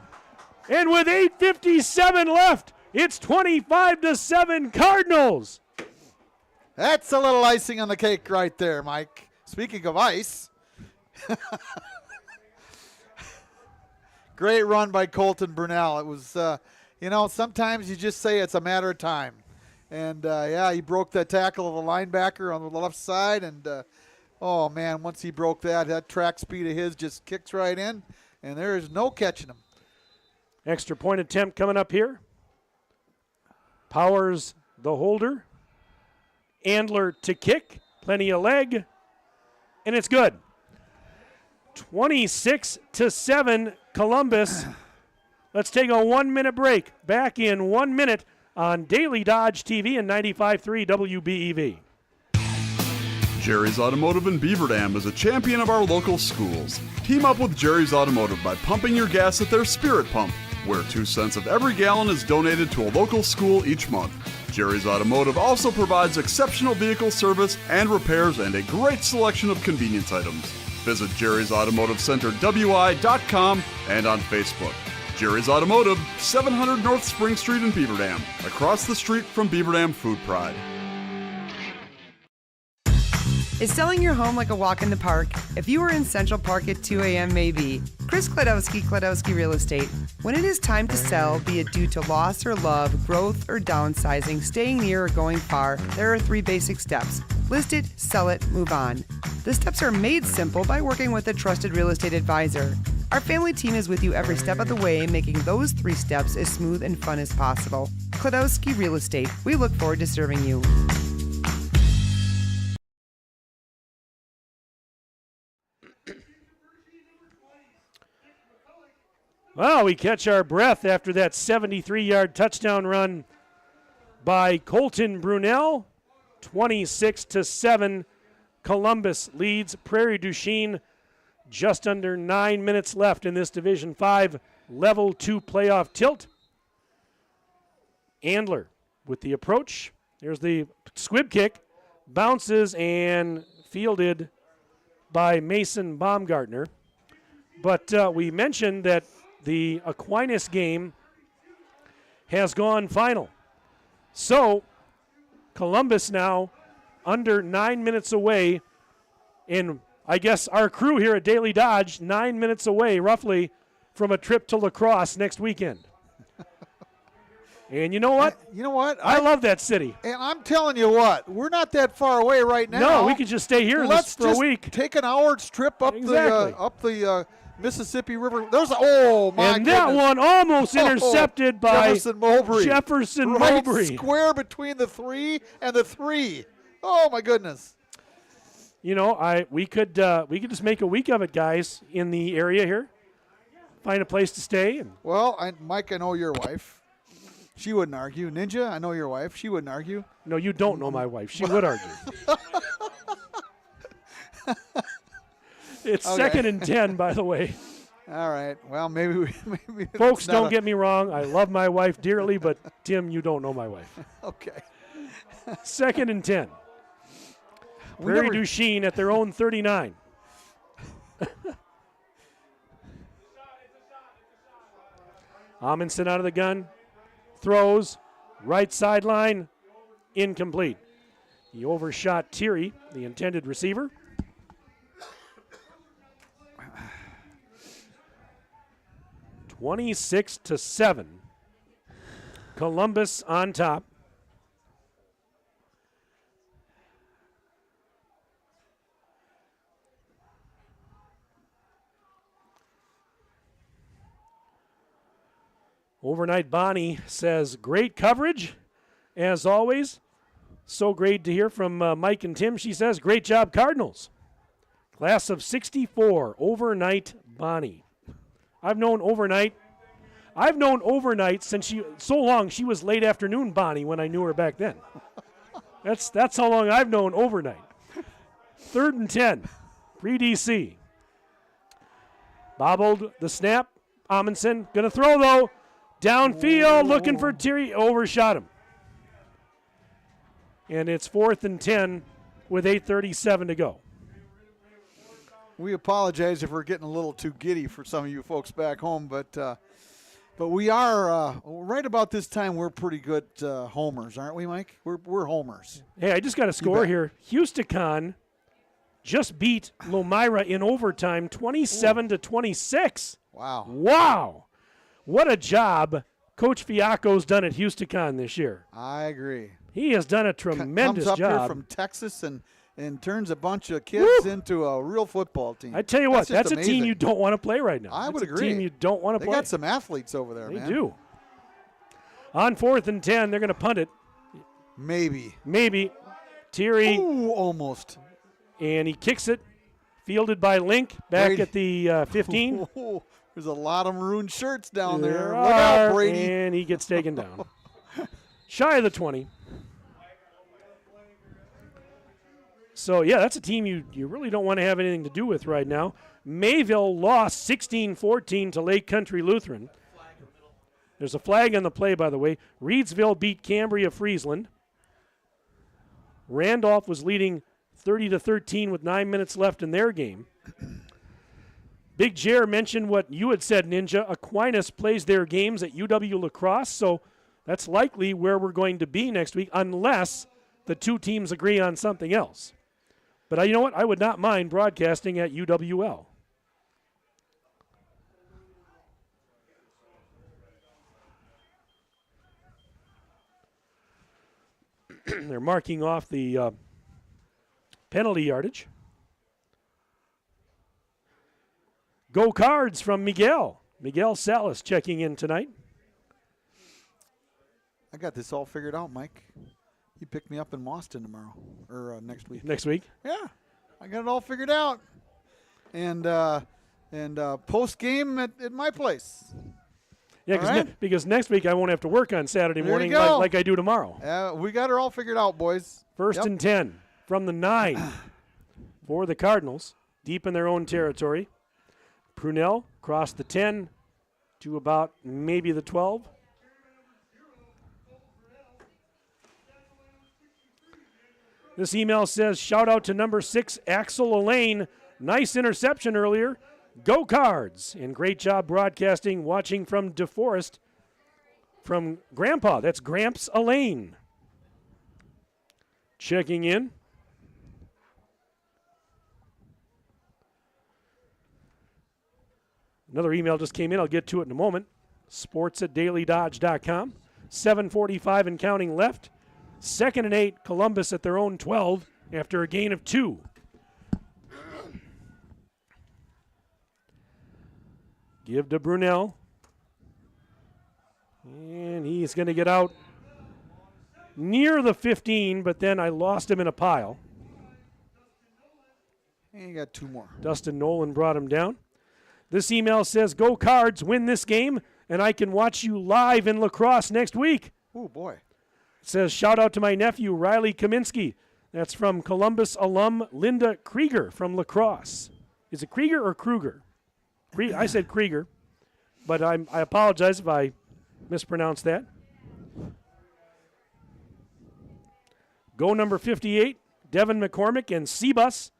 And with 8:57 left, it's 25-7 Cardinals. That's a little icing on the cake right there, Mike. Speaking of ice. Great run by Colton Brunel. It was, sometimes you just say it's a matter of time. And, he broke that tackle of the linebacker on the left side. And, once he broke that track speed of his just kicks right in. And there is no catching him. Extra point attempt coming up here. Powers the holder. Andler to kick. Plenty of leg. And it's good. 26-7 Columbus. Let's take a 1-minute break. Back in 1 minute on Daily Dodge TV and 95.3 WBEV. Jerry's Automotive in Beaver Dam is a champion of our local schools. Team up with Jerry's Automotive by pumping your gas at their Spirit Pump, where 2 cents of every gallon is donated to a local school each month. Jerry's Automotive also provides exceptional vehicle service and repairs and a great selection of convenience items. Visit Jerry's Automotive Center WI.com and on Facebook. Jerry's Automotive, 700 North Spring Street in Beaver Dam, across the street from Beaver Dam Food Pride. Is selling your home like a walk in the park? If you were in Central Park at 2 a.m. maybe. Chris Kladowski Real Estate. When it is time to sell, be it due to loss or love, growth or downsizing, staying near or going far, there are 3 basic steps. List it, sell it, move on. The steps are made simple by working with a trusted real estate advisor. Our family team is with you every step of the way, making those 3 steps as smooth and fun as possible. Kladowski Real Estate. We look forward to serving you. Well, we catch our breath after that 73-yard touchdown run by Colton Brunel. 26-7, Columbus leads Prairie du Chien. Just under 9 minutes left in this Division 5 Level 2 playoff tilt. Andler with the approach. There's the squib kick. Bounces and fielded by Mason Baumgartner. But we mentioned that the Aquinas game has gone final. So Columbus now under 9 minutes away, and I guess our crew here at Daily Dodge 9 minutes away roughly from a trip to La Crosse next weekend. And you know what? I love that city. And I'm telling you what, we're not that far away right now. No, we could just stay here for a week. Take an hour's trip up the Mississippi River. And that one almost intercepted by Jefferson Mowbray. Right square between the 3 and the 3. Oh my goodness. You know, we could just make a week of it, guys, in the area here. Find a place to stay. Mike, I know your wife. She wouldn't argue. Ninja, I know your wife. She wouldn't argue. No, you don't know my wife. She would argue. It's okay. 2nd and 10, by the way. All right. Well, maybe Folks, don't get me wrong. I love my wife dearly, but Tim, you don't know my wife. Okay. 2nd and 10. Prairie du Chien at their own 39. Amundsen out of the gun. Throws. Right sideline. Incomplete. He overshot Thierry, the intended receiver. (26-7). Columbus on top. Overnight Bonnie says, great coverage, as always. So great to hear from Mike and Tim. She says, great job, Cardinals. Class of 64, Overnight Bonnie. I've known Overnight since so long she was late afternoon Bonnie when I knew her back then. That's how long I've known Overnight. 3rd and 10, pre-DC. Bobbled the snap. Amundsen going to throw, though. Downfield, looking for Thierry. Overshot him. And it's 4th and 10 with 8:37 to go. We apologize if we're getting a little too giddy for some of you folks back home, but we are right about this time. We're pretty good homers, aren't we, Mike? We're homers. Hey, I just got a score here. Houston just beat Lomira in overtime, 27-26. Wow. What a job Coach Fiacco's done at Houston this year. I agree. He has done a tremendous job. Comes up here from Texas and turns a bunch of kids into a real football team. I tell you what, that's a team you don't want to play right now. I would agree. A team you don't want to play. They got some athletes over there, man. They do. On 4th and 10, they're going to punt it. Maybe. Thierry. Almost. And he kicks it. Fielded by Link back Brady. At the 15. There's a lot of maroon shirts down there. Look out, Brady. And he gets taken down. Shy of the 20. So, yeah, that's a team you really don't want to have anything to do with right now. Mayville lost 16-14 to Lake Country Lutheran. There's a flag on the play, by the way. Reedsville beat Cambria Friesland. Randolph was leading 30-13 with 9 minutes left in their game. Big Jer mentioned what you had said, Ninja. Aquinas plays their games at UW La Crosse, so that's likely where we're going to be next week unless the two teams agree on something else. But you know what? I would not mind broadcasting at UWL. They're marking off the penalty yardage. Go Cards from Miguel. Miguel Salas checking in tonight. I got this all figured out, Mike. You pick me up in Boston tomorrow or next week. Next week? Yeah, I got it all figured out. And post game at my place. Yeah, because next week I won't have to work on Saturday morning like I do tomorrow. We got it all figured out, boys. 1st and 10 from the 9 for the Cardinals, deep in their own territory. Prunell crossed the 10 to about maybe the 12. This email says, shout out to number 6, Axel Elaine. Nice interception earlier. Go Cards. And great job broadcasting, watching from DeForest from Grandpa. That's Gramps Elaine. Checking in. Another email just came in. I'll get to it in a moment. sports@dailydodge.com. 7:45 and counting left. 2nd and 8, Columbus at their own 12 after a gain of 2. Give to Brunel. And he's going to get out near the 15, but then I lost him in a pile. And you got 2 more. Dustin Nolan brought him down. This email says, go Cards, win this game, and I can watch you live in lacrosse next week. Oh, boy. It says, shout out to my nephew, Riley Kaminsky. That's from Columbus alum Linda Krieger from lacrosse. Is it Krieger or Kruger? I said Krieger, but I apologize if I mispronounced that. Go number 58, Devin McCormick and Seabus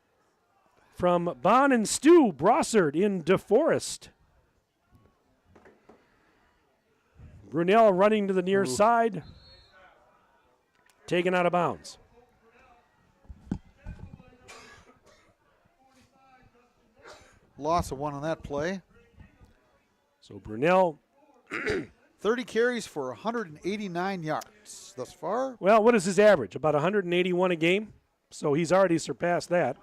from Bon and Stu Brossard in DeForest. Brunel running to the near side, taken out of bounds. Loss of 1 on that play. So Brunel 30 carries for 189 yards thus far. Well, what is his average? About 181 a game. So he's already surpassed that.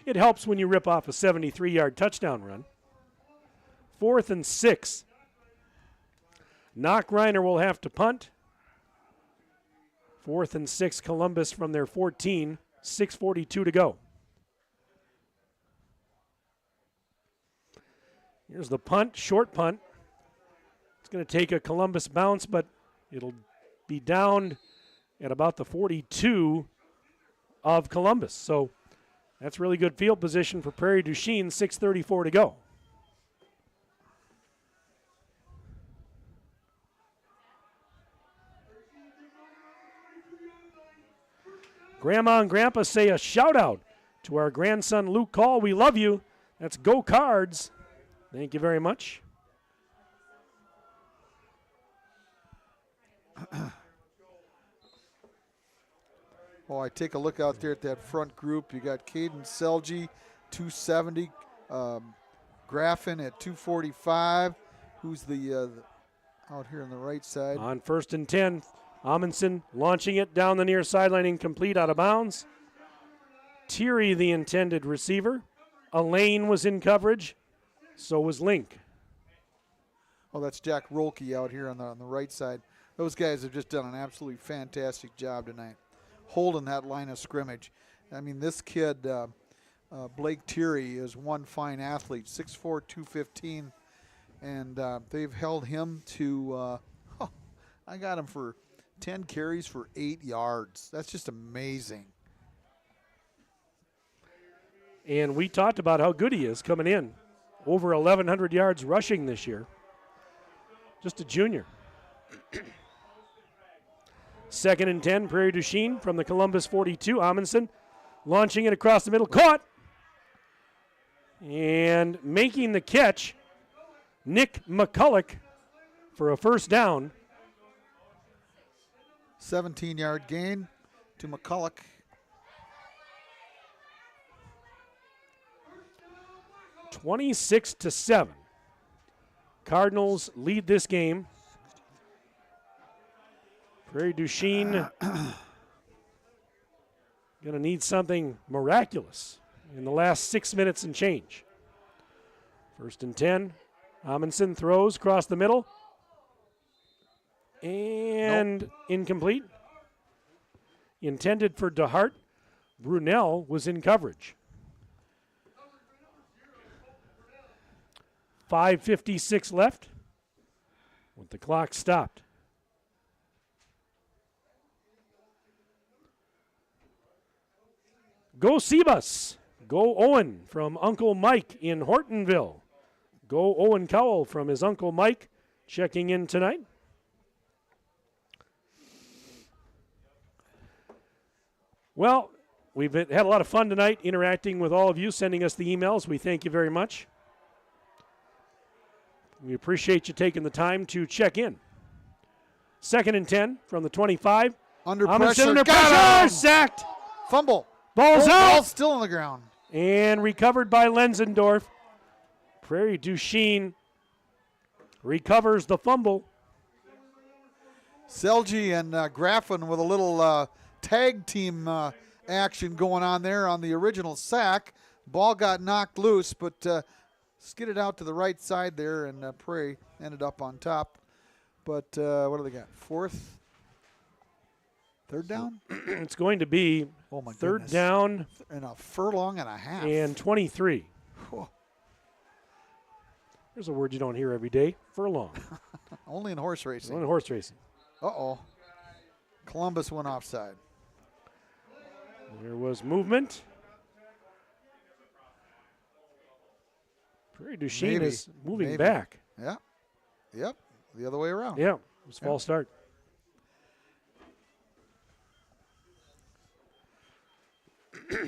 It helps when you rip off a 73-yard touchdown run. 4th and 6. Knockreiner will have to punt. 4th and 6, Columbus from their 14. 6:42 to go. Here's the punt, short punt. It's going to take a Columbus bounce, but it'll be down at about the 42 of Columbus. So that's really good field position for Prairie du Chien, 6:34 to go. Grandma and Grandpa say a shout out to our grandson Luke Call. We love you. That's Go Cards. Thank you very much. Oh, I take a look out there at that front group. You got Caden Selgi, 270. Graffin at 245. Who's the out here on the right side? On 1st and 10, Amundsen launching it down the near sideline, incomplete, out of bounds. Thierry, the intended receiver. Elaine was in coverage. So was Link. Oh, that's Jack Rolke out here on the right side. Those guys have just done an absolutely fantastic job tonight, holding that line of scrimmage. I mean, this kid, Blake Thierry, is one fine athlete, 6'4", 215, and they've held him to, I got him for 10 carries for 8 yards. That's just amazing. And we talked about how good he is coming in. Over 1,100 yards rushing this year. Just a junior. 2nd and 10, Prairie du Chien from the Columbus 42. Amundsen launching it across the middle. Caught! And making the catch, Nick McCulloch for a first down. 17-yard gain to McCulloch. (26-7). Cardinals lead this game. Prairie du Chien going to need something miraculous in the last 6 minutes and change. 1st and 10. Amundsen throws across the middle. And incomplete. Intended for DeHart. Brunel was in coverage. 5:56 left with the clock stopped. Go Seabus. Go Owen from Uncle Mike in Hortonville. Go Owen Cowell from his Uncle Mike checking in tonight. Well, we've had a lot of fun tonight interacting with all of you, sending us the emails. We thank you very much. We appreciate you taking the time to check in. 2nd and 10 from the 25. Under Amundsen pressure. under Got pressure. him. Sacked. Fumble. Ball's out. Ball's still on the ground. And recovered by Lenzendorf. Prairie du Chien recovers the fumble. Selgi and Graffin with a little tag team action going on there on the original sack. Ball got knocked loose, but skidded out to the right side there, and Prairie ended up on top. But what do they got? Third down? It's going to be third down. And a furlong and a half. And 23. Whew. There's a word you don't hear every day. Furlong. Only in horse racing. Only in horse racing. Uh-oh. Columbus went offside. There was movement. Prairie du Chien is moving back. Yeah. Yep. The other way around. Yeah. It was false start.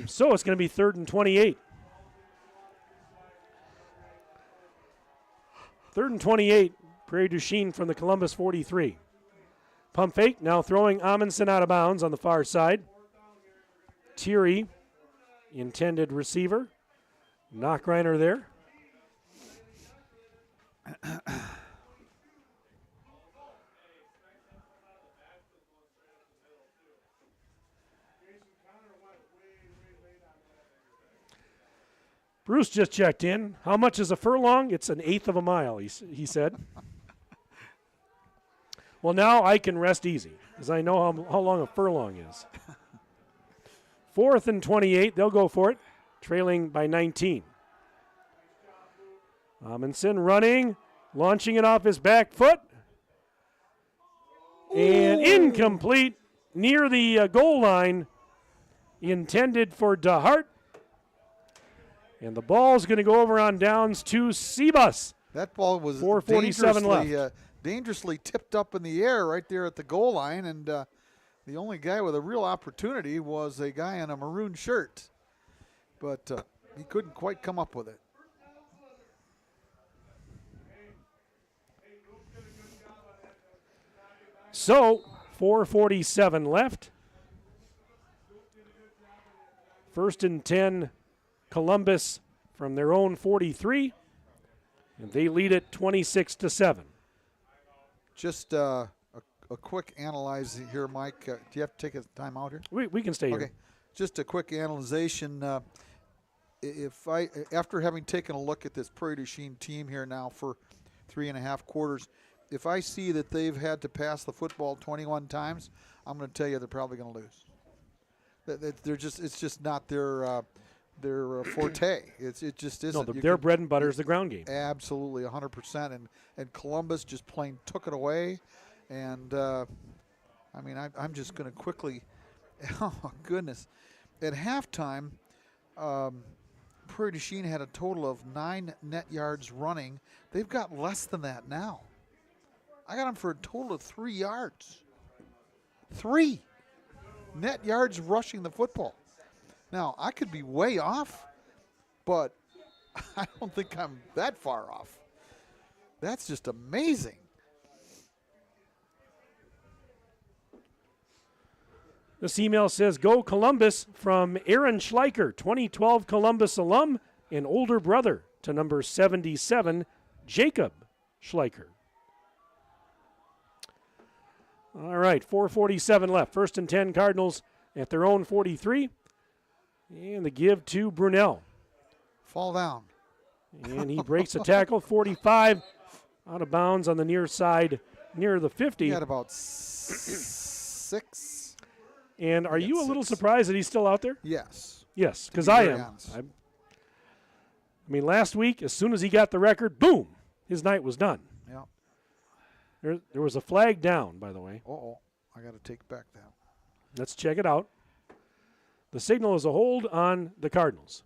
So it's going to be 3rd and 28. 3rd and 28. Prairie du Chien from the Columbus 43. Pump fake, now throwing Amundsen out of bounds on the far side. Thierry, intended receiver. Knockreiner there. Bruce just checked in. How much is a furlong? It's 1/8 of a mile, he said. Well, now I can rest easy because I know how long a furlong is. 4th and 28. They'll go for it, trailing by 19. Amundsen running, launching it off his back foot. And incomplete near the goal line, intended for DeHart. And the ball's going to go over on downs to Sebus. That ball was 4:47 left. Dangerously tipped up in the air right there at the goal line, and the only guy with a real opportunity was a guy in a maroon shirt. But he couldn't quite come up with it. So, 4:47 left. 1st and 10, Columbus from their own 43, and they lead it 26-7. Just a quick analyze here, Mike. Do you have to take a time out here? We can stay here. Okay. Just a quick analyzation. After having taken a look at this Prairie du Chien team here now for 3.5 quarters, if I see that they've had to pass the football 21 times, I'm going to tell you they're probably going to lose. It's just not their forte. It just isn't. No, their bread and butter is the ground game. Absolutely, 100%. And Columbus just plain took it away. And I'm just going to quickly. Oh goodness! At halftime, Prairie du Chien had a total of 9 net yards running. They've got less than that now. I got them for a total of 3 yards. 3 net yards rushing the football. Now, I could be way off, but I don't think I'm that far off. That's just amazing. This email says, "Go Columbus," from Aaron Schleicher, 2012 Columbus alum and older brother to number 77, Jacob Schleicher. All right, 4:47 left. 1st and 10, Cardinals at their own 43. And the give to Brunel. Fall down. And he breaks a tackle, 45, out of bounds on the near side, near the 50. He had about 6. And are you a little surprised that he's still out there? Yes. Yes, because I am. I mean, last week, as soon as he got the record, boom, his night was done. Yeah. There was a flag down, by the way. Uh-oh. I got to take back that. Let's check it out. The signal is a hold on the Cardinals.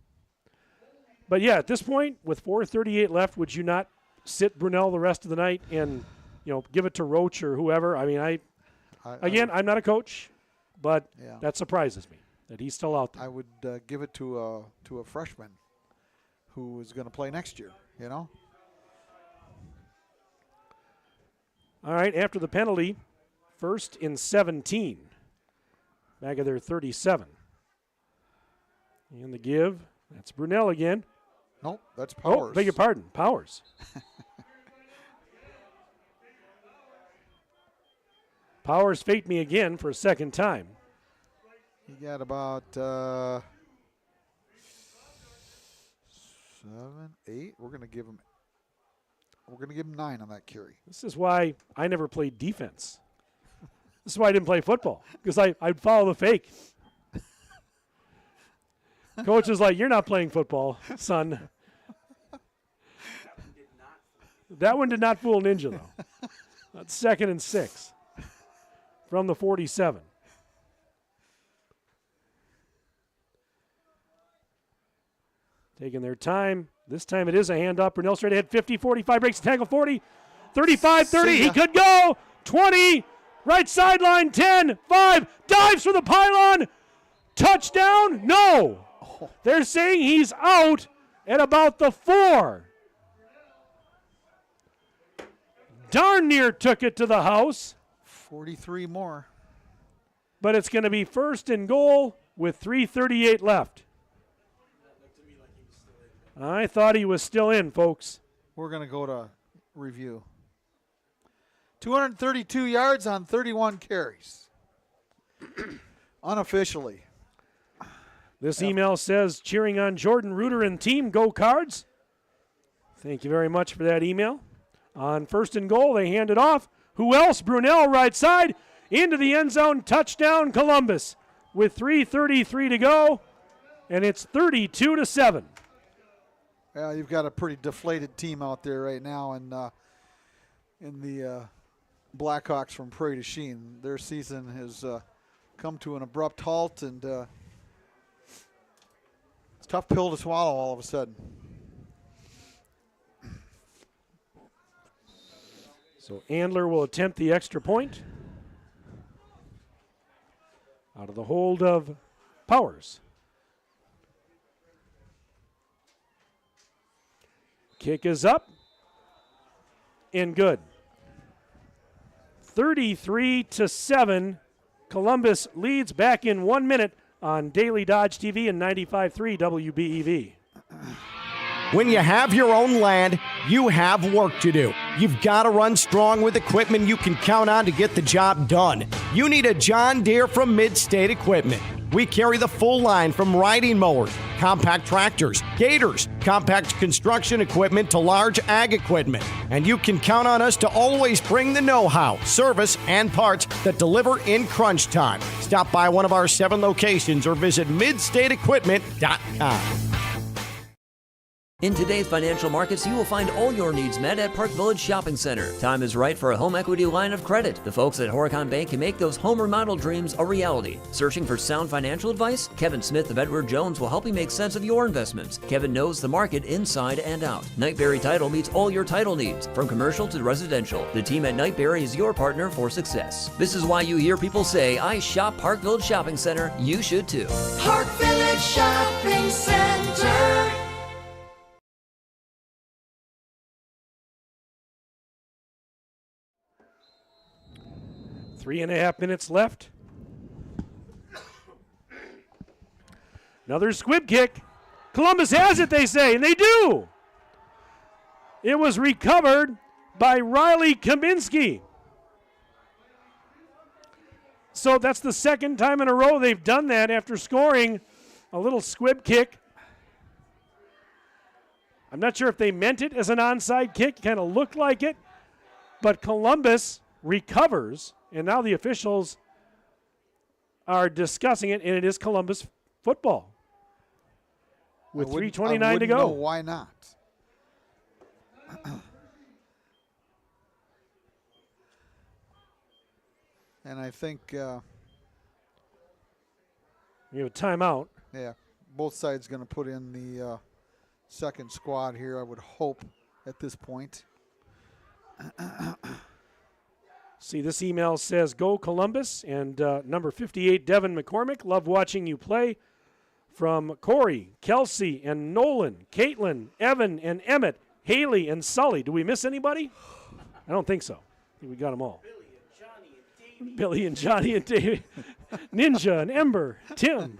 But, yeah, at this point, with 4:38 left, would you not sit Brunel the rest of the night and, give it to Roach or whoever? I mean, I'm not a coach, but that surprises me that he's still out there. I would give it to a freshman who is going to play next year, you know? All right, after the penalty, 1st and 17. Back of their 37. And the give, that's Brunel again. Nope, that's Powers. Oh, beg your pardon, Powers. Powers faked me again for a second time. He got about 7, 8. We're going to give him 9 on that carry. This is why I never played defense. This is why I didn't play football, because I'd follow the fake. Coach is like, you're not playing football, son. That one did not fool Ninja, though. That's 2nd and 6 from the 47. Taking their time. This time it is a handoff. Brunel straight ahead, 50, 45, breaks the tackle, 40, 35, 30. He could go. 20, right sideline, 10, 5, dives for the pylon. Touchdown? No. They're saying he's out at about the 4. Darn near took it to the house. 43 more. But it's going to be 1st and goal with 3:38 left. I thought he was still in, folks. We're going to go to review. 232 yards on 31 carries. Unofficially. This email says, cheering on Jordan Reuter and team, go Cards. Thank you very much for that email. On 1st and goal, they hand it off. Who else? Brunel, right side, into the end zone, touchdown Columbus with 3:33 to go, and it's 32-7. Well, you've got a pretty deflated team out there right now, and in the Blackhawks from Prairie to Chien. Their season has come to an abrupt halt, and it's a tough pill to swallow all of a sudden. So Andler will attempt the extra point. Out of the hold of Powers. Kick is up and good. 33-7. Columbus leads back in 1 minute on Daily Dodge TV and 95.3 WBEV. When you have your own land, you have work to do. You've got to run strong with equipment you can count on to get the job done. You need a John Deere from Mid-State Equipment. We carry the full line from riding mowers, compact tractors, gators, compact construction equipment to large ag equipment. And you can count on us to always bring the know-how, service, and parts that deliver in crunch time. Stop by one of our 7 locations or visit midstateequipment.com. In today's financial markets, you will find all your needs met at Park Village Shopping Center. Time is right for a home equity line of credit. The folks at Horicon Bank can make those home remodel dreams a reality. Searching for sound financial advice? Kevin Smith of Edward Jones will help you make sense of your investments. Kevin knows the market inside and out. Nightberry Title meets all your title needs, from commercial to residential. The team at Nightberry is your partner for success. This is why you hear people say, I shop Park Village Shopping Center. You should too. Park Village Shopping Center. Three and a half minutes left. Another squib kick. Columbus has it, they say, and they do. It was recovered by Riley Kaminsky. So that's the second time in a row they've done that after scoring a little squib kick. I'm not sure if they meant it as an onside kick. Kind of looked like it. But Columbus recovers. And now the officials are discussing it, and it is Columbus football. With 3:29 to go. Know why not? And I think we have a timeout. Yeah, both sides going to put in the second squad here, I would hope, at this point. See, this email says, "Go Columbus," and number 58, Devin McCormick. Love watching you play. From Corey, Kelsey, and Nolan, Caitlin, Evan, and Emmett, Haley, and Sully. Do we miss anybody? I don't think so. I think we got them all. Billy and Johnny and Davey. Ninja and Ember, Tim.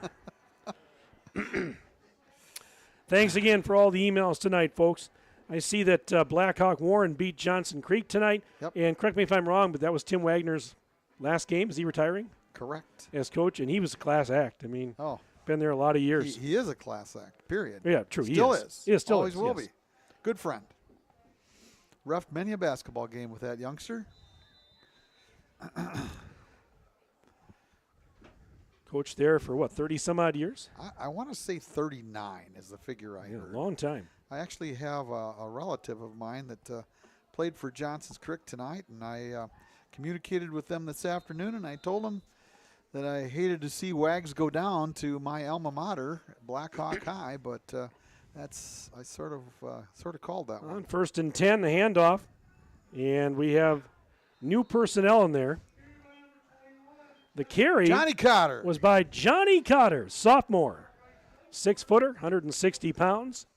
Thanks again for all the emails tonight, folks. I see that Blackhawk Warren beat Johnson Creek tonight. Yep. And correct me if I'm wrong, but that was Tim Wagner's last game. Is he retiring? Correct. As coach, and he was a class act. I mean, been there a lot of years. He is a class act, period. Yeah, true. Still he is. Yeah, still always is, will yes. be. Good friend. Reffed many a basketball game with that youngster. Coached there for, 30-some-odd years? I want to say 39 is the figure I heard. A long time. I actually have a relative of mine that played for Johnson's Creek tonight, and I communicated with them this afternoon, and I told them that I hated to see Wags go down to my alma mater, Blackhawk High, but I sort of called that one. On 1st and 10, the handoff, and we have new personnel in there. The carry Johnny Cotter was by Johnny Cotter, sophomore, 6-footer, 160 pounds.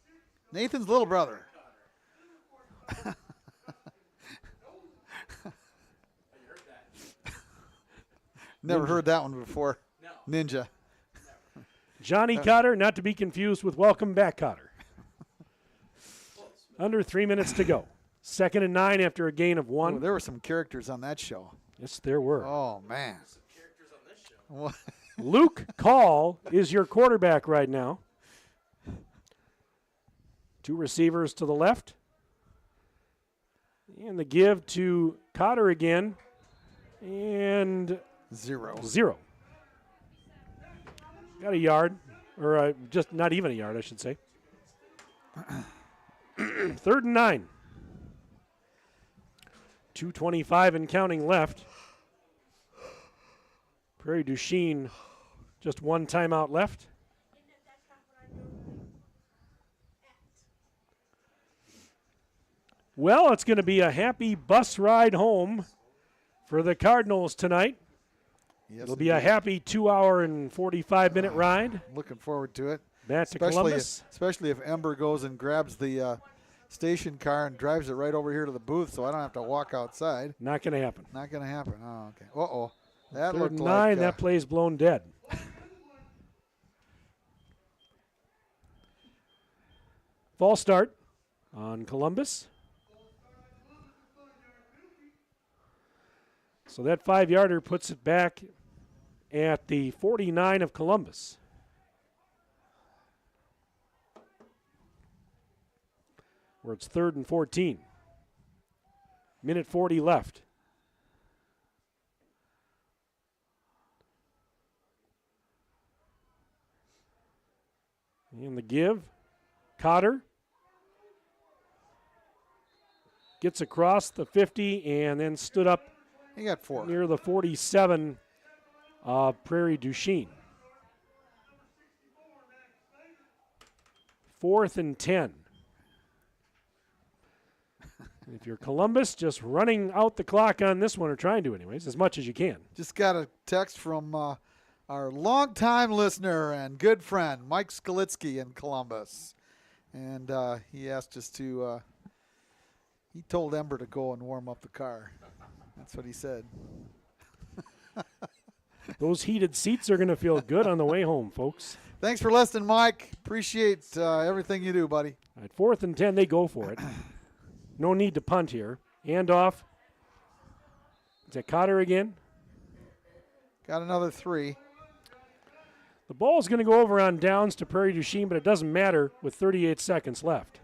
Nathan's little brother. Never heard that one before. No. Ninja. Johnny Cotter, not to be confused with Welcome Back Cotter. Under 3 minutes to go. 2nd and 9 after a gain of 1. Oh, there were some characters on that show. Yes, there were. Oh, man. Luke Call is your quarterback right now. 2 receivers to the left. And the give to Cotter again. And zero. Got a yard, or just not even a yard, I should say. 3rd and 9. 2:25 and counting left. Prairie du Chien, just 1 timeout left. Well, it's going to be a happy bus ride home for the Cardinals tonight. Yes, it'll be a happy 2-hour and 45-minute ride. Looking forward to it. Back to Columbus. Especially if Ember goes and grabs the station car and drives it right over here to the booth so I don't have to walk outside. Not going to happen. Not going to happen. Oh, okay. Uh-oh. That 3rd looked and like 9, that play's blown dead. False start on Columbus. So that 5-yarder puts it back at the 49 of Columbus. Where it's 3rd and 14. Minute 40 left. And the give. Cotter gets across the 50 and then stood up. He got 4. Near the 47 of Prairie du Chien. 4th and 10. If you're Columbus, just running out the clock on this one, or trying to anyways, as much as you can. Just got a text from our longtime listener and good friend, Mike Skalitsky in Columbus. And he asked us to, he told Ember to go and warm up the car. That's what he said. Those heated seats are going to feel good on the way home, folks. Thanks for listening, Mike. Appreciate everything you do, buddy. All right, 4th and 10, they go for it. No need to punt here. Handoff. Is that Cotter again? Got another 3. The ball's going to go over on downs to Prairie du Chien, but it doesn't matter with 38 seconds left.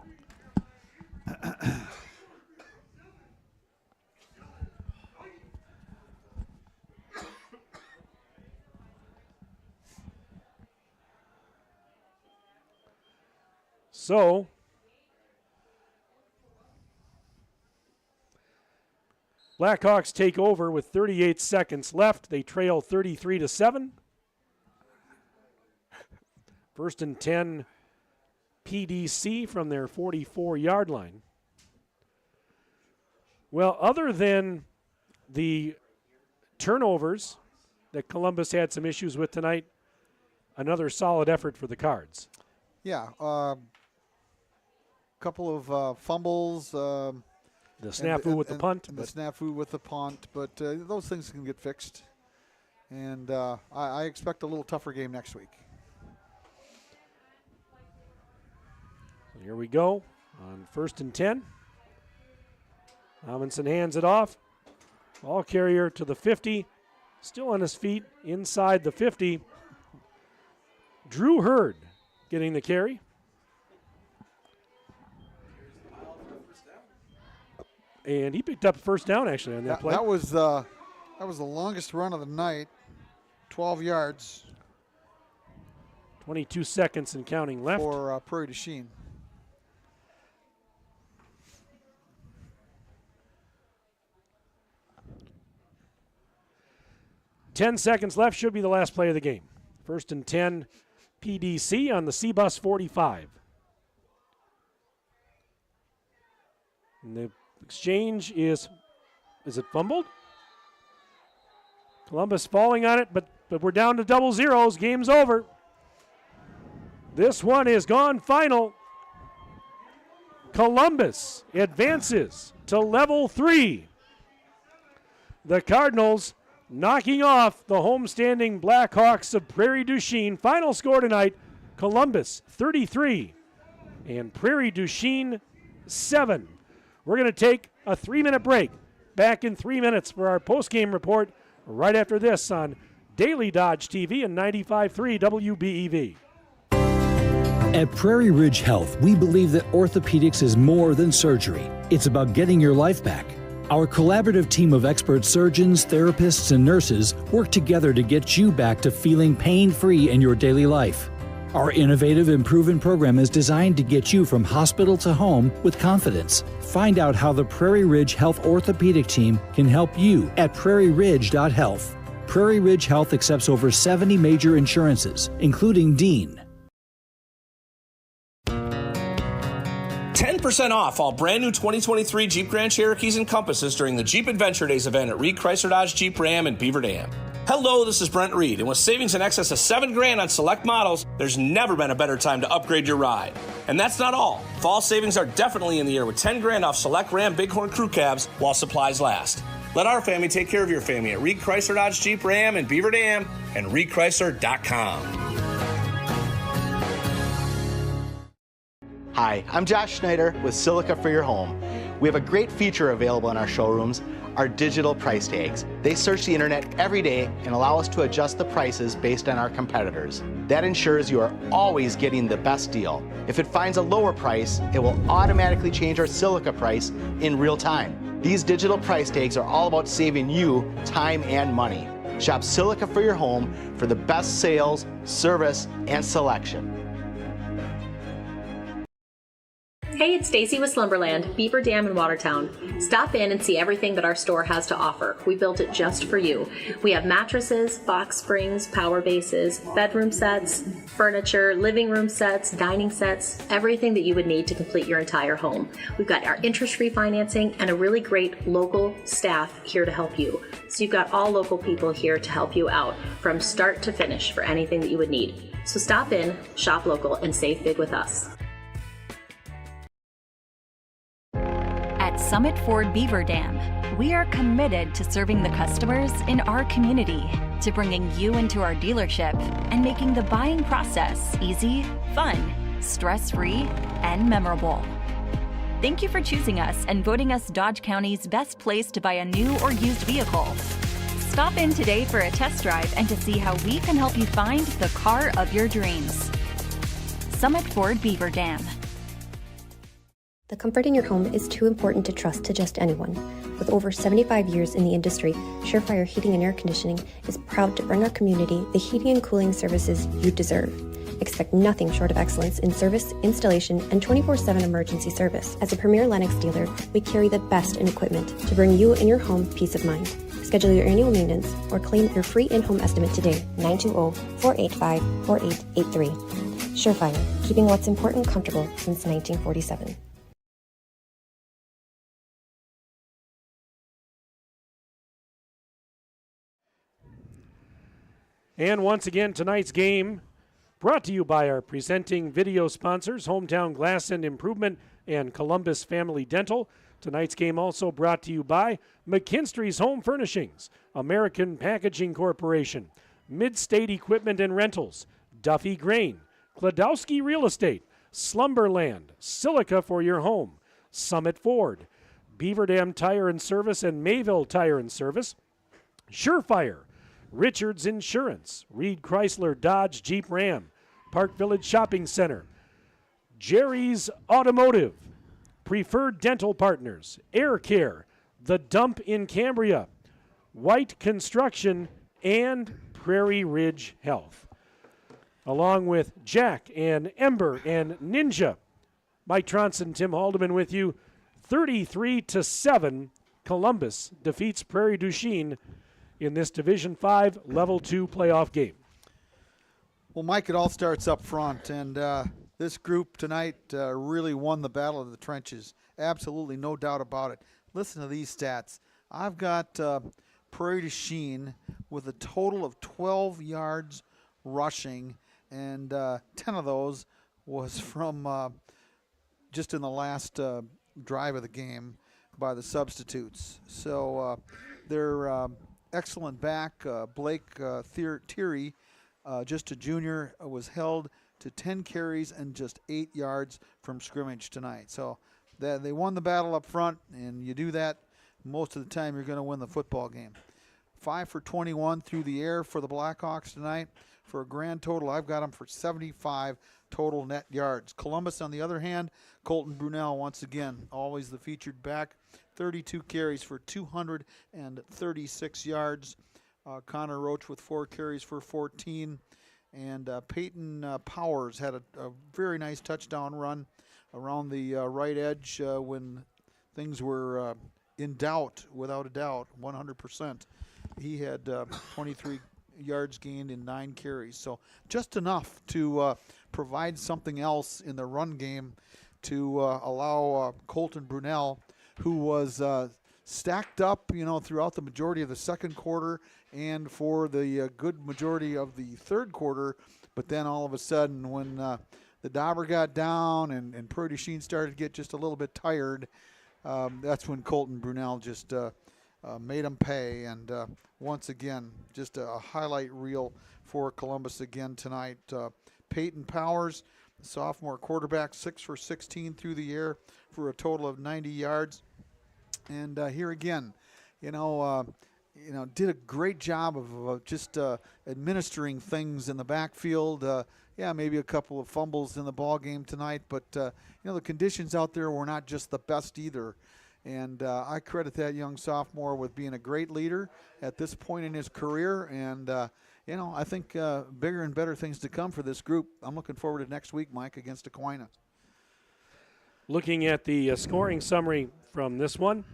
So, Blackhawks take over with 38 seconds left. They trail 33-7. 1st and 10 PDC from their 44-yard line. Well, other than the turnovers that Columbus had some issues with tonight, another solid effort for the Cards. Yeah, couple of fumbles. The snafu with the punt. And the snafu with the punt, but those things can get fixed. And I expect a little tougher game next week. Here we go on 1st and 10. Amundsen hands it off. Ball carrier to the 50. Still on his feet inside the 50. Drew Hurd getting the carry. And he picked up a first down actually on that play. That was the longest run of the night, 12 yards. 22 seconds and counting left. For Prairie to Chien. Ten seconds left, should be the last play of the game. 1st and 10, PDC on the C-Bus 45. And the exchange is it fumbled? Columbus falling on it, but we're down to double zeros. Game's over. This one is gone final. Columbus advances to level 3. The Cardinals knocking off the homestanding Blackhawks of Prairie du Chien. Final score tonight, Columbus 33 and Prairie du Chien 7. We're going to take a 3-minute break. Back in 3 minutes for our post-game report right after this on Daily Dodge TV and 95.3 WBEV. At Prairie Ridge Health, we believe that orthopedics is more than surgery. It's about getting your life back. Our collaborative team of expert surgeons, therapists, and nurses work together to get you back to feeling pain-free in your daily life. Our innovative and proven program is designed to get you from hospital to home with confidence. Find out how the Prairie Ridge Health Orthopedic Team can help you at prairieridge.health. Prairie Ridge Health accepts over 70 major insurances, including Dean. 10% off all brand new 2023 Jeep Grand Cherokees and Compasses during the Jeep Adventure Days event at Reed Chrysler Dodge Jeep Ram in Beaver Dam. Hello, this is Brent Reed, and with savings in excess of $7,000 on select models, there's never been a better time to upgrade your ride. And that's not all. Fall savings are definitely in the air with $10,000 off select Ram Bighorn crew cabs while supplies last. Let our family take care of your family at Reed Chrysler Dodge Jeep Ram in Beaver Dam and reedchrysler.com. Hi, I'm Josh Schneider with Silica for Your Home. We have a great feature available in our showrooms, our digital price tags. They search the internet every day and allow us to adjust the prices based on our competitors. That ensures you are always getting the best deal. If it finds a lower price, it will automatically change our Silica price in real time. These digital price tags are all about saving you time and money. Shop Silica for Your Home for the best sales, service, and selection. Hey, it's Stacy with Slumberland, Beaver Dam in Watertown. Stop in and see everything that our store has to offer. We built it just for you. We have mattresses, box springs, power bases, bedroom sets, furniture, living room sets, dining sets, everything that you would need to complete your entire home. We've got our interest-free financing and a really great local staff here to help you. So you've got all local people here to help you out from start to finish for anything that you would need. So stop in, shop local, and save big with us. At Summit Ford Beaver Dam, we are committed to serving the customers in our community, to bringing you into our dealership and making the buying process easy, fun, stress-free, and memorable. Thank you for choosing us and voting us Dodge County's best place to buy a new or used vehicle. Stop in today for a test drive and to see how we can help you find the car of your dreams. Summit Ford Beaver Dam. The comfort in your home is too important to trust to just anyone. With over 75 years in the industry, Surefire Heating and Air Conditioning is proud to bring our community the heating and cooling services you deserve. Expect nothing short of excellence in service, installation, and 24/7 emergency service. As a premier Lennox dealer, we carry the best in equipment to bring you and your home peace of mind. Schedule your annual maintenance or claim your free in-home estimate today, 920-485-4883. Surefire, keeping what's important comfortable since 1947. And once again, tonight's game brought to you by our presenting video sponsors, Hometown Glass and Improvement and Columbus Family Dental. Tonight's game also brought to you by McKinstry's Home Furnishings, American Packaging Corporation, Mid-State Equipment and Rentals, Duffy Grain, Kladowski Real Estate, Slumberland, Silica for your home, Summit Ford, Beaver Dam Tire and Service and Mayville Tire and Service, Surefire, Richards Insurance, Reed Chrysler Dodge Jeep Ram, Park Village Shopping Center, Jerry's Automotive, Preferred Dental Partners, Air Care, The Dump in Cambria, White Construction, and Prairie Ridge Health. Along with Jack and Ember and Ninja, Mike Tronson, Tim Haldeman with you. 33-7, Columbus defeats Prairie du Chien in this Division 5 Level 2 playoff game. Well, Mike, it all starts up front, and this group tonight really won the battle of the trenches. Absolutely no doubt about it. Listen to these stats. I've got Prairie du Chien with a total of 12 yards rushing, and 10 of those was from just in the last drive of the game by the substitutes. So they're excellent back. Blake Thierry, just a junior, was held to 10 carries and just 8 yards from scrimmage tonight. So they won the battle up front, and you do that, most of the time you're going to win the football game. 5 for 21 through the air for the Blackhawks tonight. For a grand total, I've got them for 75 total net yards. Columbus, on the other hand, Colton Brunel, once again, always the featured back, 32 carries for 236 yards. Connor Roach with 4 carries for 14. And Peyton Powers had a very nice touchdown run around the right edge when things were in doubt, without a doubt, 100%. He had 23 yards gained in 9 carries. So just enough to provide something else in the run game to allow Colton Brunel, who was stacked up, throughout the majority of the second quarter and for the good majority of the third quarter. But then all of a sudden, when the Dauber got down and Prairie du Chien started to get just a little bit tired, that's when Colton Brunel just made them pay. And once again, just a highlight reel for Columbus again tonight. Peyton Powers, the sophomore quarterback, 6 for 16 through the air for a total of 90 yards. And here again, did a great job of just administering things in the backfield. Maybe a couple of fumbles in the ball game tonight, but the conditions out there were not just the best either. And I credit that young sophomore with being a great leader at this point in his career. And, I think bigger and better things to come for this group. I'm looking forward to next week, Mike, against Aquinas. Looking at the scoring summary from this one,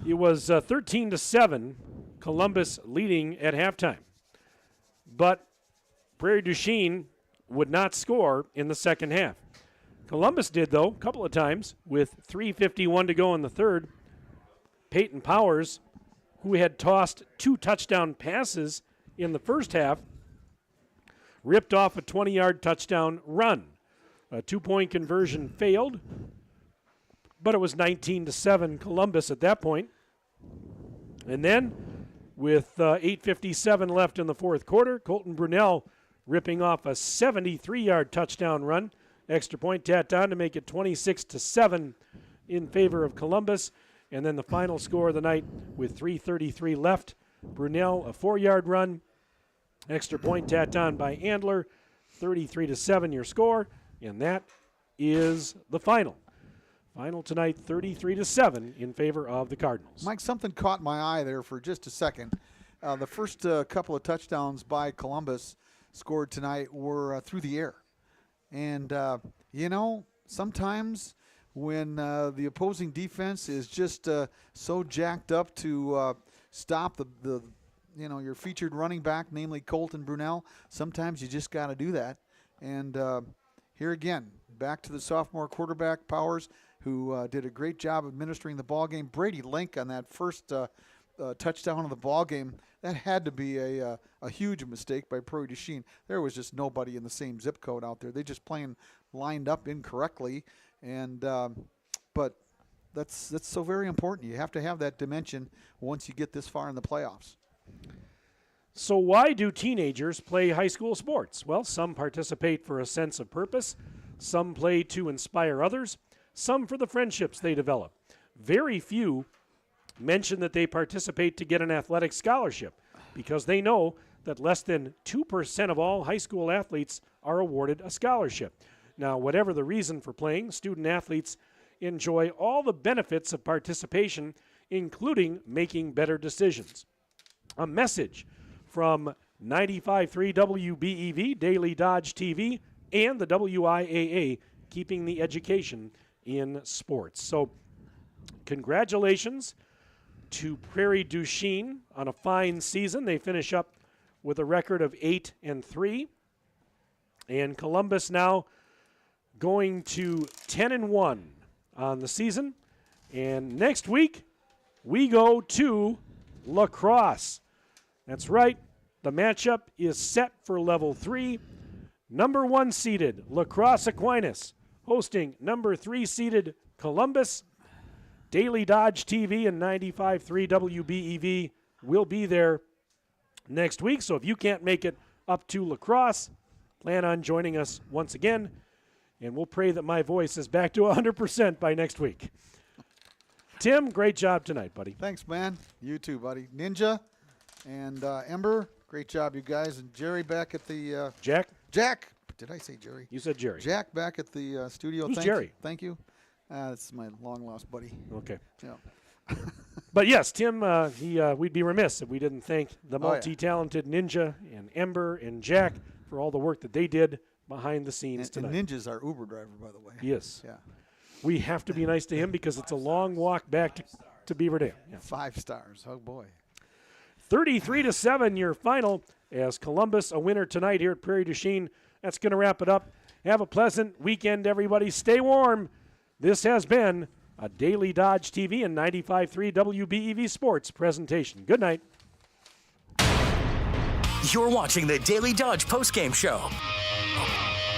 it was 13-7, Columbus leading at halftime. But Prairie du Chien would not score in the second half. Columbus did, though, a couple of times with 3:51 to go in the third. Peyton Powers, who had tossed 2 touchdown passes in the first half, ripped off a 20-yard touchdown run. A 2-point conversion failed, but it was 19-7 Columbus at that point. And then, with 8:57 left in the fourth quarter, Colton Brunel ripping off a 73-yard touchdown run. Extra point tacked on to make it 26-7 in favor of Columbus. And then the final score of the night with 3:33 left. Brunel, a 4-yard run. Extra point tacked on by Andler. 33-7 your score. And that is the final. Final tonight, 33-7 in favor of the Cardinals. Mike, something caught my eye there for just a second. The first couple of touchdowns by Columbus scored tonight were through the air. And, sometimes when the opposing defense is just so jacked up to stop your featured running back, namely Colton Brunel, sometimes you just got to do that. And here again, back to the sophomore quarterback, Powers, who did a great job administering the ball game. Brady Link on that first touchdown of the ball game. That had to be a huge mistake by Prairie du Chien. There was just nobody in the same zip code out there. They just lined up incorrectly, and but that's so very important. You have to have that dimension once you get this far in the playoffs. So why do teenagers play high school sports? Well, some participate for a sense of purpose. Some play to inspire others. Some for the friendships they develop. Very few mention that they participate to get an athletic scholarship because they know that less than 2% of all high school athletes are awarded a scholarship. Now, whatever the reason for playing, student athletes enjoy all the benefits of participation, including making better decisions. A message from 95.3 WBEV, Daily Dodge TV, and the WIAA, keeping the education in sports. So, congratulations to Prairie du Chien on a fine season. They finish up with a record of 8-3. And Columbus now going to 10-1 on the season. And next week, we go to La Crosse. That's right. The matchup is set for level 3. Number 1 seeded La Crosse Aquinas hosting number 3 seeded Columbus. Daily Dodge TV and 95.3 WBEV will be there next week. So if you can't make it up to La Crosse, plan on joining us once again. And we'll pray that my voice is back to 100% by next week. Tim, great job tonight, buddy. Thanks, man. You too, buddy. Ninja and Ember, great job, you guys. And Jerry back at the... Jack? Jack. Did I say Jerry? You said Jerry. Jack back at the studio. Who's Jerry? Thank you. That's my long-lost buddy. Okay. Yeah. But yes, Tim, we'd be remiss if we didn't thank the multi-talented Ninja and Ember and Jack for all the work that they did behind the scenes tonight. And Ninja's our Uber driver, by the way. Yes. Yeah. We have to be nice to him because it's a long walk back to Beaver Dam. Yeah. 5 stars. Oh, boy. 33-7, your final, as Columbus a winner tonight here at Prairie du Chien. That's going to wrap it up. Have a pleasant weekend, everybody. Stay warm. This has been a Daily Dodge TV and 95.3 WBEV Sports presentation. Good night. You're watching the Daily Dodge postgame show.